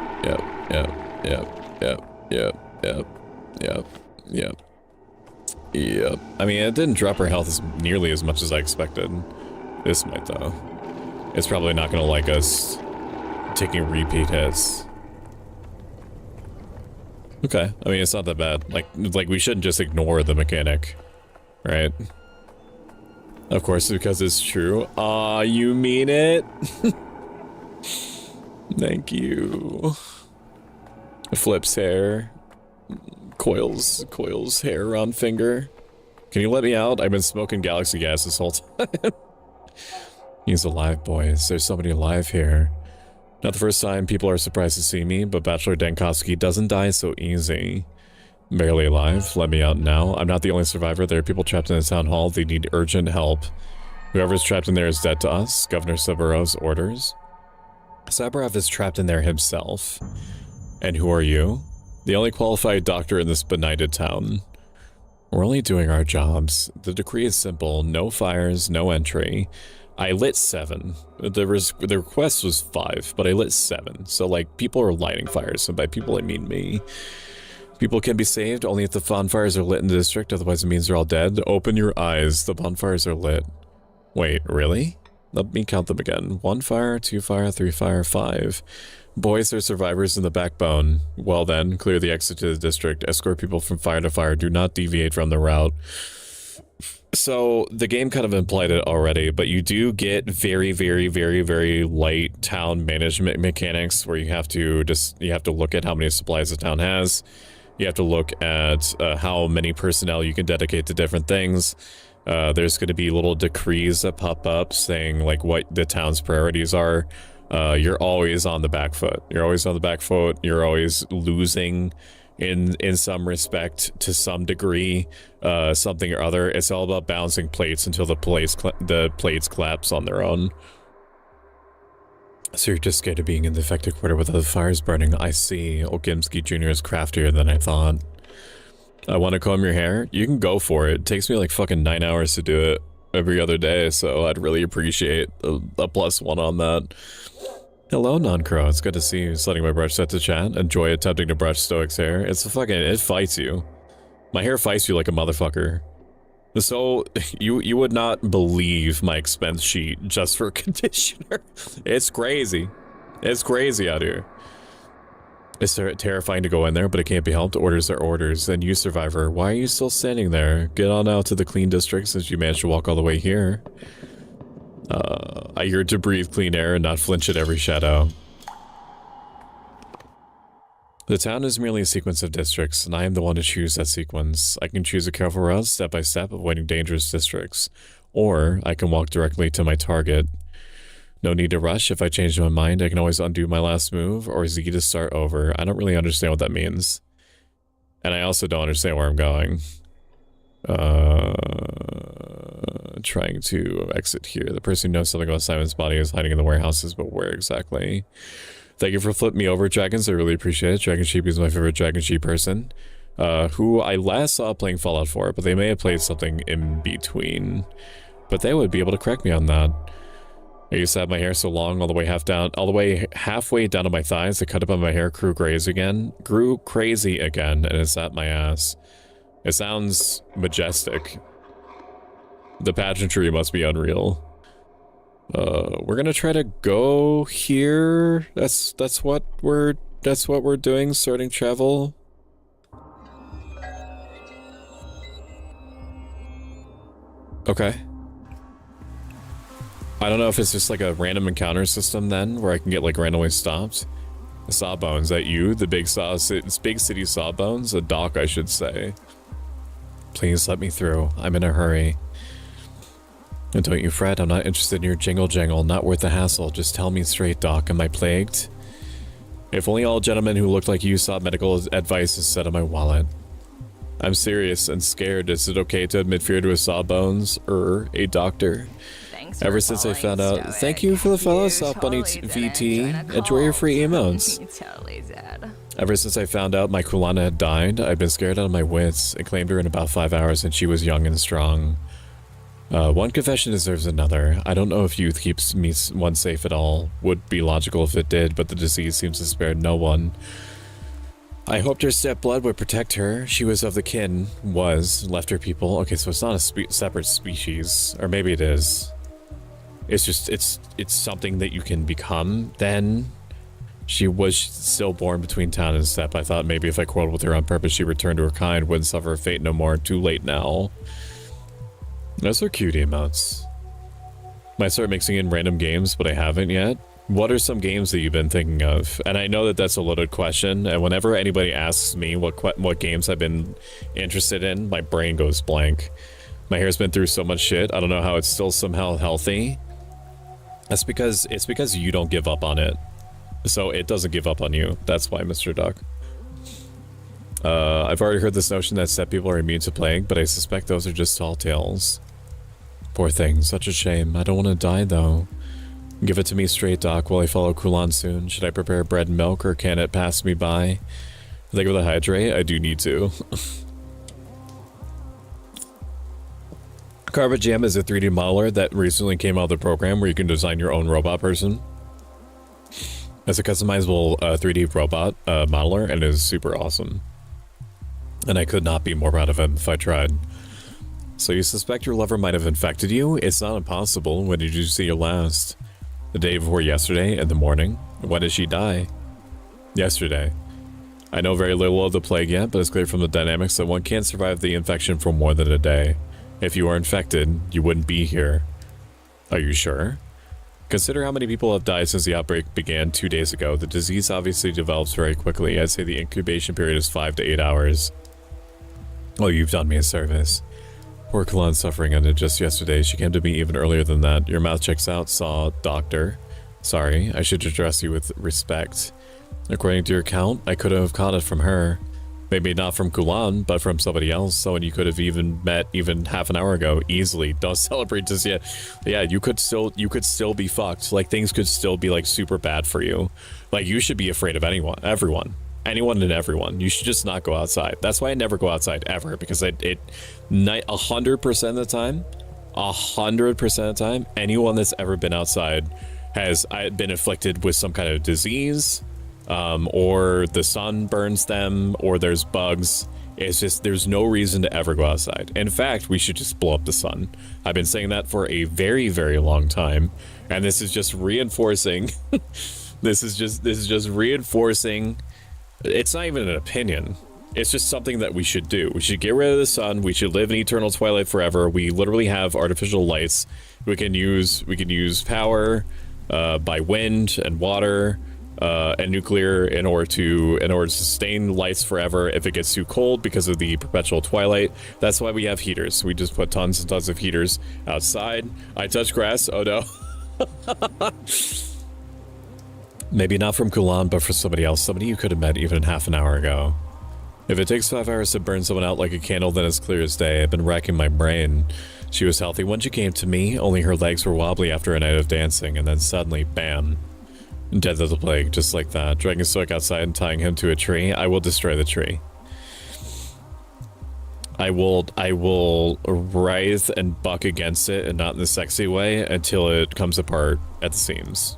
I mean, it didn't drop our health nearly as much as I expected. This might, though. It's probably not going to like us taking repeat hits. Okay, I mean, it's not that bad. Like we shouldn't just ignore the mechanic, right? Of course, because it's true. Aw, you mean it? Thank you. Flips hair. Coils hair on finger. Can you let me out? I've been smoking galaxy gas this whole time. He's alive, boys. There's somebody alive here. Not the first time people are surprised to see me, but Bachelor Dankowski doesn't die so easy. Barely alive. Let me out now. I'm not the only survivor. There are people trapped in the town hall. They need urgent help. Whoever's trapped in there is dead to us. Governor Sabarov's orders. Sabarov is trapped in there himself. And who are you? The only qualified doctor in this benighted town. We're only doing our jobs. The decree is simple. No fires, no entry. I lit 7. The request was 5, but I lit 7. So, like, people are lighting fires. And by people, I mean me. People can be saved only if the bonfires are lit in the district, otherwise it means they're all dead. Open your eyes, the bonfires are lit. Wait, really? Let me count them again. 1 fire, 2 fire, 3 fire, 5. Boys are survivors in the backbone. Well then, clear the exit to the district. Escort people from fire to fire. Do not deviate from the route. So, the game kind of implied it already, but you do get very, very, very, very light town management mechanics where you have to look at how many supplies the town has. You have to look at how many personnel you can dedicate to different things. There's going to be little decrees that pop up saying like what the town's priorities are. You're always on the back foot. You're always on the back foot. You're always losing in some respect to some degree, something or other. It's all about balancing plates until the plates collapse on their own. So you're just scared of being in the affected quarter with the fires burning. I see. Okimsky Jr. is craftier than I thought. I want to comb your hair? You can go for it. It takes me like fucking 9 hours to do it every other day, so I'd really appreciate a +1 on that. Hello, Non-Crow. It's good to see you. Setting my brush set to chat. Enjoy attempting to brush Stoic's hair. It fights you. My hair fights you like a motherfucker. So, you would not believe my expense sheet just for conditioner. It's crazy. It's crazy out here. It's terrifying to go in there, but it can't be helped. Orders are orders. And you, survivor, why are you still standing there? Get on out to the clean district since you managed to walk all the way here. I yearn to breathe clean air and not flinch at every shadow. The town is merely a sequence of districts, and I am the one to choose that sequence. I can choose a careful route, step by step, avoiding dangerous districts. Or, I can walk directly to my target. No need to rush. If I change my mind, I can always undo my last move, or Z to start over. I don't really understand what that means. And I also don't understand where I'm going. Trying to exit here. The person who knows something about Simon's body is hiding in the warehouses, but where exactly? Thank you for flipping me over, Dragons. I really appreciate it. Dragon Sheep is my favorite Dragon Sheep person. Who I last saw playing Fallout 4, but they may have played something in between. But they would be able to correct me on that. I used to have my hair so long, all the way halfway down to my thighs. I cut up on my hair, grew crazy again, and it's at my ass. It sounds majestic. The pageantry must be unreal. We're gonna try to go here. That's what we're doing, starting travel. Okay. I don't know if it's just like a random encounter system then, where I can get like randomly stopped. Sawbones, that you? The big big city Sawbones? A doc, I should say. Please let me through. I'm in a hurry. And don't you fret, I'm not interested in your jingle, not worth the hassle. Just tell me straight, Doc, am I plagued? If only all gentlemen who look like you sought medical advice instead of my wallet. I'm serious and scared. Is it okay to admit fear to a Sawbones or a doctor? Thanks Ever since I found out. Stoic. Thank you for the follow, You Soft Bunny totally VT. Enjoy your free emotes. You totally did. Ever since I found out my Kulana had died, I've been scared out of my wits. I claimed her in about 5 hours and she was young and strong. One confession deserves another. I don't know if youth keeps me one safe at all. Would be logical if it did, but the disease seems to spare no one. I hoped her stepblood would protect her. She was of the kin, left her people. Okay, so it's not a separate species, or maybe it is. It's just, it's something that you can become then. She was still born between town and steppe. I thought maybe if I quarreled with her on purpose, she'd return to her kind, wouldn't suffer her fate no more. Too late now. Those are cute emotes. Might start mixing in random games, but I haven't yet. What are some games that you've been thinking of? And I know that that's a loaded question, and whenever anybody asks me what games I've been interested in, my brain goes blank. My hair's been through so much shit, I don't know how it's still somehow healthy. It's because you don't give up on it. So it doesn't give up on you. That's why, Mr. Duck. I've already heard this notion that step people are immune to plague, but I suspect those are just tall tales. Poor thing, such a shame. I don't want to die, though. Give it to me straight, Doc. Will I follow Kulan soon? Should I prepare bread and milk, or can it pass me by? Think of the hydrate? I do need to. Carpet Jam is a 3D modeler that recently came out of the program where you can design your own robot person. It's a customizable 3D robot modeler, and it is super awesome. And I could not be more proud of him if I tried. So you suspect your lover might have infected you? It's not impossible. When did you see her last? The day before yesterday, in the morning. When did she die? Yesterday. I know very little of the plague yet, but it's clear from the dynamics that one can't survive the infection for more than a day. If you are infected, you wouldn't be here. Are you sure? Consider how many people have died since the outbreak began 2 days ago. The disease obviously develops very quickly. I'd say the incubation period is 5 to 8 hours. Oh, you've done me a service. Poor Kalan's suffering ended just yesterday. She came to me even earlier than that. Your mouth checks out, saw doctor. Sorry, I should address you with respect. According to your account, I could have caught it from her. Maybe not from Kulan, but from somebody else. Someone you could have even met even half an hour ago. Easily. Don't celebrate this yet. Yeah, you could still be fucked. Like, things could still be like super bad for you. Like, you should be afraid of everyone and everyone. You should just not go outside. That's why I never go outside ever, because 100% of the time, 100% of the time, anyone that's ever been outside has been afflicted with some kind of disease, or the sun burns them, or there's bugs. It's just, there's no reason to ever go outside. In fact, we should just blow up the sun. I've been saying that for a very, very long time, and this is just reinforcing. this is just reinforcing. It's not even an opinion. It's just something that we should do. We should get rid of the sun. We should live in eternal twilight forever. We literally have artificial lights. We can use power by wind and water and nuclear in order to sustain lights forever if it gets too cold because of the perpetual twilight. That's why we have heaters. We just put tons and tons of heaters outside. I touch grass. Oh no. Maybe not from Kulan, but for somebody else. Somebody you could have met even half an hour ago. If it takes 5 hours to burn someone out like a candle, then it's clear as day. I've been racking my brain. She was healthy when she came to me, only her legs were wobbly after a night of dancing, and then suddenly, bam. Death of the plague, just like that. Dragging Stoic outside and tying him to a tree. I will destroy the tree. I will writhe and buck against it, and not in the sexy way, until it comes apart at the seams.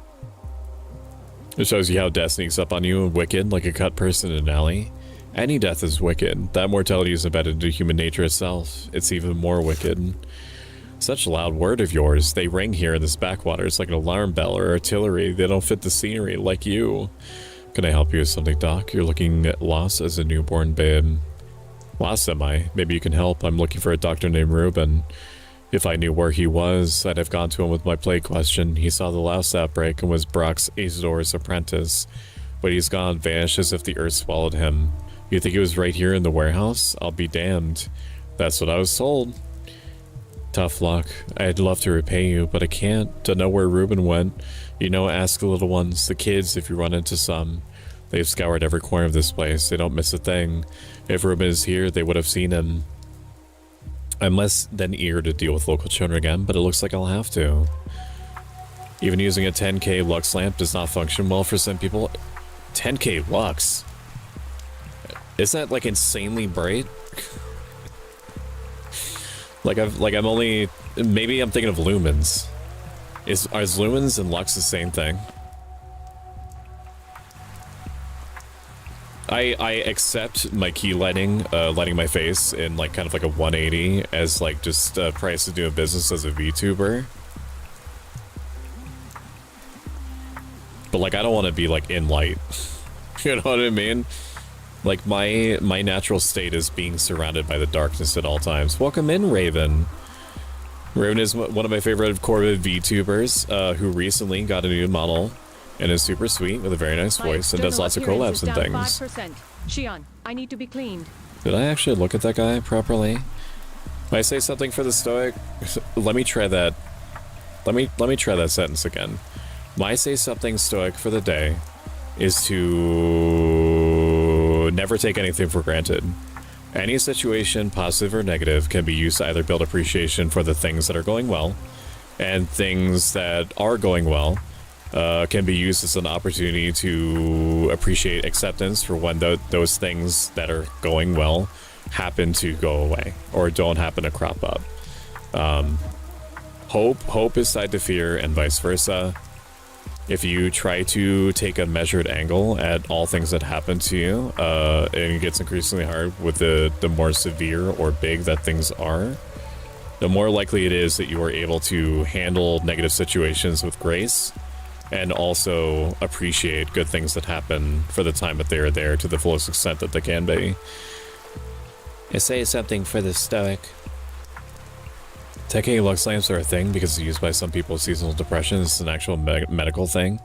It shows you how death sneaks up on you, wicked, like a cut person in an alley. Any death is wicked. That mortality is embedded into human nature itself. It's even more wicked. Such a loud word of yours. They ring here in this backwater. It's like an alarm bell or artillery. They don't fit the scenery like you. Can I help you with something, Doc? You're looking lost as a newborn babe. Lost, am I? Maybe you can help. I'm looking for a doctor named Ruben. If I knew where he was, I'd have gone to him with my plague question. He saw the last outbreak and was Brock's Azor's apprentice. But he's gone, vanished as if the earth swallowed him. You think he was right here in the warehouse? I'll be damned. That's what I was told. Tough luck. I'd love to repay you, but I can't. Don't know where Reuben went. You know, ask the little ones, the kids, if you run into some. They've scoured every corner of this place. They don't miss a thing. If Reuben is here, they would have seen him. I'm less than eager to deal with local children again, but it looks like I'll have to. Even using a 10k lux lamp does not function well for some people. 10k lux? Is that like insanely bright? I'm only, maybe I'm thinking of lumens. Are lumens and lux the same thing? I accept my key lighting, lighting my face in like kind of like a 180 as like just price of doing business as a VTuber. But like I don't want to be like in light. You know what I mean? Like my natural state is being surrounded by the darkness at all times. Welcome in, Raven. Raven is one of my favorite Corvid VTubers who recently got a new model and is super sweet with a very nice voice and does lots of collabs and things. 5%. Shion, I need to be cleaned. Did I actually look at that guy properly? When I say something for the stoic, let me try that. Let me try that sentence again. When I say something stoic for the day is to never take anything for granted. Any situation, positive or negative, can be used to either build appreciation for the things that are going well, and things that are going well can be used as an opportunity to appreciate acceptance for when those things that are going well happen to go away or don't happen to crop up. Hope is tied to fear and vice versa. If you try to take a measured angle at all things that happen to you, and it gets increasingly hard with the more severe or big that things are, the more likely it is that you are able to handle negative situations with grace and also appreciate good things that happen for the time that they are there to the fullest extent that they can be. I say something for the stoic. 10k lux lamps are a thing because it's used by some people with seasonal depression. It's an actual medical thing.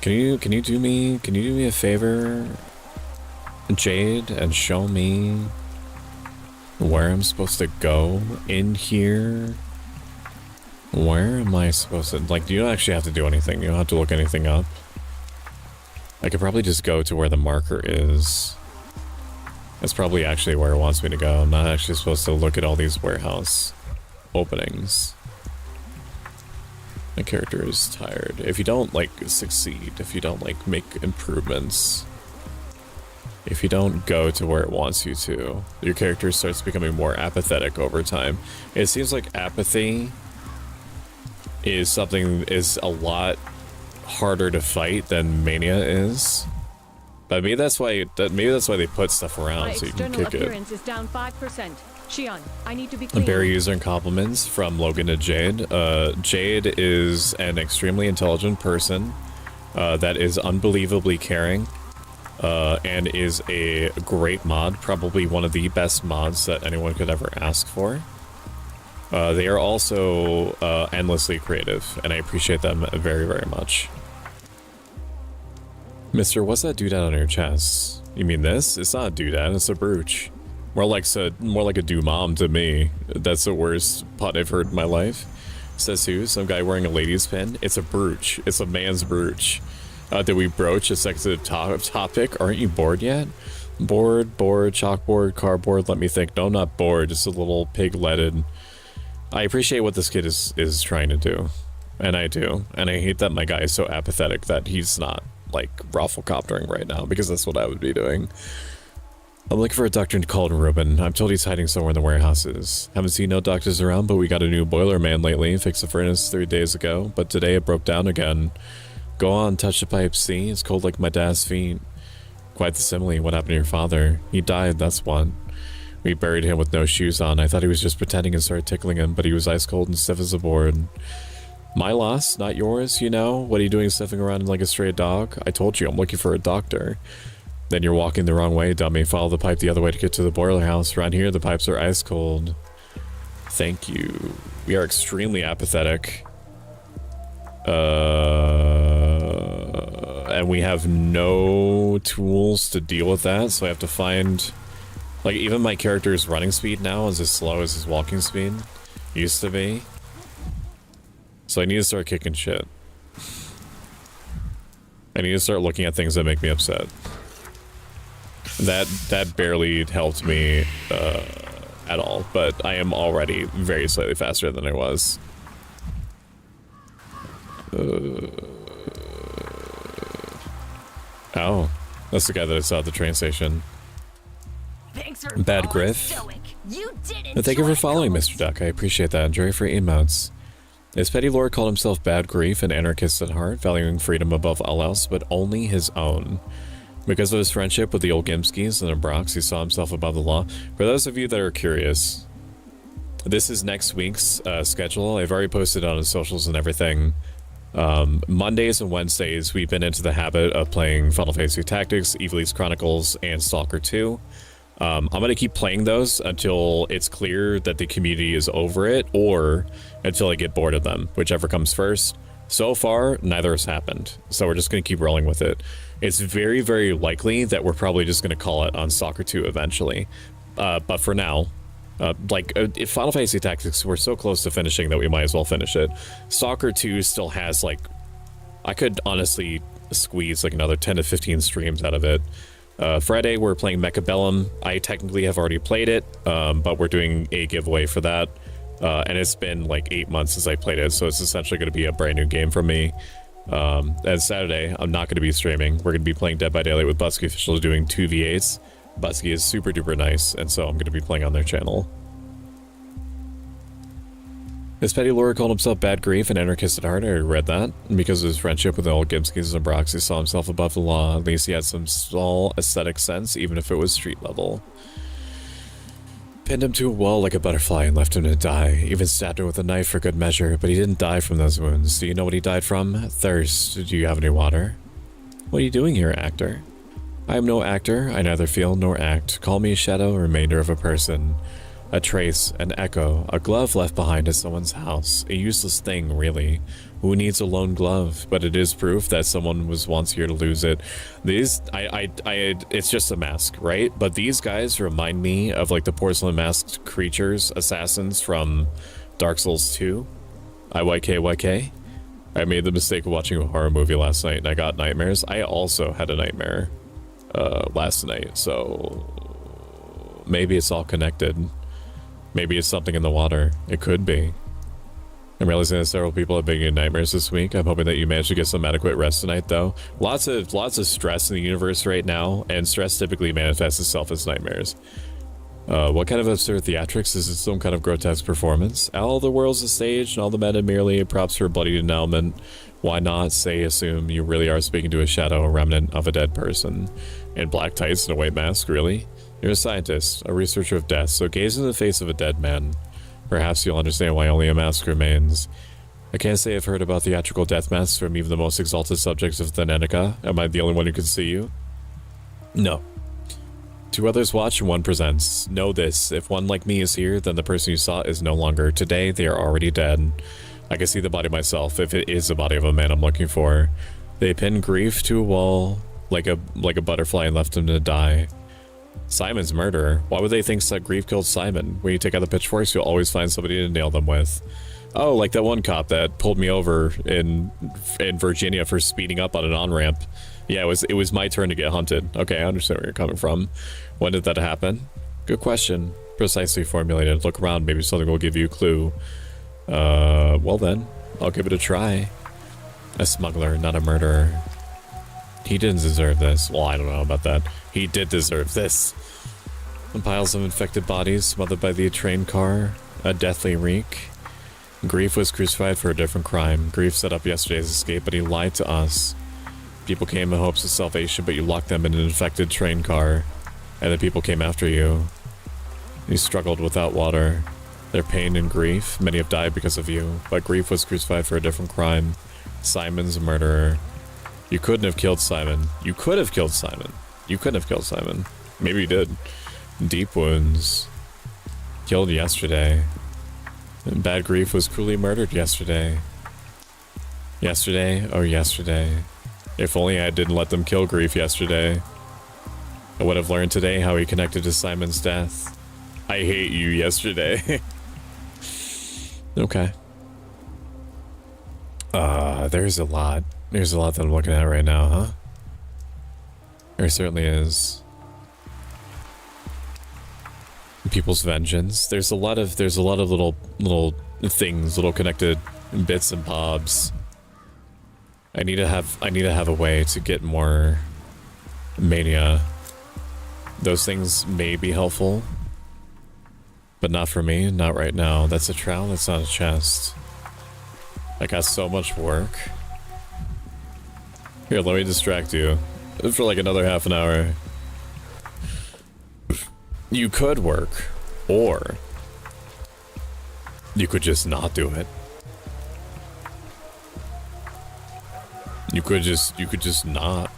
Can you do me a favor, Jade, and show me where I'm supposed to go in here? Where am I supposed to, like, you don't actually have to do anything. You don't have to look anything up. I could probably just go to where the marker is. That's probably actually where it wants me to go. I'm not actually supposed to look at all these warehouse openings. My character is tired. If you don't, like, succeed, if you don't, like, make improvements, if you don't go to where it wants you to, your character starts becoming more apathetic over time. It seems like apathy is a lot harder to fight than mania is. But maybe that's why they put stuff around so you can kick it. Appearance is down 5%. Shion, I need to be cleaned. Berry user and compliments from Logan to Jade. Jade is an extremely intelligent person that is unbelievably caring and is a great mod, probably one of the best mods that anyone could ever ask for. They are also endlessly creative, and I appreciate them very, very much. Mister, what's that doodad on your chest? You mean this? It's not a doodad, it's a brooch. More like a doomom to me. That's the worst pun I've heard in my life. Says who? Some guy wearing a lady's pin? It's a brooch. It's a man's brooch. Did we broach a sensitive topic? Aren't you bored yet? Bored, chalkboard, cardboard, let me think. No, I'm not bored, just a little pig-leaded. I appreciate what this kid is trying to do. And I do. And I hate that my guy is so apathetic that he's not, like, rafflecoptering right now, because that's what I would be doing. I'm looking for a doctor called Ruben. I'm told he's hiding somewhere in the warehouses. Haven't seen no doctors around, but we got a new boiler man lately. Fixed the furnace 3 days ago, but today it broke down again. Go on, touch the pipe, see? It's cold like my dad's feet. Quite the simile. What happened to your father? He died, that's one. We buried him with no shoes on. I thought he was just pretending and started tickling him, but he was ice cold and stiff as a board. My loss, not yours, you know? What are you doing sniffing around like a stray dog? I told you, I'm looking for a doctor. Then you're walking the wrong way, dummy. Follow the pipe the other way to get to the boiler house. Around here, the pipes are ice cold. Thank you. We are extremely apathetic. And we have no tools to deal with that, so I have to find... Like, even my character's running speed now is as slow as his walking speed used to be. So I need to start kicking shit. I need to start looking at things that make me upset. That barely helped me at all, but I am already very slightly faster than I was. Oh, that's the guy that I saw at the train station. Thanks for Bad going Griff. stoic. You did it. Well, thank you for following, Mr. Duck. I appreciate that. Enjoy for emotes. His petty lord called himself Bad Grief, an anarchist at heart, valuing freedom above all else, but only his own. Because of his friendship with the old Gimskis and the Brox, he saw himself above the law. For those of you that are curious, this is next week's schedule. I've already posted it on his socials and everything. Mondays and Wednesdays, we've been into the habit of playing Final Fantasy Tactics, Evilise Chronicles, and Stalker 2. I'm going to keep playing those until it's clear that the community is over it, or until I get bored of them, whichever comes first. So far, neither has happened, so we're just going to keep rolling with it. It's very, very likely that we're probably just going to call it on Stalker 2 eventually. But for now, if Final Fantasy Tactics, we're so close to finishing that we might as well finish it. Stalker 2 still has, like, I could honestly squeeze like another 10 to 15 streams out of it. Friday, we're playing Mechabellum. I technically have already played it, but we're doing a giveaway for that. And it's been like 8 months since I played it, so it's essentially going to be a brand new game for me. And Saturday, I'm not going to be streaming. We're going to be playing Dead by Daylight with Busky Official, doing 2v8s. Busky is super duper nice, and so I'm going to be playing on their channel. His petty lord called himself Bad Grief, an anarchist at heart. I read that. And because of his friendship with the old Gimskis and Brox, he saw himself above the law. At least he had some small aesthetic sense, even if it was street level. Pinned him to a wall like a butterfly and left him to die. Even stabbed him with a knife for good measure, but he didn't die from those wounds. Do you know what he died from? Thirst. Do you have any water? What are you doing here, actor? I am no actor. I neither feel nor act. Call me a shadow, a remainder of a person. A trace, an echo, a glove left behind at someone's house. A useless thing, really. Who needs a lone glove? But it is proof that someone was once here to lose it. These, it's just a mask, right? But these guys remind me of like the porcelain masked creatures, assassins from Dark Souls 2. IYK. I made the mistake of watching a horror movie last night and I got nightmares. I also had a nightmare last night, so maybe it's all connected. Maybe it's something in the water. It could be. I'm realizing that several people have been getting nightmares this week. I'm hoping that you managed to get some adequate rest tonight, though. Lots of stress in the universe right now, and stress typically manifests itself as nightmares. What kind of absurd theatrics? Is it some kind of grotesque performance? All the world's a stage, and all the men are merely props for a bloody denouement. Why not assume you really are speaking to a shadow, a remnant of a dead person? In black tights and a white mask, really? You're a scientist, a researcher of death, so gaze in the face of a dead man. Perhaps you'll understand why only a mask remains. I can't say I've heard about theatrical death masks from even the most exalted subjects of the Nenica. Am I the only one who can see you? No. Two others watch and one presents. Know this, if one like me is here, then the person you saw is no longer. Today, they are already dead. I can see the body myself, if it is the body of a man I'm looking for. They pinned Grief to a wall like a butterfly and left him to die. Simon's murderer. Why would they think that Grief killed Simon? When you take out the pitchforks, you'll always find somebody to nail them with. Oh, like that one cop that pulled me over in Virginia for speeding up on an on-ramp. Yeah, it was my turn to get hunted. Okay, I understand where you're coming from. When did that happen? Good question. Precisely formulated. Look around, maybe something will give you a clue. Well then, I'll give it a try. A smuggler, not a murderer. He didn't deserve this. Well, I don't know about that. He did deserve this. And piles of infected bodies smothered by the train car. A deathly reek. Grief was crucified for a different crime. Grief set up yesterday's escape, but he lied to us. People came in hopes of salvation, but you locked them in an infected train car. And the people came after you. You struggled without water. Their pain and grief, many have died because of you. But Grief was crucified for a different crime. Simon's a murderer. You couldn't have killed Simon. You could have killed Simon. You couldn't have killed Simon. Maybe you did. Deep wounds. Killed yesterday. Bad Grief was cruelly murdered yesterday. Yesterday? Oh, yesterday. If only I didn't let them kill Grief yesterday. I would have learned today how he connected to Simon's death. I hate you yesterday. Okay. There's a lot. There's a lot that I'm looking at right now, huh? There certainly is. People's vengeance. There's a lot of little things, little connected bits and bobs. I need to have a way to get more mania. Those things may be helpful, but not for me, not right now. That's a trowel, that's not a chest. I got so much work. Here, let me distract you for like another half an hour. You could work, or you could just not do it. You could just not.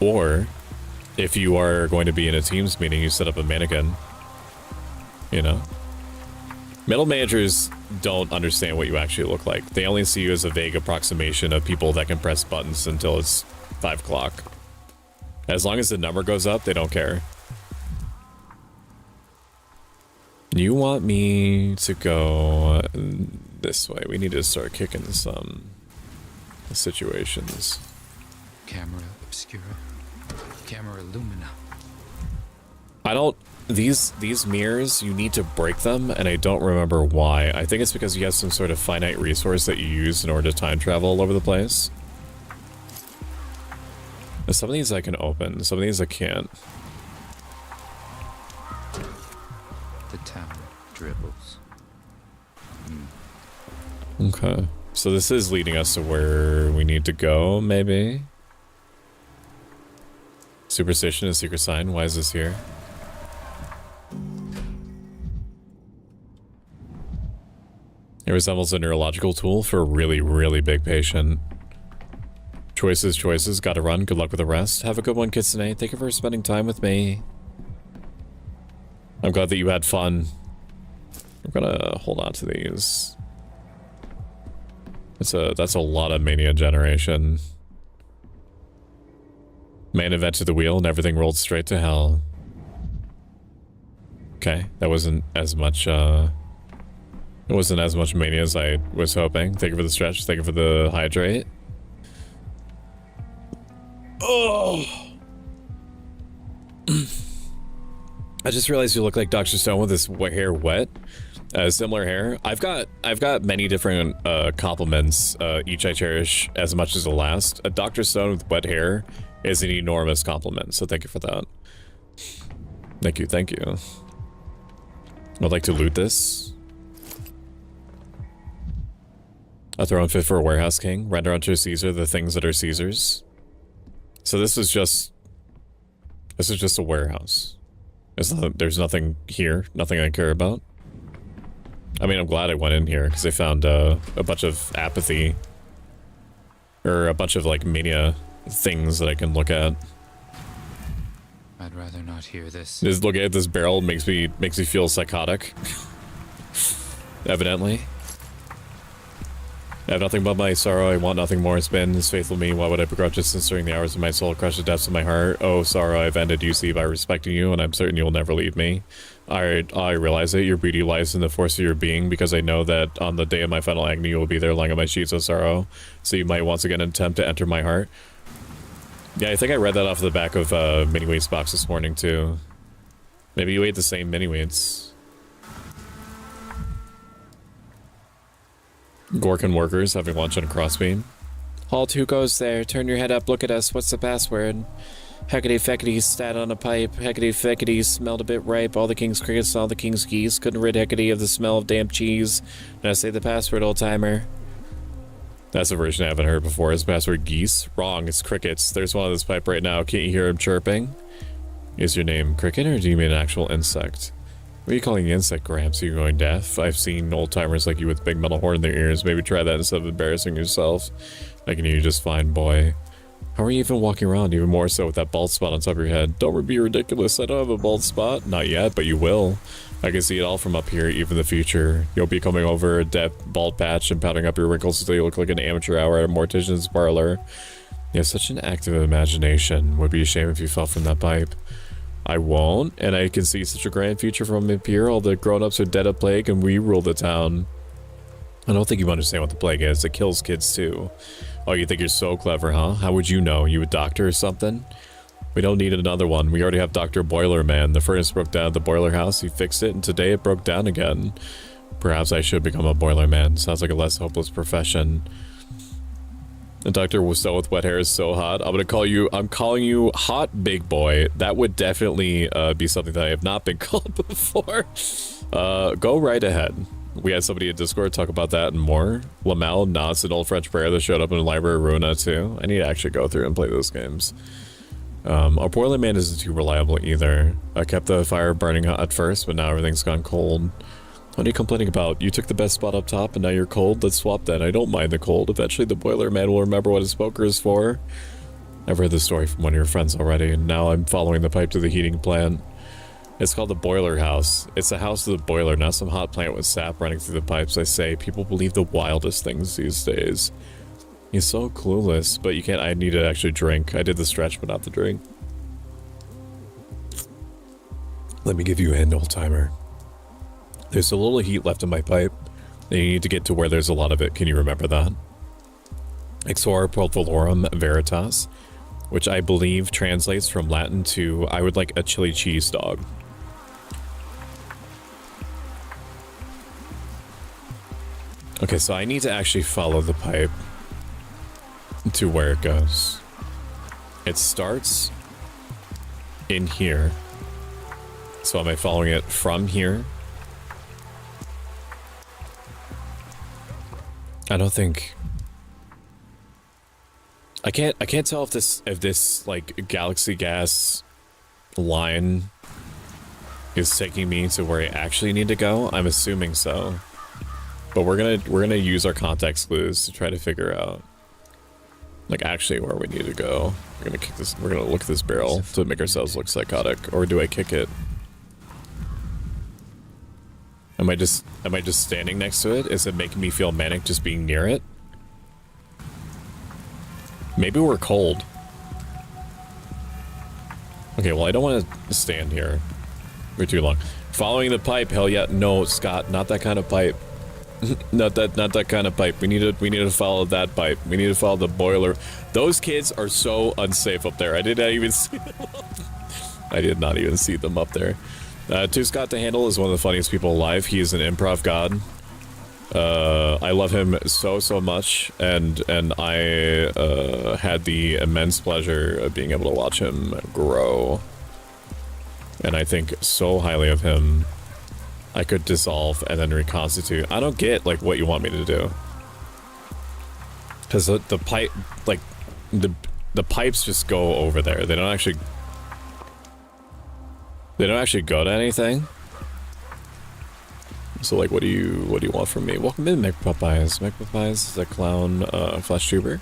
Or if you are going to be in a Teams meeting, you set up a mannequin. You know? Middle managers don't understand what you actually look like. They only see you as a vague approximation of people that can press buttons until it's 5 o'clock. As long as the number goes up, they don't care. You want me to go this way. We need to start kicking some situations. Camera obscura. Camera lumina. I don't... These mirrors, you need to break them, and I don't remember why. I think it's because you have some sort of finite resource that you use in order to time travel all over the place. And some of these I can open, some of these I can't. The town dribbles. Okay. So this is leading us to where we need to go, maybe? Superstition and secret sign, why is this here? It resembles a neurological tool for a really, really big patient. Choices, gotta run, good luck with the rest. Have a good one, Kitsune. Thank you for spending time with me. I'm glad that you had fun. I'm gonna hold on to these. That's a lot of mania generation. Man invented the wheel and everything rolled straight to hell. Okay, that wasn't as much, it wasn't as much mania as I was hoping. Thank you for the stretch. Thank you for the hydrate. Oh! I just realized you look like Dr. Stone with his hair wet. Similar hair. I've got many different compliments. Each I cherish as much as the last. A Dr. Stone with wet hair is an enormous compliment. So thank you for that. Thank you. Thank you. I'd like to loot this. A throne fit for a warehouse king. Render unto Caesar the things that are Caesar's. So this is just a warehouse. There's nothing here, nothing I care about. I mean, I'm glad I went in here because I found a bunch of apathy, or a bunch of like mania things that I can look at. I'd rather not hear this. Just looking at this barrel makes me feel psychotic. Evidently. I have nothing but my sorrow, I want nothing more. It's been as faithful to me, why would I begrudge it since during the hours of my soul crush the depths of my heart? Oh, sorrow, I've ended you see by respecting you, and I'm certain you'll never leave me. I realize it, your beauty lies in the force of your being, because I know that on the day of my final agony you will be there lying on my sheets of sorrow, so you might once again attempt to enter my heart. Yeah, I think I read that off the back of Mini Wheats box this morning too. Maybe you ate the same Mini Wheats. Gorkin workers having lunch on a crossbeam. Halt, who goes there? Turn your head up, look at us. What's the password? Heckety feckety stat on a pipe. Heckety feckety smelled a bit ripe. All the king's crickets, all the king's geese. Couldn't rid Heckety of the smell of damp cheese. Now say the password, old timer. That's a version I haven't heard before. Is password geese? Wrong, it's crickets. There's one on this pipe right now. Can't you hear him chirping? Is your name cricket or do you mean an actual insect? What are you calling the insect, Gramps? Are you going deaf? I've seen old-timers like you with big metal horn in their ears. Maybe try that instead of embarrassing yourself. I can hear you just fine, boy. How are you even walking around, even more so with that bald spot on top of your head? Don't be ridiculous. I don't have a bald spot. Not yet, but you will. I can see it all from up here, even in the future. You'll be coming over a depth bald patch and powdering up your wrinkles until you look like an amateur hour at a mortician's parlor. You have such an active imagination. Would be a shame if you fell from that pipe. I won't, and I can see such a grand future from up here. All the grown-ups are dead of plague, and we rule the town. I don't think you understand what the plague is. It kills kids, too. Oh, you think you're so clever, huh? How would you know? You a doctor or something? We don't need another one. We already have Dr. Boiler Man. The furnace broke down at the boiler house. He fixed it, and today it broke down again. Perhaps I should become a boiler man. Sounds like a less hopeless profession. The doctor was so with wet hair is so hot. I'm calling you hot big boy. That would definitely be something that I have not been called before. Go right ahead. We had somebody in Discord talk about that and more. Lamel, Nas, an old French prayer that showed up in the Library of Runa too. I need to actually go through and play those games. Our boiler man isn't too reliable either. I kept the fire burning hot at first, but now everything's gone cold. What are you complaining about? You took the best spot up top and now you're cold? Let's swap then. I don't mind the cold. Eventually the boiler man will remember what his poker is for. I've heard the story from one of your friends already, and now I'm following the pipe to the heating plant. It's called the boiler house. It's the house of the boiler, not some hot plant with sap running through the pipes. I say, people believe the wildest things these days. He's so clueless, but you can't. I need to actually drink. I did the stretch, but not the drink. Let me give you a hint, old timer. There's a little heat left in my pipe, and you need to get to where there's a lot of it. Can you remember that? Exor Pulvelorum Veritas, which I believe translates from Latin to, I would like a chili cheese dog. Okay, so I need to actually follow the pipe to where it goes. It starts in here. So am I following it from here? I don't think... I can't tell if this like galaxy gas line is taking me to where I actually need to go. I'm assuming so. But we're gonna use our context clues to try to figure out like actually where we need to go. We're gonna look at this barrel to make ourselves look psychotic, or do I kick it? Am I just standing next to it? Is it making me feel manic just being near it? Maybe we're cold. Okay, well I don't want to stand here for too long. Following the pipe, hell yeah. No, Scott, not that kind of pipe. not that kind of pipe. We need to follow that pipe. We need to follow the boiler. Those kids are so unsafe up there. I did not even see them. I did not even see them up there. To Scott to Handle is one of the funniest people alive. He is an improv god. I love him so much, and I had the immense pleasure of being able to watch him grow. And I think so highly of him. I could dissolve and then reconstitute. I don't get like what you want me to do, because the pipe, like the pipes just go over there. They don't actually go to anything. So like, what do you want from me? Welcome in, McPopeyes. McPopeyes is a clown flesh tuber.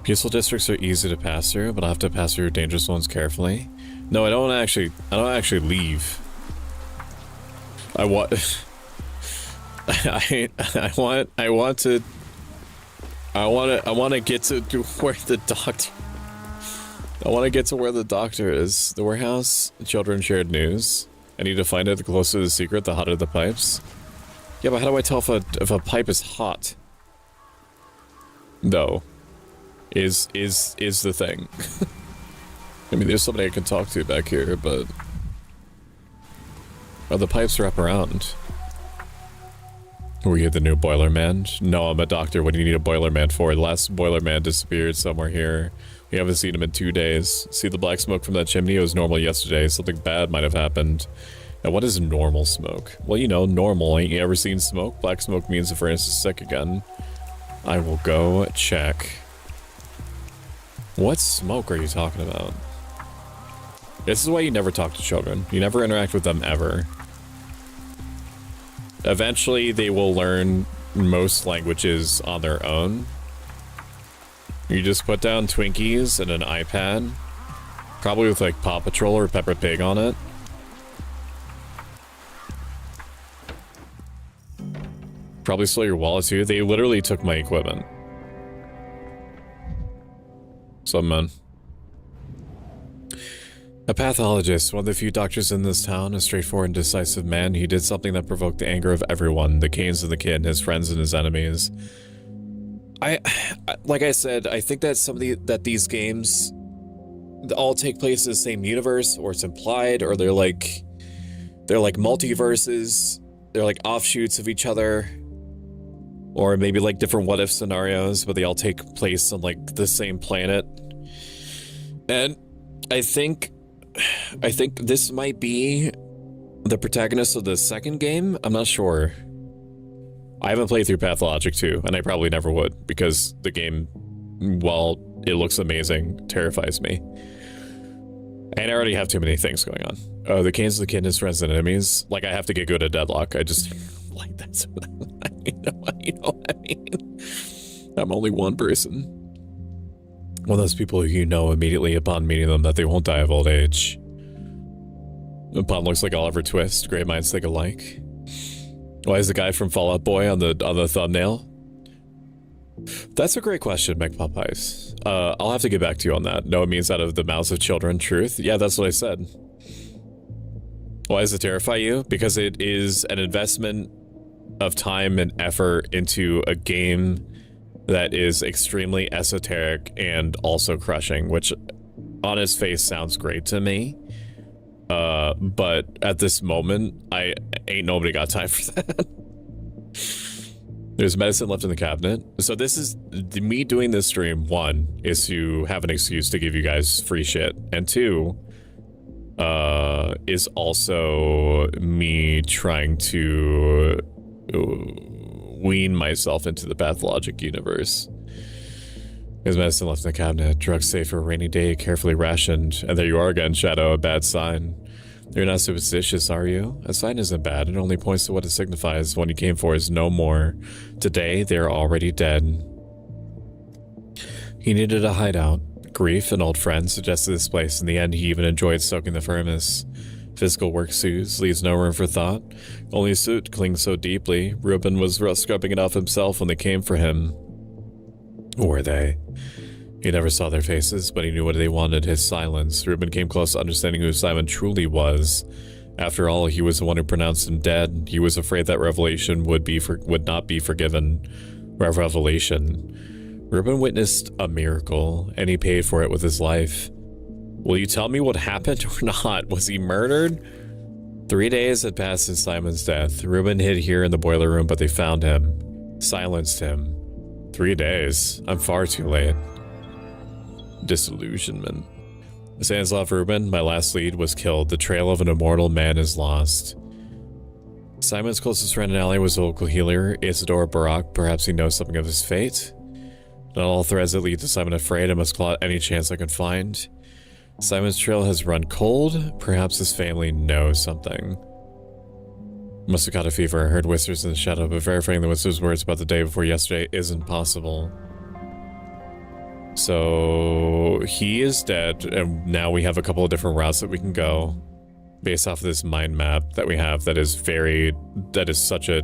Peaceful districts are easy to pass through, but I'll have to pass through dangerous ones carefully. No, I don't actually leave. I want to get to where the doctor... I want to get to where the doctor is. The warehouse, children shared news. I need to find it. The closer the secret, the hotter the pipes. Yeah, but how do I tell if a pipe is hot? No. Is the thing. I mean, there's somebody I can talk to back here, but... Oh, the pipes wrap around. Were you the new boiler man? No, I'm a doctor. What do you need a boiler man for? The last boiler man disappeared somewhere here. We haven't seen him in 2 days. See the black smoke from that chimney? It was normal yesterday. Something bad might have happened. Now, what is normal smoke? Well, you know, normal. Ain't you ever seen smoke? Black smoke means the furnace is sick again. I will go check. What smoke are you talking about? This is why you never talk to children. You never interact with them ever. Eventually, they will learn most languages on their own. You just put down Twinkies and an iPad, probably with like Paw Patrol or Peppa Pig on it. Probably stole your wallet too. They literally took my equipment. Some man. A pathologist, one of the few doctors in this town, a straightforward and decisive man. He did something that provoked the anger of everyone, the Canes and the Kid, his friends and his enemies. Like I said, I think that these games all take place in the same universe, or it's implied, or they're like multiverses, they're like offshoots of each other, or maybe like different what if scenarios, but they all take place on like the same planet. And I think this might be the protagonist of the second game. I'm not sure. I haven't played through Pathologic 2, and I probably never would, because the game, while it looks amazing, terrifies me. And I already have too many things going on. Oh, the Canes, the Kid, his friends and enemies. Like, I have to get good at Deadlock. I just, like, that's what you know what I mean? I'm only one person. One of those people who you know immediately upon meeting them that they won't die of old age. Upon looks like Oliver Twist. Great minds think alike. Why is the guy from Fall Out Boy on the thumbnail? That's a great question, McPopeyes. I'll have to get back to you on that. No, it means out of the mouths of children, truth. Yeah, that's what I said. Why does it terrify you? Because it is an investment of time and effort into a game that is extremely esoteric and also crushing, which on its face sounds great to me. But at this moment, ain't nobody got time for that. There's medicine left in the cabinet. So this is me doing this stream. One is to have an excuse to give you guys free shit, and two is also me trying to wean myself into the Pathologic universe. There's medicine left in the cabinet, drugs safe for a rainy day, carefully rationed. And there you are again, Shadow, a bad sign. You're not superstitious, are you? A sign isn't bad, it only points to what it signifies. What you came for is no more. Today, they're already dead. He needed a hideout. Grief, an old friend, suggested this place. In the end, he even enjoyed soaking the furnace. Physical work soothes, leaves no room for thought. Only a suit clings so deeply. Ruben was scrubbing it off himself when they came for him. Or were they? He never saw their faces, but he knew what they wanted, his silence. Ruben came close to understanding who Simon truly was. After all, he was the one who pronounced him dead. He was afraid that revelation would not be forgiven. Revelation. Ruben witnessed a miracle, and he paid for it with his life. Will you tell me what happened or not? Was he murdered? 3 days had passed since Simon's death. Ruben hid here in the boiler room, but they found him. Silenced him. 3 days. I'm far too late. Disillusionment. Stanislav Ruben, my last lead, was killed. The trail of an immortal man is lost. Simon's closest friend and ally was the local healer, Isidore Barak. Perhaps he knows something of his fate. Not all threads that lead to Simon afraid. I must claw at any chance I can find. Simon's trail has run cold. Perhaps his family knows something. Must have caught a fever. I heard whispers in the shadow, but verifying the whispers' words about the day before yesterday isn't possible. So he is dead, and now we have a couple of different routes that we can go based off of this mind map that we have that is such a,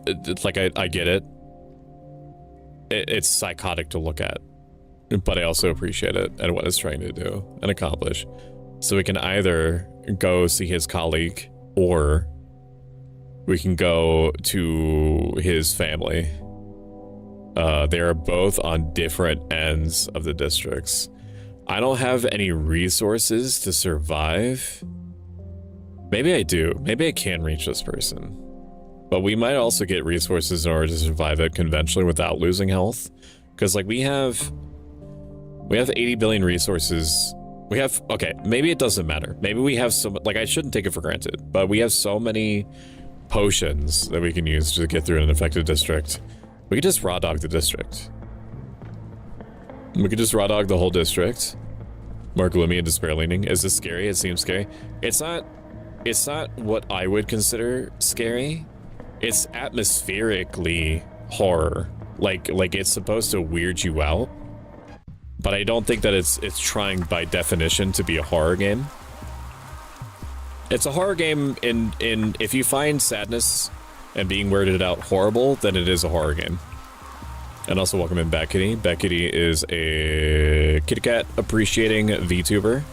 it's like, I get it. It's psychotic to look at, but I also appreciate it and what it's trying to do and accomplish. So we can either go see his colleague, or we can go to his family. They are both on different ends of the districts. I don't have any resources to survive. Maybe I do. Maybe I can reach this person. But we might also get resources in order to survive it conventionally without losing health. Because, like, we have 80 billion resources. We have, okay, maybe it doesn't matter. Maybe we have so, like, I shouldn't take it for granted, but we have so many potions that we can use to get through an infected district. We could just raw dog the district. We could just raw dog the whole district. More gloomy and despair leaning. Is this scary? It seems scary. It's not it's not what I would consider scary. It's atmospherically horror. Like it's supposed to weird you out. But I don't think that it's trying by definition to be a horror game. It's a horror game in if you find sadness and being weirded out horrible, then it is a horror game. And also welcome in Bat Kitty. Bat Kitty is a kitty cat appreciating VTuber.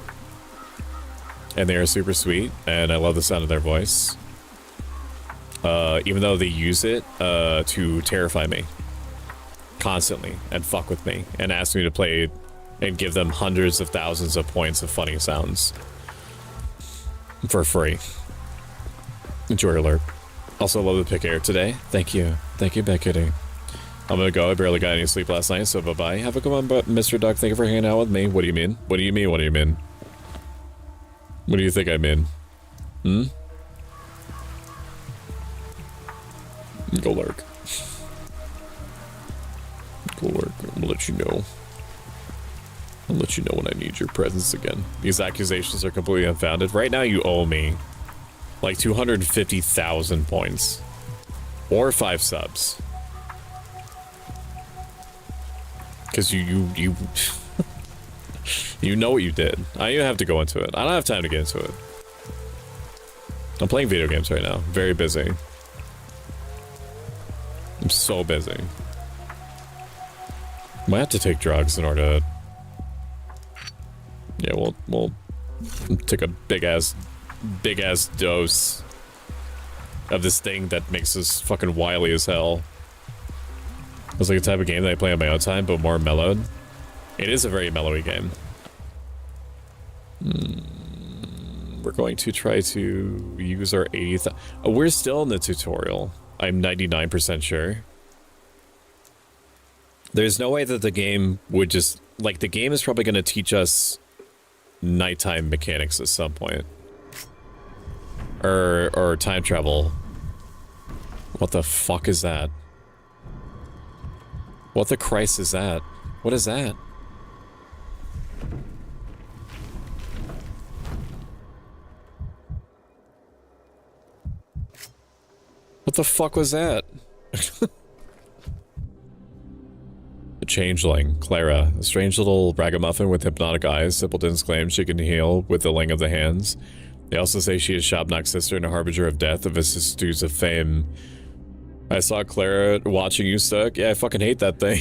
And they are super sweet, and I love the sound of their voice. Even though they use it to terrify me. Constantly, and fuck with me, and ask me to play and give them hundreds of thousands of points of funny sounds. For free. Enjoy alert. Also love the pick air today. Thank you. Thank you, Bat Kitty. I'm gonna go. I barely got any sleep last night, so bye-bye. Have a good one, Mr. Duck. Thank you for hanging out with me. What do you mean? What do you mean? What do you mean? What do you think I mean? Hmm? Go lurk. Go lurk. I'll let you know. I'll let you know when I need your presence again. These accusations are completely unfounded. Right now you owe me like 250,000 points. Or 5 subs. Because you you know what you did. I don't even have to go into it. I don't have time to get into it. I'm playing video games right now. Very busy. I'm so busy. Might have to take drugs in order to... Yeah, we'll take a big ass dose of this thing that makes us fucking wily as hell. It's like a type of game that I play on my own time, but more mellowed. It is a very mellowy game. We're going to try to use our 80,000... Oh, we're still in the tutorial. I'm 99% sure. There's no way that the game would just... Like, the game is probably going to teach us nighttime mechanics at some point. Or time travel. What the fuck is that? What the Christ is that? What is that? What the fuck was that? The changeling, Clara, a strange little ragamuffin with hypnotic eyes. Simpletons claim she can heal with the laying of the hands. They also say she is Shabnak's sister and a harbinger of death, a vicissitudes of fame. I saw Clara watching you stuck. Yeah, I fucking hate that thing.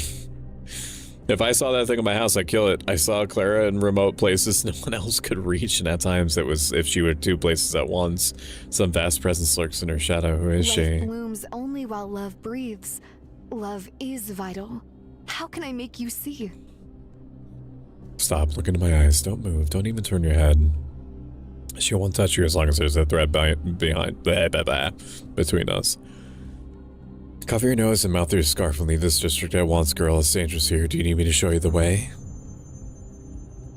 If I saw that thing in my house, I'd kill it. I saw Clara in remote places no one else could reach, and at times it was if she were 2 places at once. Some vast presence lurks in her shadow. Who is she? Life blooms only while love breathes. Love is vital. How can I make you see? Stop, look into my eyes. Don't move. Don't even turn your head. She won't touch you as long as there's a thread between us. Cover your nose and mouth your scarf and leave this district at once, girl. It's dangerous here. Do you need me to show you the way?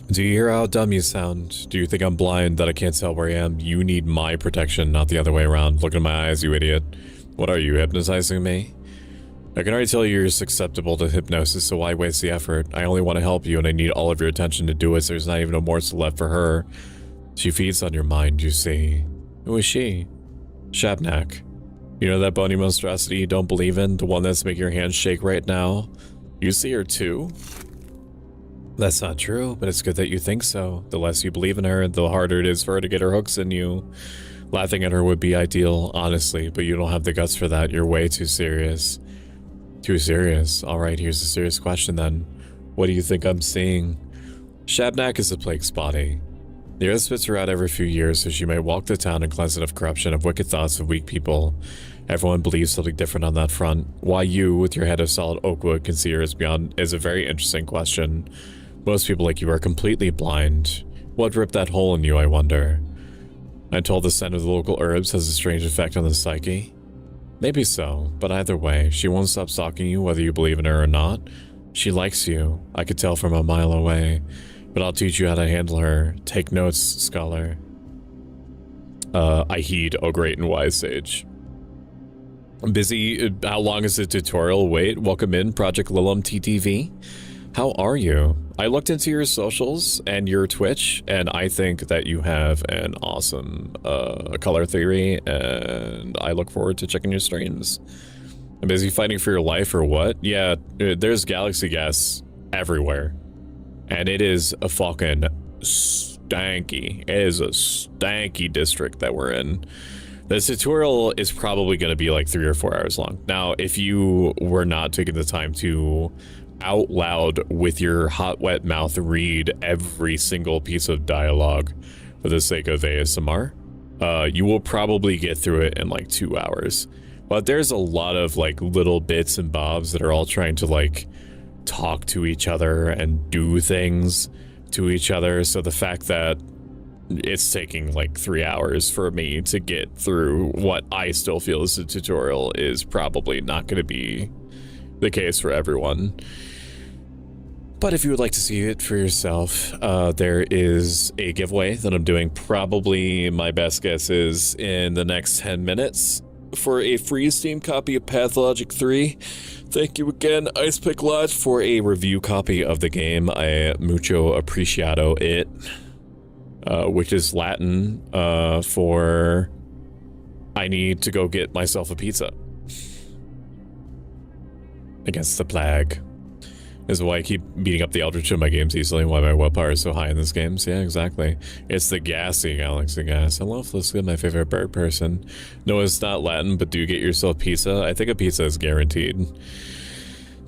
Do you hear how dumb you sound? Do you think I'm blind, that I can't tell where I am? You need my protection, not the other way around. Look in my eyes, you idiot. What are you, hypnotizing me? I can already tell you're susceptible to hypnosis, so why waste the effort? I only want to help you, and I need all of your attention to do it, so there's not even a morsel left for her. She feeds on your mind, you see. Who is she? Shabnak. You know that bony monstrosity you don't believe in? The one that's making your hands shake right now? You see her too? That's not true, but it's good that you think so. The less you believe in her, the harder it is for her to get her hooks in you. Laughing at her would be ideal, honestly, but you don't have the guts for that. You're way too serious. Too serious? Alright, here's a serious question then. What do you think I'm seeing? Shabnak is a plague's body. The earth spits her out every few years, so she might walk the town and cleanse it of corruption, of wicked thoughts, of weak people. Everyone believes something different on that front. Why you, with your head of solid oak wood, can see her is a very interesting question. Most people like you are completely blind. What ripped that hole in you, I wonder? I'm told the scent of the local herbs has a strange effect on the psyche. Maybe so, but either way, she won't stop stalking you whether you believe in her or not. She likes you. I could tell from a mile away. But I'll teach you how to handle her. Take notes, scholar. I heed, O great and wise sage. I'm busy. How long is the tutorial? Wait, welcome in, Project Lilum TTV. How are you? I looked into your socials and your Twitch, and I think that you have an awesome color theory, and I look forward to checking your streams. I'm busy fighting for your life or what? Yeah, there's galaxy gas everywhere. And it is a fucking stanky. It is a stanky district that we're in. The tutorial is probably going to be like 3 or 4 hours long. Now, if you were not taking the time to out loud with your hot, wet mouth read every single piece of dialogue for the sake of ASMR, you will probably get through it in like 2 hours. But there's a lot of like little bits and bobs that are all trying to like talk to each other and do things to each other. So the fact that it's taking like 3 hours for me to get through what I still feel is a tutorial is probably not going to be the case for everyone. But if you would like to see it for yourself, there is a giveaway that I'm doing. Probably my best guess is in the next 10 minutes for a free Steam copy of Pathologic 3. Thank you again, Ice Pick Lodge, for a review copy of the game. I mucho apreciado it, which is Latin for I need to go get myself a pizza. Against the plague. Is why I keep beating up the Eldritch in my games easily, why my willpower is so high in this game. So yeah, exactly. It's the gassy galaxy gas. Hello, Fliska, my favorite bird person. No, it's not Latin, but do get yourself pizza. I think a pizza is guaranteed.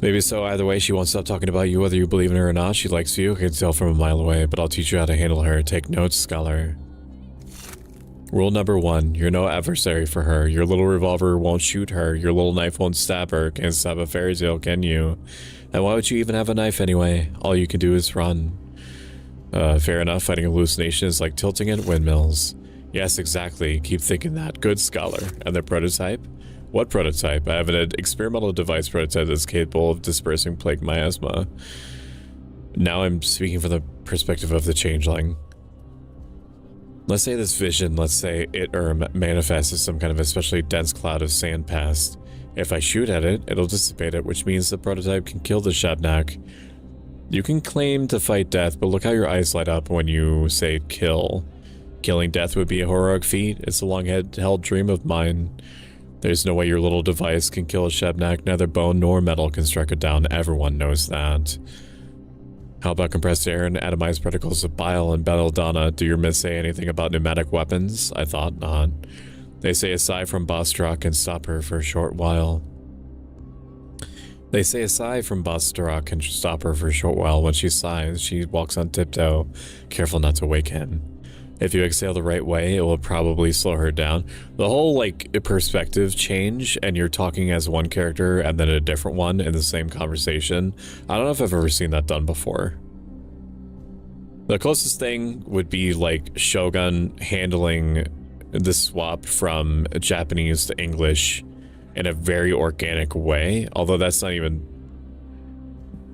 Maybe so. Either way, she won't stop talking about you, whether you believe in her or not. She likes you. I can tell from a mile away, but I'll teach you how to handle her. Take notes, scholar. Rule number 1, you're no adversary for her. Your little revolver won't shoot her. Your little knife won't stab her. Can't stab a fairy tale, can you? And why would you even have a knife anyway? All you can do is run. Fair enough, fighting hallucinations is like tilting at windmills. Yes, exactly. Keep thinking that. Good scholar. And the prototype? What prototype? I have an experimental device prototype that's capable of dispersing plague miasma. Now I'm speaking from the perspective of the changeling. Let's say this vision, let's say it manifests as some kind of especially dense cloud of sand past. If I shoot at it, it'll dissipate it, which means the prototype can kill the Shabnak. You can claim to fight death, but look how your eyes light up when you say kill. Killing death would be a heroic feat. It's a long-held dream of mine. There's no way your little device can kill a Shabnak. Neither bone nor metal can strike it down. Everyone knows that. How about compressed air and atomized particles of bile and belladonna? Do your myths say anything about pneumatic weapons? I thought not. They say a sigh from Bostrak can stop her for a short while. They say a sigh from Bostrak can stop her for a short while. When she sighs, she walks on tiptoe, careful not to wake him. If you exhale the right way, it will probably slow her down. The whole, like, perspective change, and you're talking as one character and then a different one in the same conversation. I don't know if I've ever seen that done before. The closest thing would be, like, Shogun handling the swap from Japanese to English in a very organic way, although that's not even,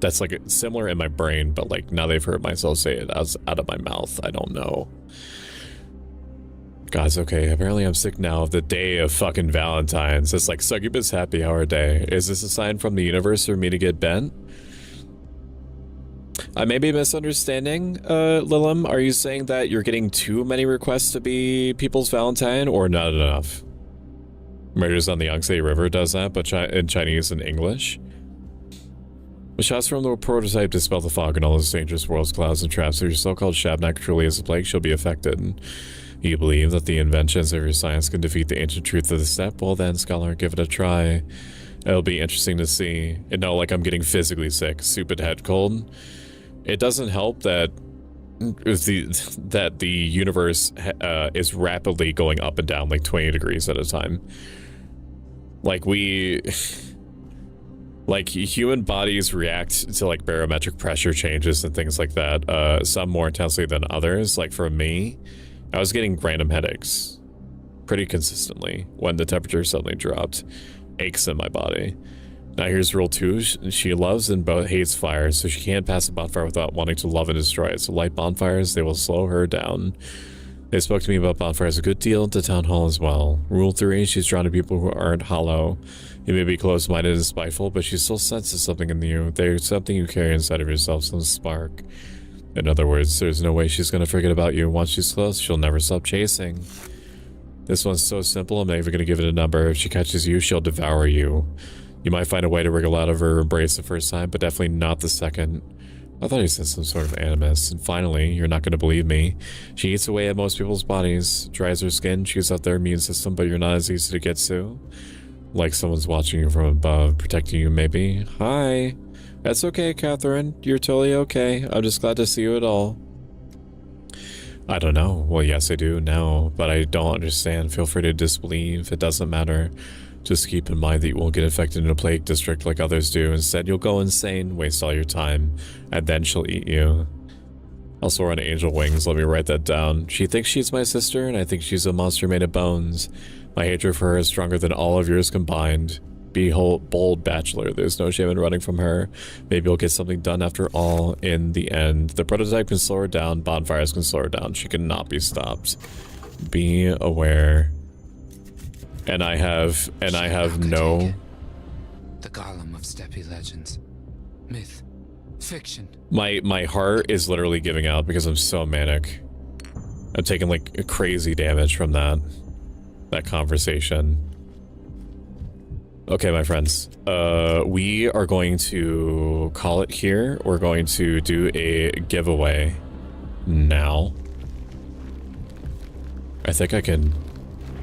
that's like similar in my brain, but like now they've heard myself say it out of my mouth. I don't know. Guys, okay, apparently I'm sick now of the day of fucking Valentine's. It's like Succubus happy hour day. Is this a sign from the universe for me to get bent? I may be misunderstanding, Lilim. Are you saying that you're getting too many requests to be People's Valentine, or not enough? Murders on the Yangtze River does that, but in Chinese and English. With shots from the prototype dispel the fog and all those dangerous worlds, clouds, and traps. If your so-called Shabnak truly is a plague, she'll be affected. You believe that the inventions of your science can defeat the ancient truth of the steppe? Well then, scholar, give it a try. It'll be interesting to see. And no, like I'm getting physically sick, stupid head cold. It doesn't help that the universe is rapidly going up and down like 20 degrees at a time. Like like human bodies react to like barometric pressure changes and things like that, some more intensely than others. Like for me, I was getting random headaches pretty consistently when the temperature suddenly dropped. Aches in my body. Now here's rule 2. She loves and hates fire, so she can't pass a bonfire without wanting to love and destroy it. So light bonfires, they will slow her down. They spoke to me about bonfires a good deal at the town hall as well. Rule 3, she's drawn to people who aren't hollow. You may be close-minded and spiteful, but she still senses something in you. There's something you carry inside of yourself, some spark. In other words, there's no way she's going to forget about you. Once she's close, she'll never stop chasing. This one's so simple, I'm not even going to give it a number. If she catches you, she'll devour you. You might find a way to wriggle out of her embrace the first time, but definitely not the second. I thought he said some sort of animus. And finally, you're not going to believe me. She eats away at most people's bodies, dries her skin, chews out their immune system, but you're not as easy to get to. Like someone's watching you from above, protecting you maybe. Hi. That's okay, Catherine. You're totally okay. I'm just glad to see you at all. I don't know. Well, yes, I do now, but I don't understand. Feel free to disbelieve. It doesn't matter. Just keep in mind that you won't get infected in a plague district like others do. Instead, you'll go insane, waste all your time, and then she'll eat you. I'll soar on angel wings. Let me write that down. She thinks she's my sister, and I think she's a monster made of bones. My hatred for her is stronger than all of yours combined. Be bold, bachelor. There's no shame in running from her. Maybe you'll get something done after all in the end. The prototype can slow her down. Bonfires can slow her down. She cannot be stopped. Be aware. And I have no... The Golem of Steppe legends. Myth. Fiction. My heart is literally giving out because I'm so manic. I'm taking like crazy damage from that conversation. Okay, my friends. We are going to call it here. We're going to do a giveaway now. I think I can...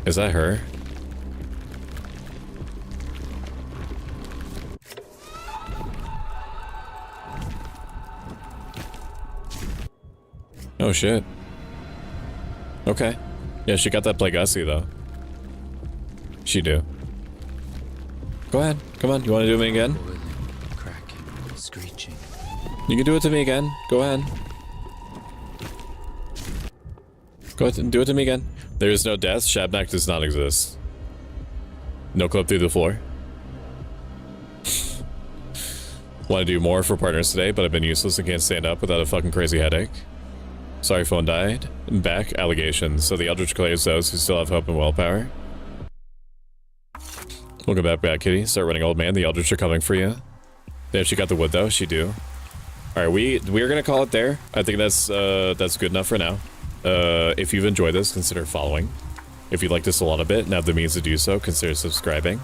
Is that her? Oh shit. Okay. Yeah, she got that Plagueisy though. She do. Go ahead. Come on. You want to do me again? Boiling, cracking, screeching. You can do it to me again. Go ahead. Go ahead and do it to me again. There is no death. Shabnak does not exist. No clip through the floor. Want to do more for partners today, but I've been useless and can't stand up without a fucking crazy headache. Sorry, phone died. Back allegations. So the Eldritch clears those who still have hope and willpower. Welcome back, Bad Kitty. Start running, old man. The Eldritch are coming for you. There, she got the wood though. She do. All right, we are gonna call it there. I think that's good enough for now. If you've enjoyed this, consider following. If you like this a lot of it and have the means to do so, consider subscribing.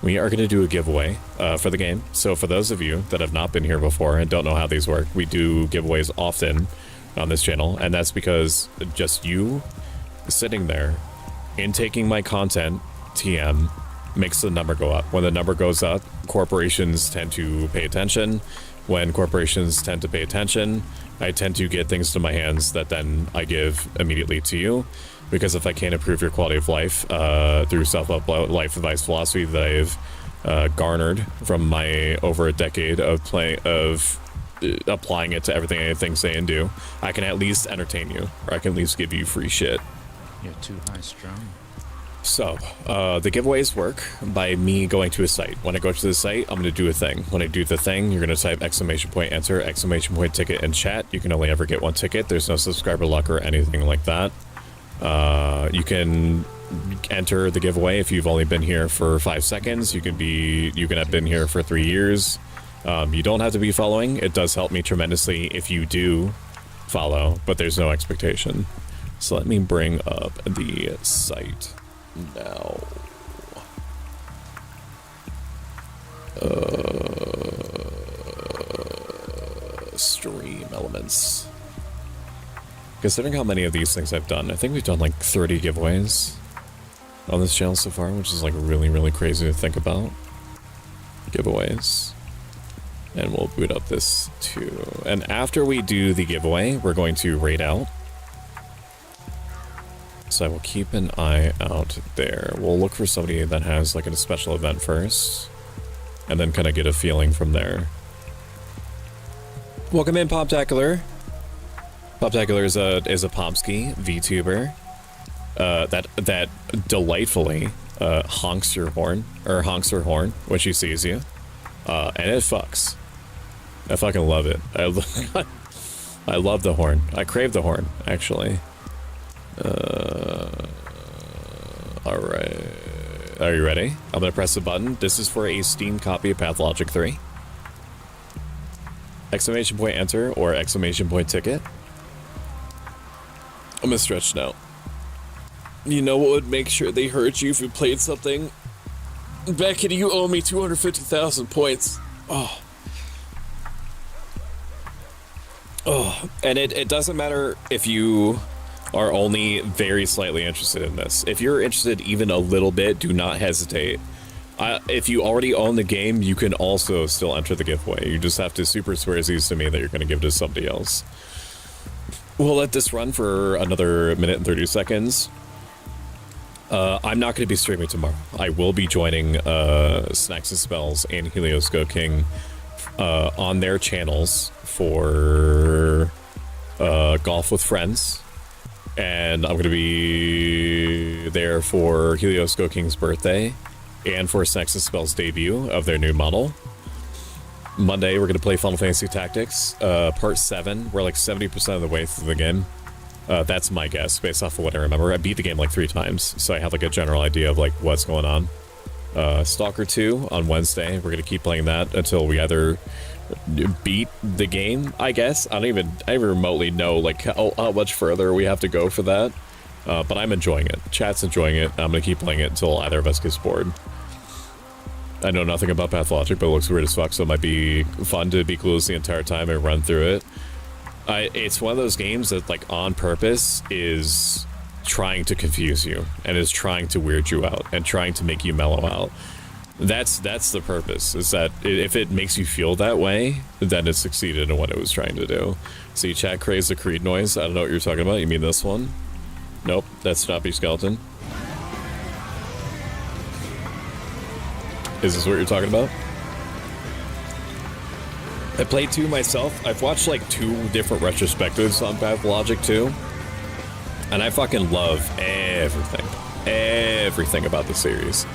We are gonna do a giveaway for the game. So for those of you that have not been here before and don't know how these work, we do giveaways often on this channel, and that's because just you sitting there and taking my content, TM, makes the number go up. When the number goes up, corporations tend to pay attention. When corporations tend to pay attention, I tend to get things to my hands that then I give immediately to you, because if I can't improve your quality of life through self-help life advice philosophy that I've garnered from my over a decade of applying it to everything I think, say, and do, I can at least entertain you, or I can at least give you free shit. You're too high-strung. So, the giveaways work by me going to a site. When I go to the site, I'm going to do a thing. When I do the thing, you're going to type !enter, !ticket in chat. You can only ever get one ticket. There's no subscriber luck or anything like that. You can enter the giveaway if you've only been here for 5 seconds. You can have been here for 3 years. You don't have to be following. It does help me tremendously if you do follow, but there's no expectation. So let me bring up the site now. Stream elements. Considering how many of these things I've done, I think we've done like 30 giveaways on this channel so far, which is like really, really crazy to think about. Giveaways. And we'll boot up this too. And after we do the giveaway, we're going to raid out. So I will keep an eye out there. We'll look for somebody that has like a special event first, and then kind of get a feeling from there. Welcome in, Poptacular. Poptacular is a Pomsky VTuber that delightfully honks your horn, or honks her horn when she sees you, and it fucks. I fucking love it. I love the horn. I crave the horn, actually. Alright. Are you ready? I'm gonna press the button. This is for a Steam copy of Pathologic 3. Exclamation point enter or exclamation point ticket. I'm gonna stretch now. You know what would make sure they heard you if you played something? Beckett, you owe me 250,000 points. Oh. Oh. And it doesn't matter if you are only very slightly interested in this. If you're interested even a little bit, do not hesitate. If you already own the game, you can also still enter the giveaway. You just have to super swear these to me that you're going to give it to somebody else. We'll let this run for another minute and 30 seconds. I'm not going to be streaming tomorrow. I will be joining Snacks and Spells and Helios Go King on their channels for Golf with Friends. And I'm going to be there for Helios Go King's birthday and for Snacks and Spells' debut of their new model. Monday, we're going to play Final Fantasy Tactics, Part 7. We're like 70% of the way through the game. That's my guess, based off of what I remember. I beat the game like 3 times, so I have like a general idea of like what's going on. Stalker 2 on Wednesday. We're going to keep playing that until we either beat the game, I guess. I don't even remotely know like how much further we have to go for that. But I'm enjoying it. Chat's enjoying it. I'm going to keep playing it until either of us gets bored. I know nothing about Pathologic, but it looks weird as fuck, so it might be fun to be clueless the entire time and run through it. It's one of those games that, like, on purpose is trying to confuse you and is trying to weird you out and trying to make you mellow out. That's the purpose, is that if it makes you feel that way, then it succeeded in what it was trying to do. See, chat craves the Creed noise. I don't know what you're talking about. You mean this one? Nope, that's Snappy Skeleton. Is this what you're talking about? I played 2 myself. I've watched like 2 different retrospectives on Pathologic 2. And I fucking love everything. Everything about the series.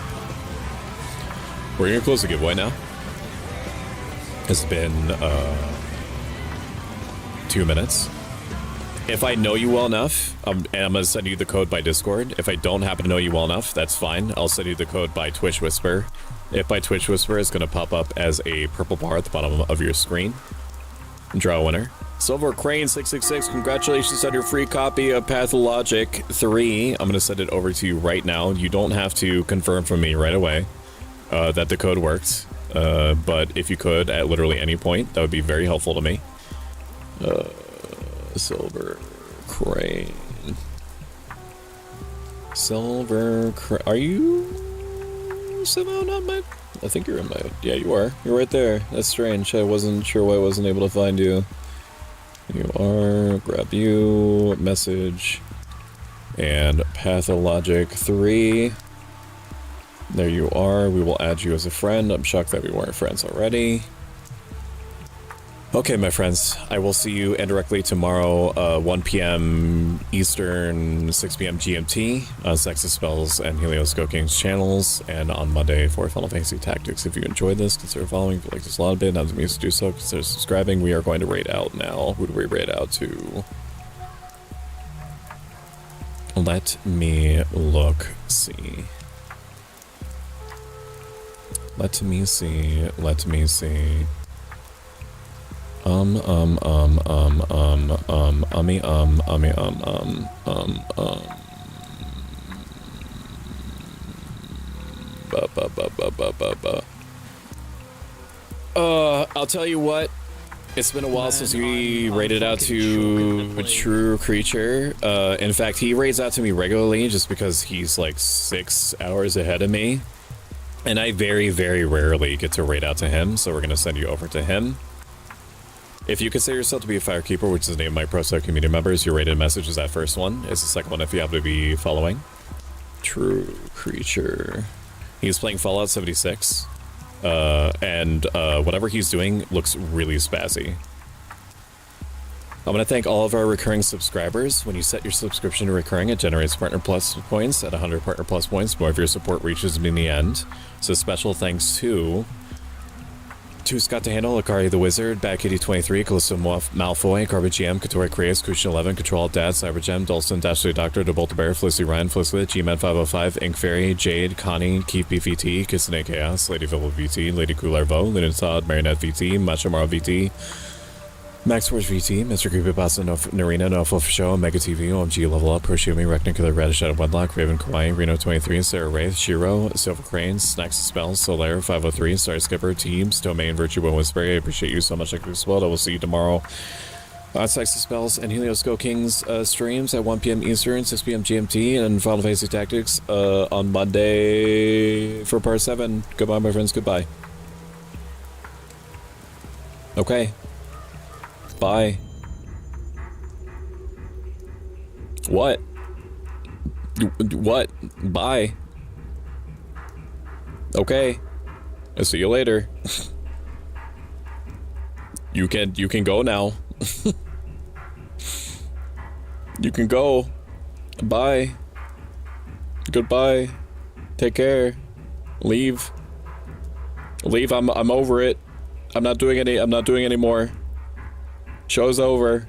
We're gonna close the giveaway now. It's been 2 minutes. If I know you well enough, and I'm gonna send you the code by Discord. If I don't happen to know you well enough, that's fine. I'll send you the code by Twitch Whisper. If by Twitch Whisper, it's gonna pop up as a purple bar at the bottom of your screen. Draw a winner. Silver Crane 666, congratulations on your free copy of Pathologic 3. I'm gonna send it over to you right now. You don't have to confirm from me right away that the code worked. But if you could at literally any point, that would be very helpful to me. Silver Crane. Silver Crane. Are you somehow not my... I think you're in my... Yeah, you are. You're right there. That's strange. I wasn't sure why I wasn't able to find you. You are. Grab you. Message. And Pathologic 3. There you are. We will add you as a friend. I'm shocked that we weren't friends already. Okay, my friends, I will see you indirectly tomorrow, 1 p.m. Eastern, 6 p.m. GMT, on Sex and Spells and Helios Go King's channels, and on Monday for Final Fantasy Tactics. If you enjoyed this, consider following. If you like this a lot, not to do so, consider subscribing. We are going to raid out now. Who do we raid out to? Let me look, see. Let me see. I'll tell you what. It's been a while since we raided out to True Creature. In fact, he raids out to me regularly just because he's like 6 hours ahead of me. And I very, very rarely get to raid out to him, so we're going to send you over to him. If you consider yourself to be a Firekeeper, which is the name of my ProStar community members, your rated message is that first one. It's the second one if you happen to be following. True Creature. He's playing Fallout 76. And whatever he's doing looks really spazzy. I'm going to thank all of our recurring subscribers. When you set your subscription to recurring, it generates Partner Plus points. At 100 Partner Plus points, more of your support reaches me in the end. So special thanks to Two Scott to handle, Akari the Wizard, Bad Kitty 23, Callisto Malfoy, Garbage GM, Katori Creus, Cushion 11, Control Dad, Cybergem, Dolson, Dashley Doctor, Debolta Bear, Felicity Ryan, Felicity, G-Man 505, Ink Fairy, Jade, Connie, Keith BVT, Kissane Chaos, Lady Villa VT, Lady Cooler Vo, Lynn Todd, Marinette VT, Machamara VT, Max Force VT, Mr. Creepypasta, Narina, No Fluff Show, Mega TV, OMG Level Up, Proshumi, Rectangular Radish out of Wedlock, Raven Kawaii, Reno 23, Sarah Wraith, Shiro, Silver Cranes, Snacks Spells, Solaire, 503, Star Skipper, Teams, Domain, Virtue Whisper. I appreciate you so much, like Spell. I will see you tomorrow on Sex Spells and Helios Go Kings streams at 1 p.m. Eastern, 6 p.m. GMT, and Final Fantasy Tactics on Monday for Part 7. Goodbye, my friends. Goodbye. Okay. Bye. What? What? Bye. Okay. I'll see you later. You can go now. You can go. Bye. Goodbye. Take care. Leave. Leave. I'm over it. I'm not doing any more. Show's over.